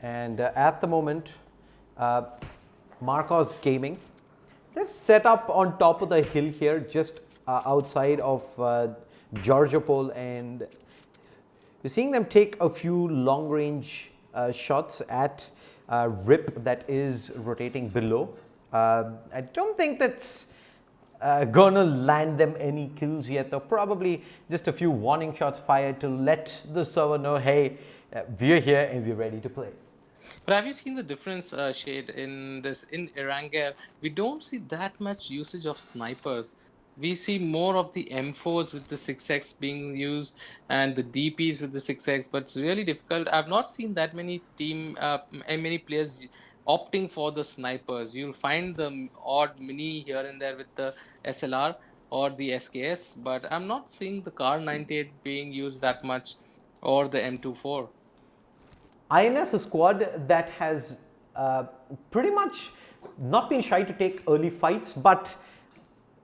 B: And at the moment, Marcos Gaming, they've set up on top of the hill here, just outside of Georgiapol, and you're seeing them take a few long range shots at Rip that is rotating below. I don't think that's gonna land them any kills yet, though. Probably just a few warning shots fired to let the server know, hey, we're here and we're ready to play.
C: But have you seen the difference, Shade, in Erangel? We don't see that much usage of snipers. We see more of the M4s with the 6x being used and the DPs with the 6x, but it's really difficult. I've not seen that many many players opting for the snipers. You'll find the odd mini here and there with the SLR or the SKS, but I'm not seeing the Car 98 being used that much, or the M24.
B: INS, a squad that has pretty much not been shy to take early fights, but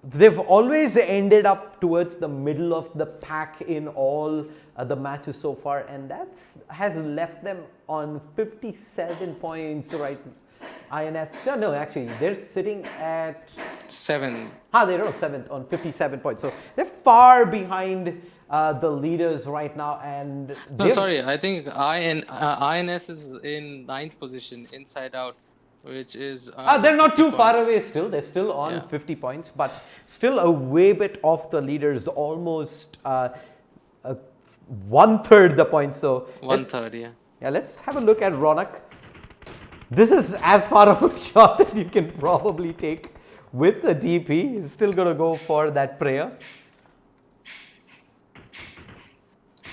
B: they've always ended up towards the middle of the pack in all the matches so far, and that has left them on 57 points right. INS, no, actually, they're sitting at
C: 7.
B: They're on 7th on 57 points, so they're far behind the leaders right now. And
C: no, sorry, I think INS is in 9th position, inside out, which is
B: they're not too far away still. They're still on 50 points, but still a way bit off the leaders, almost 1/3 the points. So
C: 1/3, yeah.
B: Yeah, let's have a look at Ronak. This is as far of a shot that you can probably take with the DP. He's still going to go for that prayer.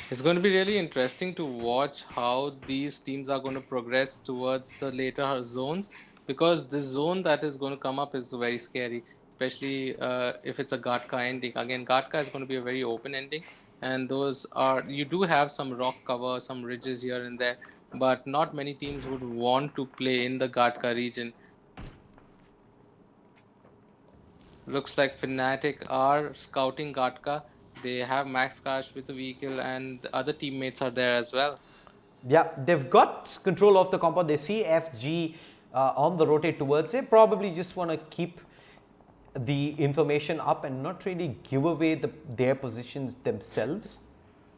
C: It's going to be really interesting to watch how these teams are going to progress towards the later zones, because this zone that is going to come up is very scary, especially if it's a Gatka ending. Again, Gatka is going to be a very open ending, and you do have some rock cover, some ridges here and there, but not many teams would want to play in the Gatka region. Looks like Fnatic are scouting Gatka. They have Max Cash with the vehicle, and the other teammates are there as well.
B: Yeah, they've got control of the compound. They see FG on the rotate towards it. Probably just want to keep the information up and not really give away their positions themselves.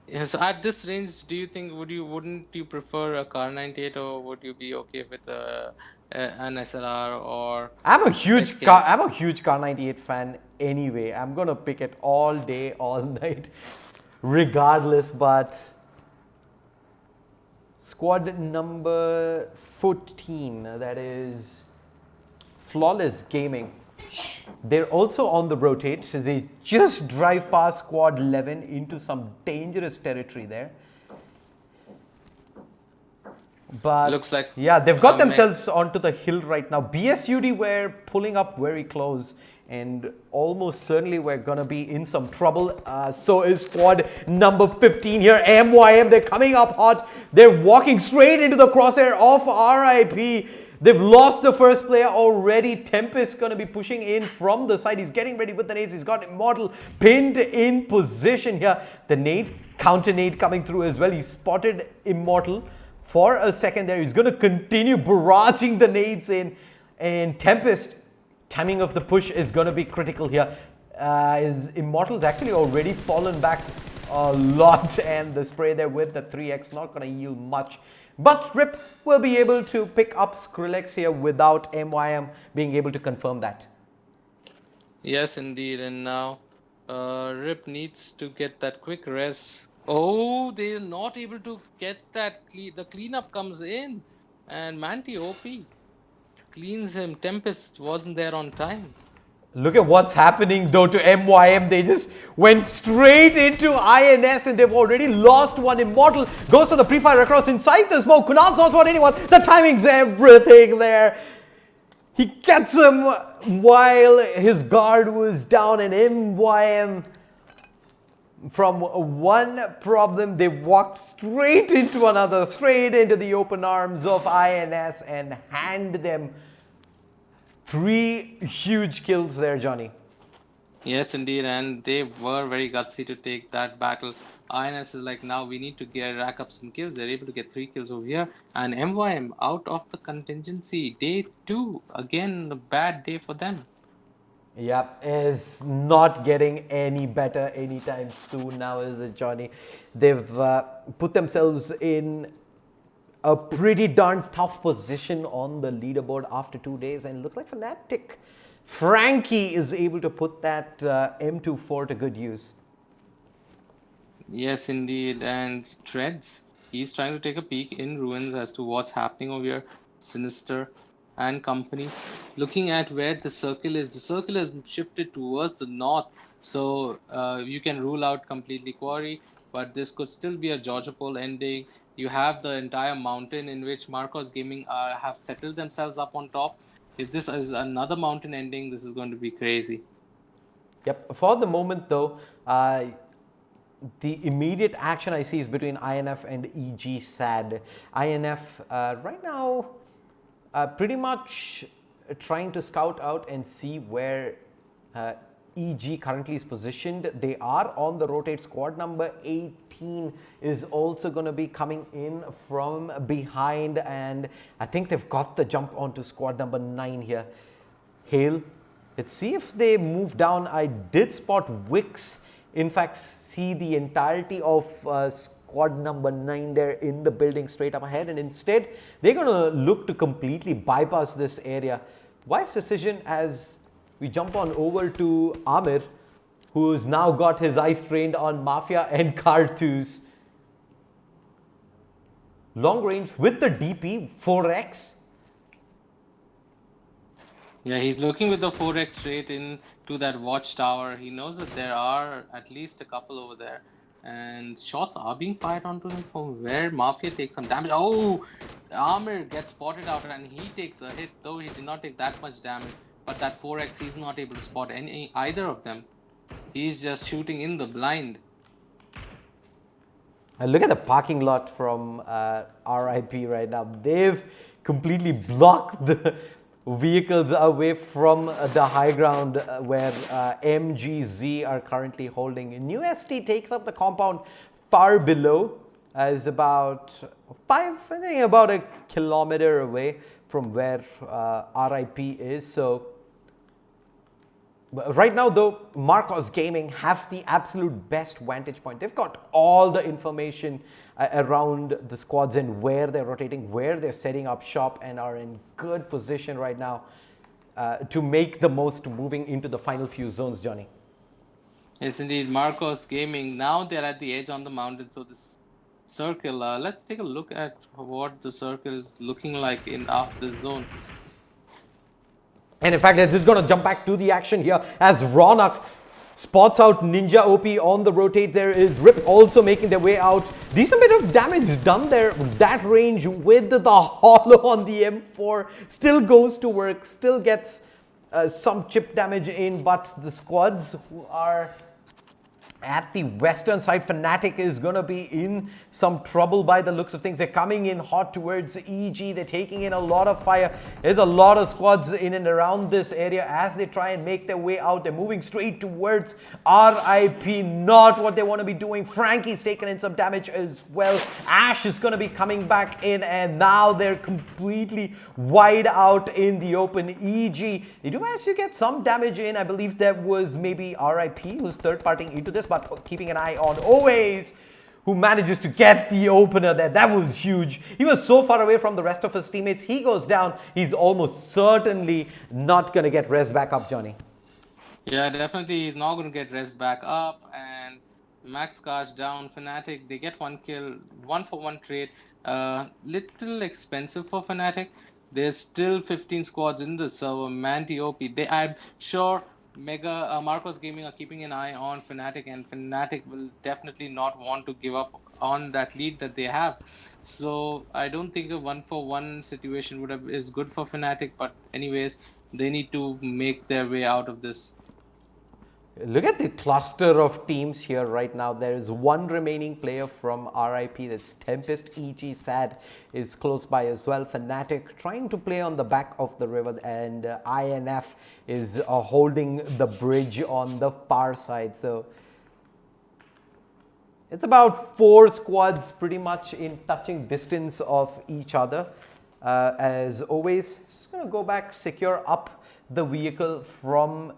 C: Yes, at this range, do you think wouldn't you prefer a Car 98, or would you be okay with an SLR or
B: I'm a huge
C: SKS?
B: Car 98 fan anyway. I'm gonna pick it all day, all night, regardless. But squad number 14, that is Flawless Gaming. They're also on the rotate. So they just drive past squad 11 into some dangerous territory there. But
C: Looks like
B: yeah, they've got themselves onto the hill right now. BSUD were pulling up very close, and almost certainly we're gonna be in some trouble. So is squad number 15 here, MYM. They're coming up hot. They're walking straight into the crosshair of RIP. They've lost the first player already. Tempest gonna be pushing in from the side. He's getting ready with the nades. He's got Immortal pinned in position here. The nade, counter nade coming through as well. He spotted Immortal for a second there. He's going to continue barraging the nades in, and Tempest, timing of the push is going to be critical here. His Immortal's actually already fallen back a lot, and the spray there with the 3x not going to yield much. But Rip will be able to pick up Skrillex here without MYM being able to confirm that.
C: Yes, indeed. And now Rip needs to get that quick res. Oh, they're not able to get that. The cleanup comes in, and Manti OP cleans him. Tempest wasn't there on time.
B: Look at what's happening though to MYM. They just went straight into INS, and they've already lost one. Immortal goes to the pre-fire across inside the smoke. Kunal's not spot anyone. The timing's everything there. He gets him while his guard was down, and MYM, from one problem, they walked straight into another, straight into the open arms of INS, and hand them 3 huge kills there, Johnny.
C: Yes, indeed, and they were very gutsy to take that battle. INS is like, now we need to rack up some kills. They're able to get 3 kills over here, and MYM out of the contingency. Day 2, again, a bad day for them.
B: Yep, is not getting any better anytime soon now, is it, Johnny? They've put themselves in a pretty darn tough position on the leaderboard after 2 days, and looks like Fnatic Frankie is able to put that M24 to good use.
C: Yes, indeed, and Treads, he's trying to take a peek in ruins as to what's happening over here. Sinister and company, looking at where the circle is. The circle has shifted towards the north, so you can rule out completely Quarry, but this could still be a Georgia Pole ending. You have the entire mountain in which Marcos Gaming have settled themselves up on top. If this is another mountain ending, this is going to be crazy.
B: Yep, for the moment though, the immediate action I see is between INF and EGxSAD. INF right now pretty much trying to scout out and see where EG currently is positioned. They are on the rotate. Squad number 18 is also going to be coming in from behind, and I think they've got the jump onto squad number 9 here. Hail, let's see if they move down. I did spot Wix, in fact see the entirety of squad number 9 there in the building straight up ahead, and instead they're going to look to completely bypass this area. Wise decision as we jump on over to Amir, who's now got his eyes trained on Mafia and Cartoons. Long range with the DP 4x.
C: Yeah, he's looking with the 4x straight into that watchtower. He knows that there are at least a couple over there, and shots are being fired onto him from where Mafia takes some damage. Oh, Amir gets spotted out and he takes a hit, though he did not take that much damage. But that 4x, he's not able to spot either of them. He's just shooting in the blind.
B: And look at the parking lot from RIP right now. They've completely blocked the vehicles away from the high ground where MGZ are currently holding. NewST takes up the compound far below, is about about a kilometer away from where RIP is. So Right now, though, Marcos Gaming have the absolute best vantage point. They've got all the information around the squads and where they're rotating, where they're setting up shop, and are in good position right now to make the most moving into the final few zones, Johnny.
C: Yes, indeed. Marcos Gaming. Now they're at the edge on the mountain. So this circle. Let's take a look at what the circle is looking like in after the zone.
B: And in fact, it's just going to jump back to the action here as Ronak spots out Ninja OP on the rotate. There is Rip also making their way out. Decent bit of damage done there. That range with the hollow on the M4 still goes to work, still gets some chip damage in, but the squads who are at the western side, Fnatic is going to be in some trouble by the looks of things. They're coming in hot towards EG. They're taking in a lot of fire. There's a lot of squads in and around this area as they try and make their way out. They're moving straight towards RIP. Not what they want to be doing. Frankie's taken in some damage as well. Ash is going to be coming back in, and now they're completely wide out in the open. EG, they do manage to get some damage in. I believe that was maybe RIP who's third partying into this, but keeping an eye on Always, who manages to get the opener there. That was huge. He was so far away from the rest of his teammates. He goes down. He's almost certainly not going to get res back up, Johnny.
C: Yeah, definitely he's not going to get res back up. And Max Cash down. Fnatic, they get one kill, 1-for-1 trade. Little expensive for Fnatic. There's still 15 squads in the server. Manti OP. I'm sure Marcos Gaming are keeping an eye on Fnatic, and Fnatic will definitely not want to give up on that lead that they have. So I don't think a 1-for-1 situation is good for Fnatic, but anyways, they need to make their way out of this.
B: Look at the cluster of teams here right now. There is one remaining player from RIP. That's Tempest. EGxSAD is close by as well. Fnatic trying to play on the back of the river, and INF is holding the bridge on the far side. So it's about 4 squads pretty much in touching distance of each other. As always, just going to go back, secure up the vehicle from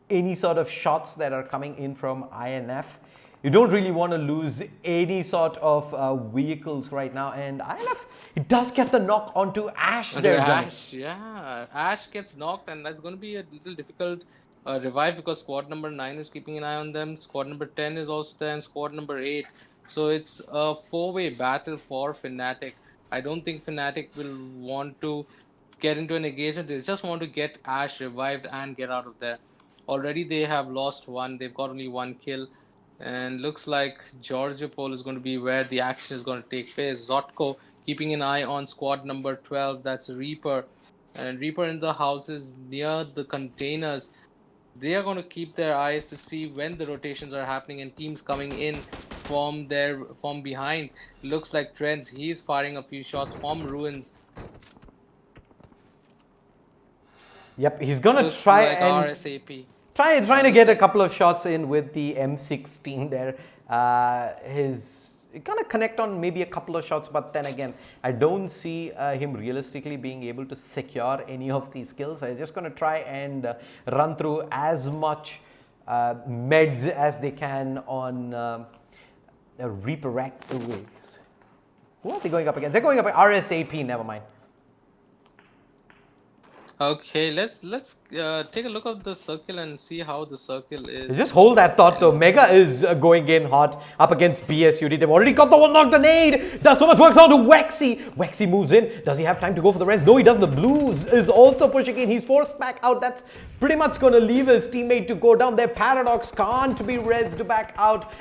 B: any sort of shots that are coming in from INF. You don't really want to lose any sort of vehicles right now. And INF, it does get the knock onto Ash there.
C: Ash, yeah. Ash gets knocked, and that's going to be a little difficult revive because squad number 9 is keeping an eye on them. Squad number 10 is also there, and squad number 8. So it's a 4-way battle for Fnatic. I don't think Fnatic will want to get into an engagement. They just want to get Ash revived and get out of there. Already they have lost 1. They've got only 1 kill. And looks like Georgiopol is going to be where the action is going to take place. Zotko keeping an eye on squad number 12. That's Reaper. And Reaper in the houses near the containers. They are going to keep their eyes to see when the rotations are happening and teams coming in from behind. Looks like Trends. He's firing a few shots from Ruins.
B: Yep, he's going to try
C: like
B: and
C: RSAP.
B: Trying to get a couple of shots in with the M16 there. He's going to connect on maybe a couple of shots, but then again, I don't see him realistically being able to secure any of these kills. I'm just going to try and run through as much meds as they can on Reaper. Who are they going up against? They're going up against RSAP, never mind.
C: Okay, let's take a look at the circle and see how the circle is.
B: Just hold that thought though. Mega is going in hot up against BSUD. They've already got the one knocked nade. Does so much works out to Wexy. Wexy moves in. Does he have time to go for the rest? No, he doesn't. The Blues is also pushing in. He's forced back out. That's pretty much going to leave his teammate to go down there. Paradox can't be rezzed back out.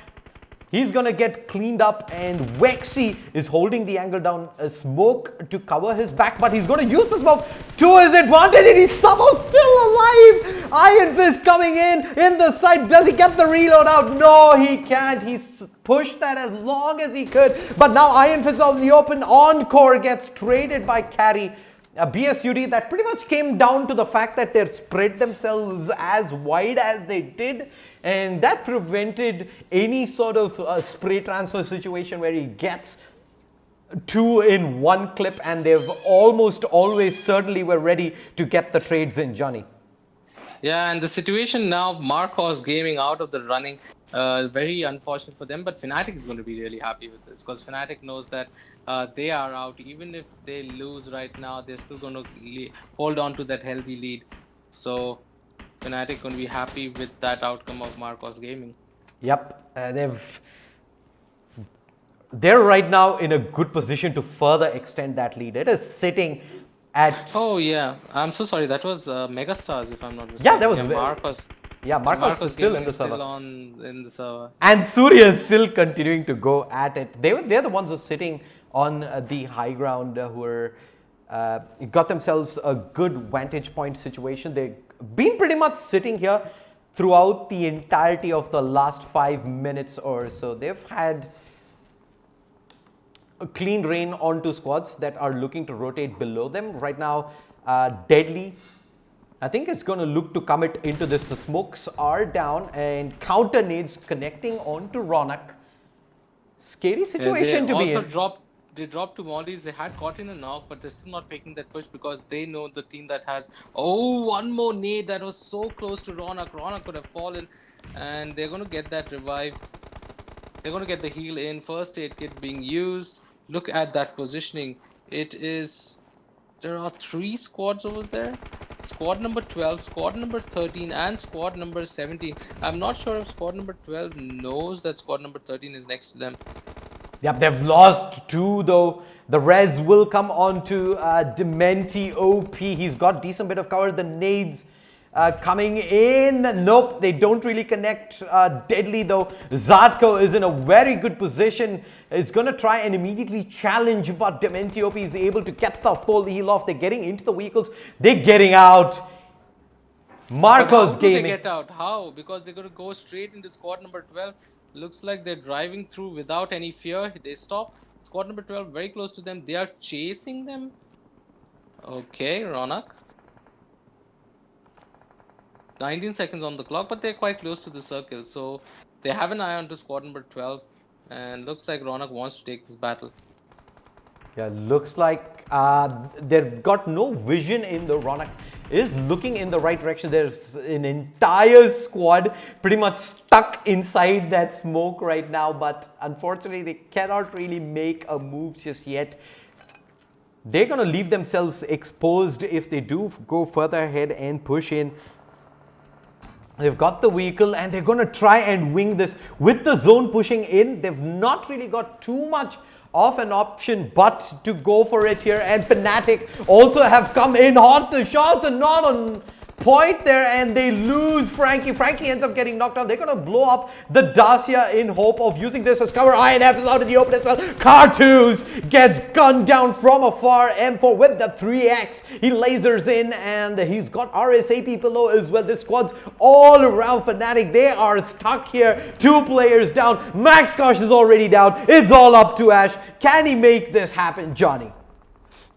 B: He's going to get cleaned up, and Wexy is holding the angle down. A smoke to cover his back, but he's going to use the smoke to his advantage, and he's somehow still alive. Iron Fist coming in the side. Does he get the reload out? No, he can't. He's pushed that as long as he could, but now Iron Fist out in the open. Encore gets traded by Carry. BSUD, that pretty much came down to the fact that they spread themselves as wide as they did, and that prevented any sort of spray transfer situation where he gets 2 in 1 clip, and they've almost always certainly were ready to get the trades in, Johnny.
C: Yeah, and the situation now, Marcos Gaming out of the running, very unfortunate for them. But Fnatic is going to be really happy with this because Fnatic knows that they are out. Even if they lose right now, they're still going to hold on to that healthy lead. So Fnatic going to be happy with that outcome of Marcos Gaming.
B: Yep, they're right now in a good position to further extend that lead. It is sitting at...
C: Oh yeah, I'm so sorry. That was MegaStars, if I'm not mistaken.
B: Yeah, that was...
C: Yeah, Marcos.
B: Yeah, Marcos is still in the
C: still
B: server.
C: in the server.
B: And Surya is still continuing to go at it. They're the ones who are sitting on the high ground, who are got themselves a good vantage point situation. They've been pretty much sitting here throughout the entirety of the last 5 minutes or so. They've had a clean rein onto squads that are looking to rotate below them. Right now, Deadly, I think it's going to look to commit into this. The smokes are down and counter nades connecting onto Ronak. Scary situation to be in.
C: They dropped two mollies. They had caught in a knock, but they're still not taking that push because they know the team that has... Oh, one more nade that was so close to Ronak. Ronak could have fallen, and they're going to get that revive. They're going to get the heal in. First aid kit being used. Look at that positioning. It is... There are 3 squads over there. Squad number 12, squad number 13, and squad number 17. I'm not sure if squad number 12 knows that squad number 13 is next to them.
B: Yep, they've lost 2 though. The res will come on to Dementi OP. He's got decent bit of cover. The nades coming in. Nope, they don't really connect. Deadly though. Zatko is in a very good position. Is going to try and immediately challenge, but Dementi OP is able to get the full heal off. They're getting into the vehicles. They're getting out. Marcos Gaming.
C: They get out? How? Because they're going to go straight into squad number 12. Looks like they're driving through without any fear. They stop. Squad number 12 very close to them. They are chasing them. Okay, Ronak. 19 seconds on the clock, but they're quite close to the circle. So they have an eye on to squad number 12. And looks like Ronak wants to take this battle.
B: Yeah, looks like they've got no vision in the... Ronak is looking in the right direction. There's an entire squad pretty much stuck inside that smoke right now, but unfortunately they cannot really make a move just yet. They're going to leave themselves exposed if they do go further ahead and push in. They've got the vehicle and they're going to try and wing this with the zone pushing in. They've not really got too much of an option but to go for it here, and Fnatic also have come in hot. The shots are not on point there and they lose Frankie. Frankie ends up getting knocked down. They're going to blow up the Dacia in hope of using this as cover. INF is out in the open as well. Cartoons gets gunned down from afar. M4 with the 3x. He lasers in and he's got RSAP below as well. This squad's all around Fnatic. They are stuck here. 2 players down. Max Kosh is already down. It's all up to Ash. Can he make this happen, Johnny?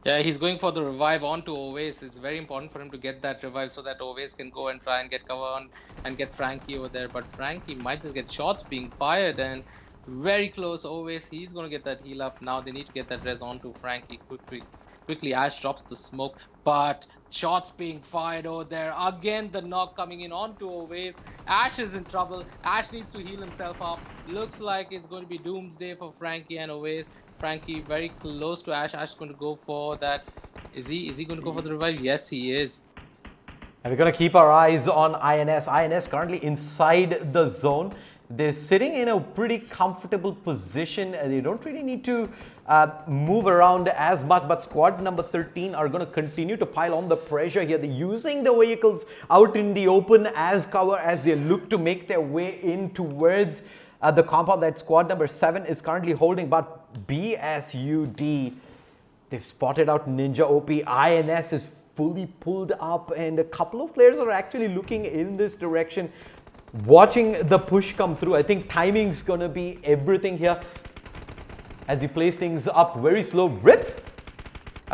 C: Yeah, he's going for the revive onto Oves. It's very important for him to get that revive so that Oves can go and try and get cover on and get Frankie over there. But Frankie might just get shots being fired and very close. Oves, he's going to get that heal up. Now they need to get that res onto Frankie quickly. Ash drops the smoke, but shots being fired over there. Again, the knock coming in onto Oves. Ash is in trouble. Ash needs to heal himself up. Looks like it's going to be doomsday for Frankie and Oves. Frankie very close to Ash. Ash is going to go for that. Is he going to go for the revive? Yes, he is.
B: And we're going to keep our eyes on INS. INS currently inside the zone. They're sitting in a pretty comfortable position. They don't really need to move around as much, but squad number 13 are going to continue to pile on the pressure here. They're using the vehicles out in the open as cover as they look to make their way in towards the compound that squad number 7 is currently holding. But BSUD, they've spotted out Ninja OP. INS is fully pulled up and a couple of players are actually looking in this direction, watching the push come through. I think timing's gonna be everything here as he plays things up very slow. Rip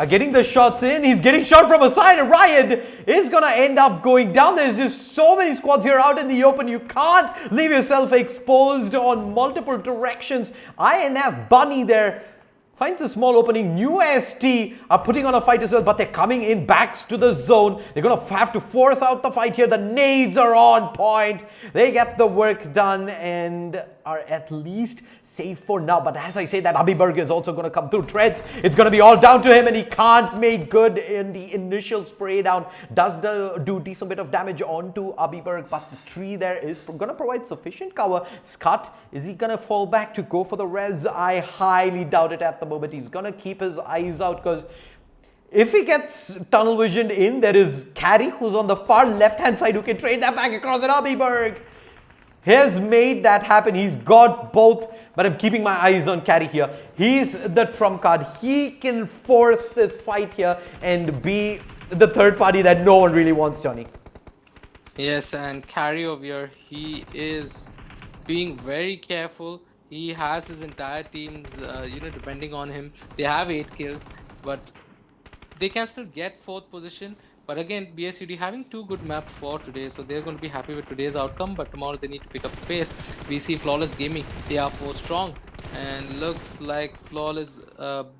B: getting the shots in. He's getting shot from a side. Riot is going to end up going down. There's just so many squads here out in the open. You can't leave yourself exposed on multiple directions. INF Bunny there finds a small opening. NewST are putting on a fight as well, but they're coming in backs to the zone. They're going to have to force out the fight here. The nades are on point. They get the work done and are at least safe for now. But as I say, that Abiberg is also going to come through. Treads, it's going to be all down to him, and he can't make good in the initial spray down. Does do decent bit of damage onto Abiberg, but the tree there is going to provide sufficient cover. Scott, is he going to fall back to go for the res? I highly doubt it at the moment. He's going to keep his eyes out, because if he gets tunnel visioned in, there is Carry, who's on the far left-hand side, who can trade that back across at Abiberg. He has made that happen. He's got both, but I'm keeping my eyes on Carry here. He's the trump card. He can force this fight here and be the third party that no one really wants, Johnny.
C: Yes, and Carry over here, he is being very careful. He has his entire team's, depending on him. They have 8 kills, but they can still get 4th position. But again, BSUD having 2 good maps for today, so they're going to be happy with today's outcome. But tomorrow they need to pick up the pace. We see Flawless Gaming, they are 4 strong. And looks like Flawless,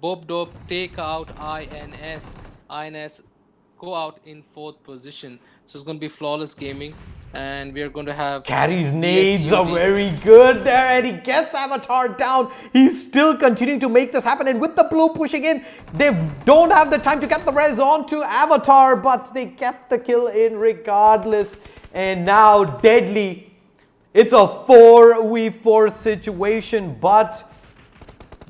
C: Bob Dope take out INS. INS go out in 4th position. So it's going to be Flawless Gaming. And we are going to have
B: Carry's nades are very good there, and he gets Avatar down. He's still continuing to make this happen, and with the blue pushing in, they don't have the time to get the res on to Avatar, but they get the kill in regardless. And now Deadly, it's a 4v4 situation, but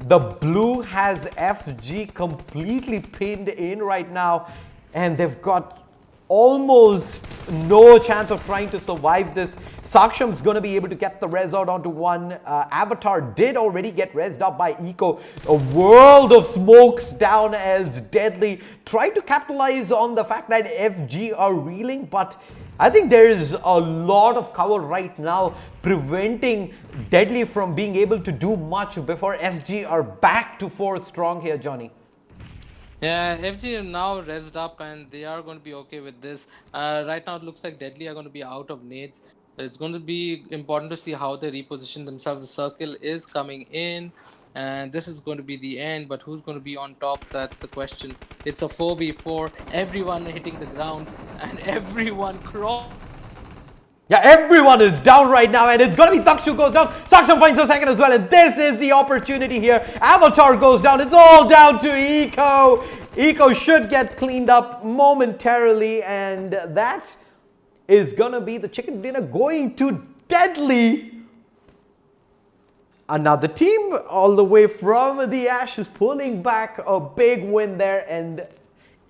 B: the blue has FG completely pinned in right now, and they've got almost no chance of trying to survive this. Saksham's going to be able to get the res out onto one. Avatar did already get resed up by Eco. A world of smokes down as Deadly tried to capitalize on the fact that FG are reeling, but I think there is a lot of cover right now preventing Deadly from being able to do much before FG are back to 4 strong here, Johnny.
C: Yeah, FG are now resed up and they are going to be okay with this. Right now it looks like Deadly are going to be out of nades. It's going to be important to see how they reposition themselves. The circle is coming in and this is going to be the end, but who's going to be on top? That's the question. It's a 4v4, everyone hitting the ground and everyone crawling.
B: Yeah, everyone is down right now, and it's going to be Dakshu goes down. Saksham finds a second as well, and this is the opportunity here. Avatar goes down. It's all down to Eco. Eco should get cleaned up momentarily, and that is going to be the chicken dinner going to Deadly. Another team all the way from the Ashes pulling back a big win there, and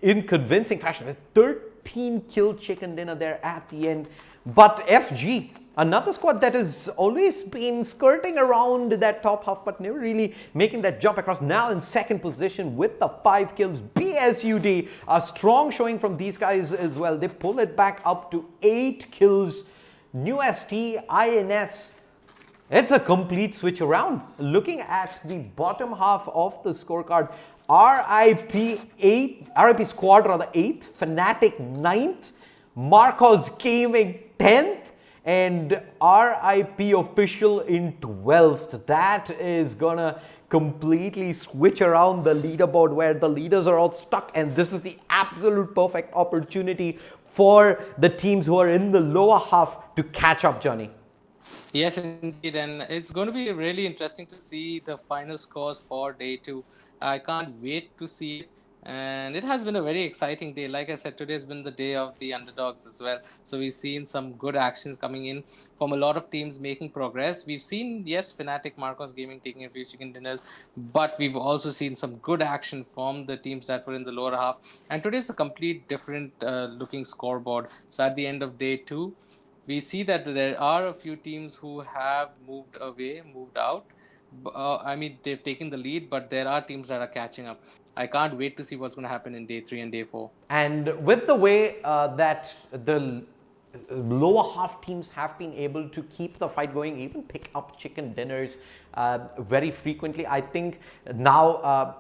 B: in convincing fashion with 13 kill chicken dinner there at the end. But FG, another squad that has always been skirting around that top half, but never really making that jump across, now in second position with the 5 kills. BSUD, a strong showing from these guys as well. They pull it back up to 8 kills. NewST, INS, it's a complete switch around. Looking at the bottom half of the scorecard, RIP squad rather 8th, Fnatic 9th, Marcos Gaming 10th, and RIP official in 12th. That is gonna completely switch around the leaderboard where the leaders are all stuck, and this is the absolute perfect opportunity for the teams who are in the lower half to catch up, Johnny.
C: Yes, indeed, and it's going to be really interesting to see the final scores for day 2. I can't wait to see it. And it has been a very exciting day. Like I said, today has been the day of the underdogs as well. So we've seen some good actions coming in from a lot of teams making progress. We've seen, yes, Fnatic, Marcos Gaming taking a few chicken dinners, but we've also seen some good action from the teams that were in the lower half. And today's a complete different looking scoreboard. So at the end of day 2, we see that there are a few teams who have moved away, moved out. I mean, they've taken the lead, but there are teams that are catching up. I can't wait to see what's going to happen in day 3 and day 4.
B: And with the way that the lower half teams have been able to keep the fight going, even pick up chicken dinners very frequently, I think now,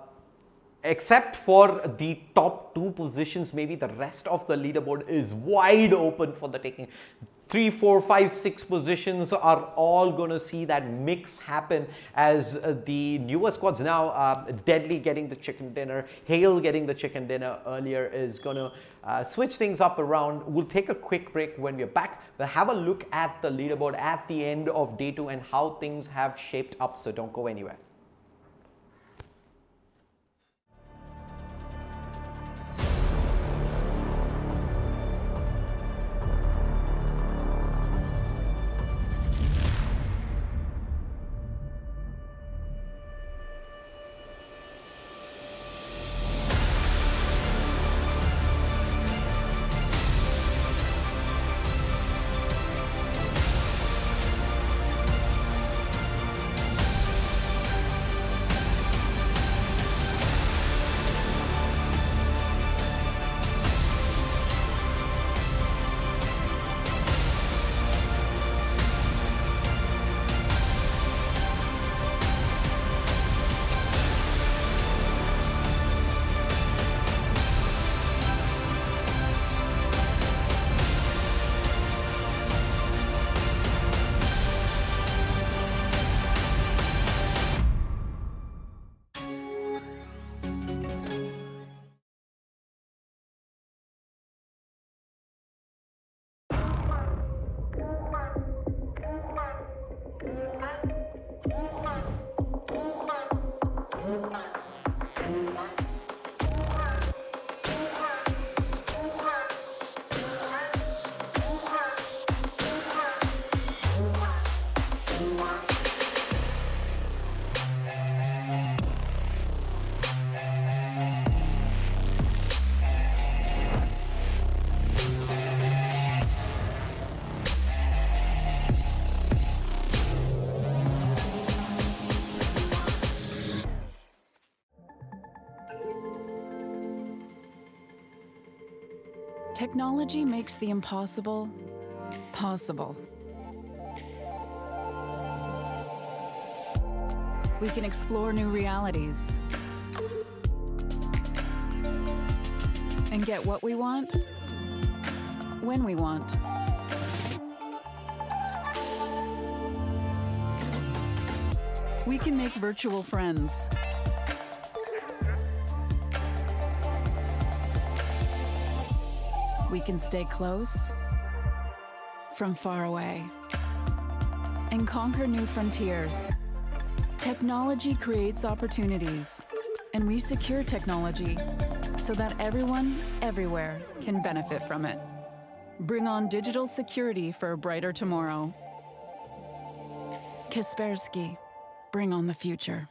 B: except for the top 2 positions, maybe the rest of the leaderboard is wide open for the taking. 3, 4, 5, 6 positions are all going to see that mix happen as the newer squads now, Deadly getting the chicken dinner, Hail getting the chicken dinner earlier is going to switch things up around. We'll take a quick break. When we're back, we'll have a look at the leaderboard at the end of day 2 and how things have shaped up, so don't go anywhere.
A: Technology makes the impossible possible. We can explore new realities and get what we want when we want. We can make virtual friends. We can stay close from far away and conquer new frontiers. Technology creates opportunities, and we secure technology so that everyone, everywhere can benefit from it. Bring on digital security for a brighter tomorrow. Kaspersky, bring on the future.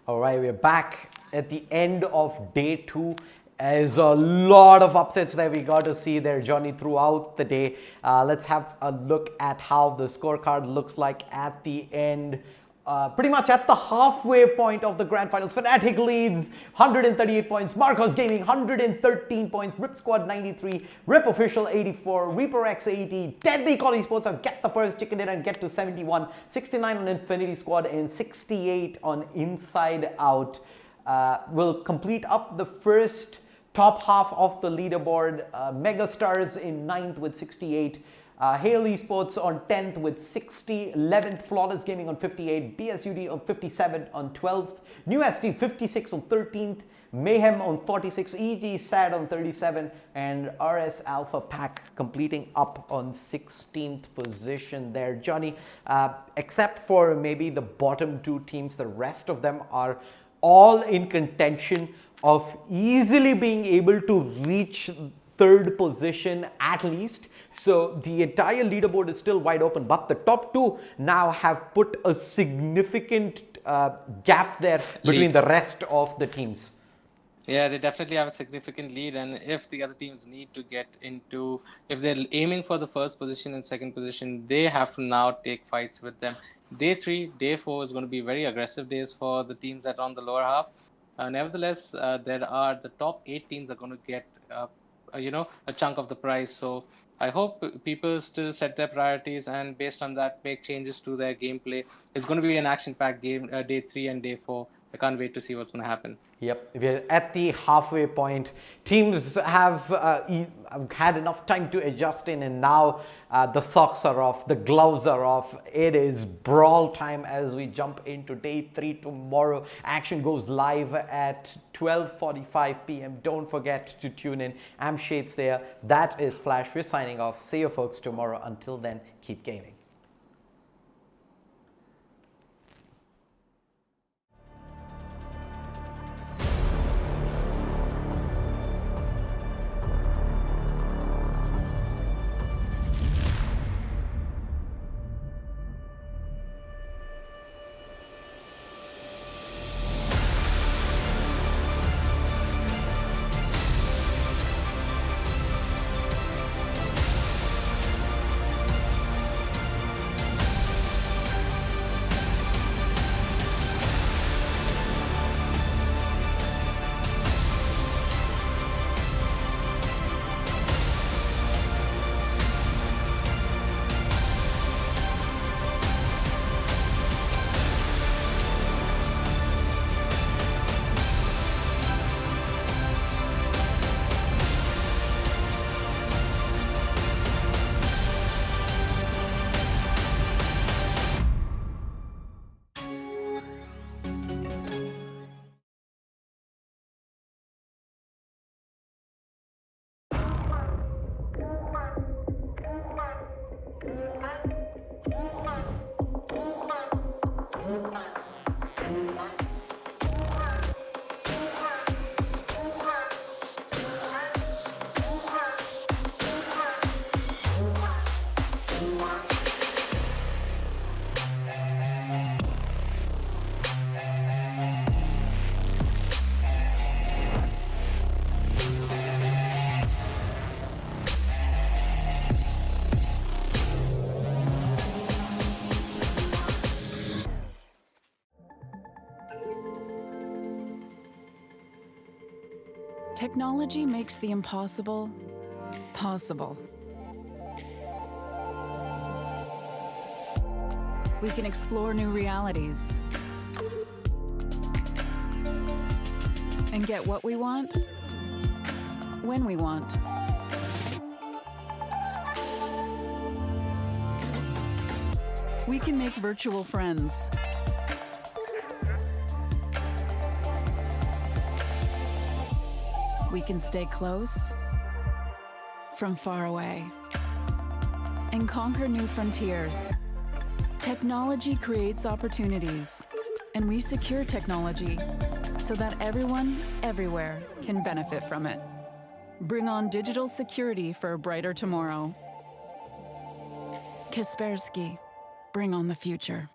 B: All right, we're back at the end of day 2. There's a lot of upsets that we got to see there, Johnny, throughout the day. Let's have a look at how the scorecard looks like at the end. Pretty much at the halfway point of the grand finals. Fnatic leads 138 points, Marcos Gaming 113 points, Rip Squad 93, Rip Official 84, Reaper X 80, Deadly Call Esports have get the first chicken dinner and get to 71, 69 on Infinity Squad and 68 on Inside Out. Will complete up the first top half of the leaderboard. MegaStars in 9th with 68. Hail Esports on 10th with 60, 11th Flawless Gaming on 58, BSUD on 57 on 12th, NewST 56 on 13th, Mayhem on 46, EGxSAD on 37, and RS Alpha Pack completing up on 16th position there, Johnny. Except for maybe the bottom 2 teams, the rest of them are all in contention of easily being able to reach 3rd position at least. So the entire leaderboard is still wide open, but the top 2 now have put a significant gap there between the rest of the teams.
C: Yeah, they definitely have a significant lead, and if the other teams need to get into, if they're aiming for the 1st position and 2nd position, they have to now take fights with them. Day 3, day 4 is going to be very aggressive days for the teams that are on the lower half. Nevertheless, the top 8 teams are going to get a chunk of the prize. So I hope people still set their priorities and based on that make changes to their gameplay. It's going to be an action-packed game, day 3 and day 4. I can't wait to see what's going to happen.
B: Yep, we're at the halfway point. Teams have had enough time to adjust in, and now the socks are off, the gloves are off. It is brawl time as we jump into day 3 tomorrow. Action goes live at 12:45 p.m. Don't forget to tune in. I'm Shades there. That is Flash. We're signing off. See you folks tomorrow. Until then, keep gaming.
A: Technology makes the impossible possible. We can explore new realities and get what we want when we want. We can make virtual friends. We can stay close from far away and conquer new frontiers. Technology creates opportunities, and we secure technology so that everyone, everywhere can benefit from it. Bring on digital security for a brighter tomorrow. Kaspersky, bring on the future.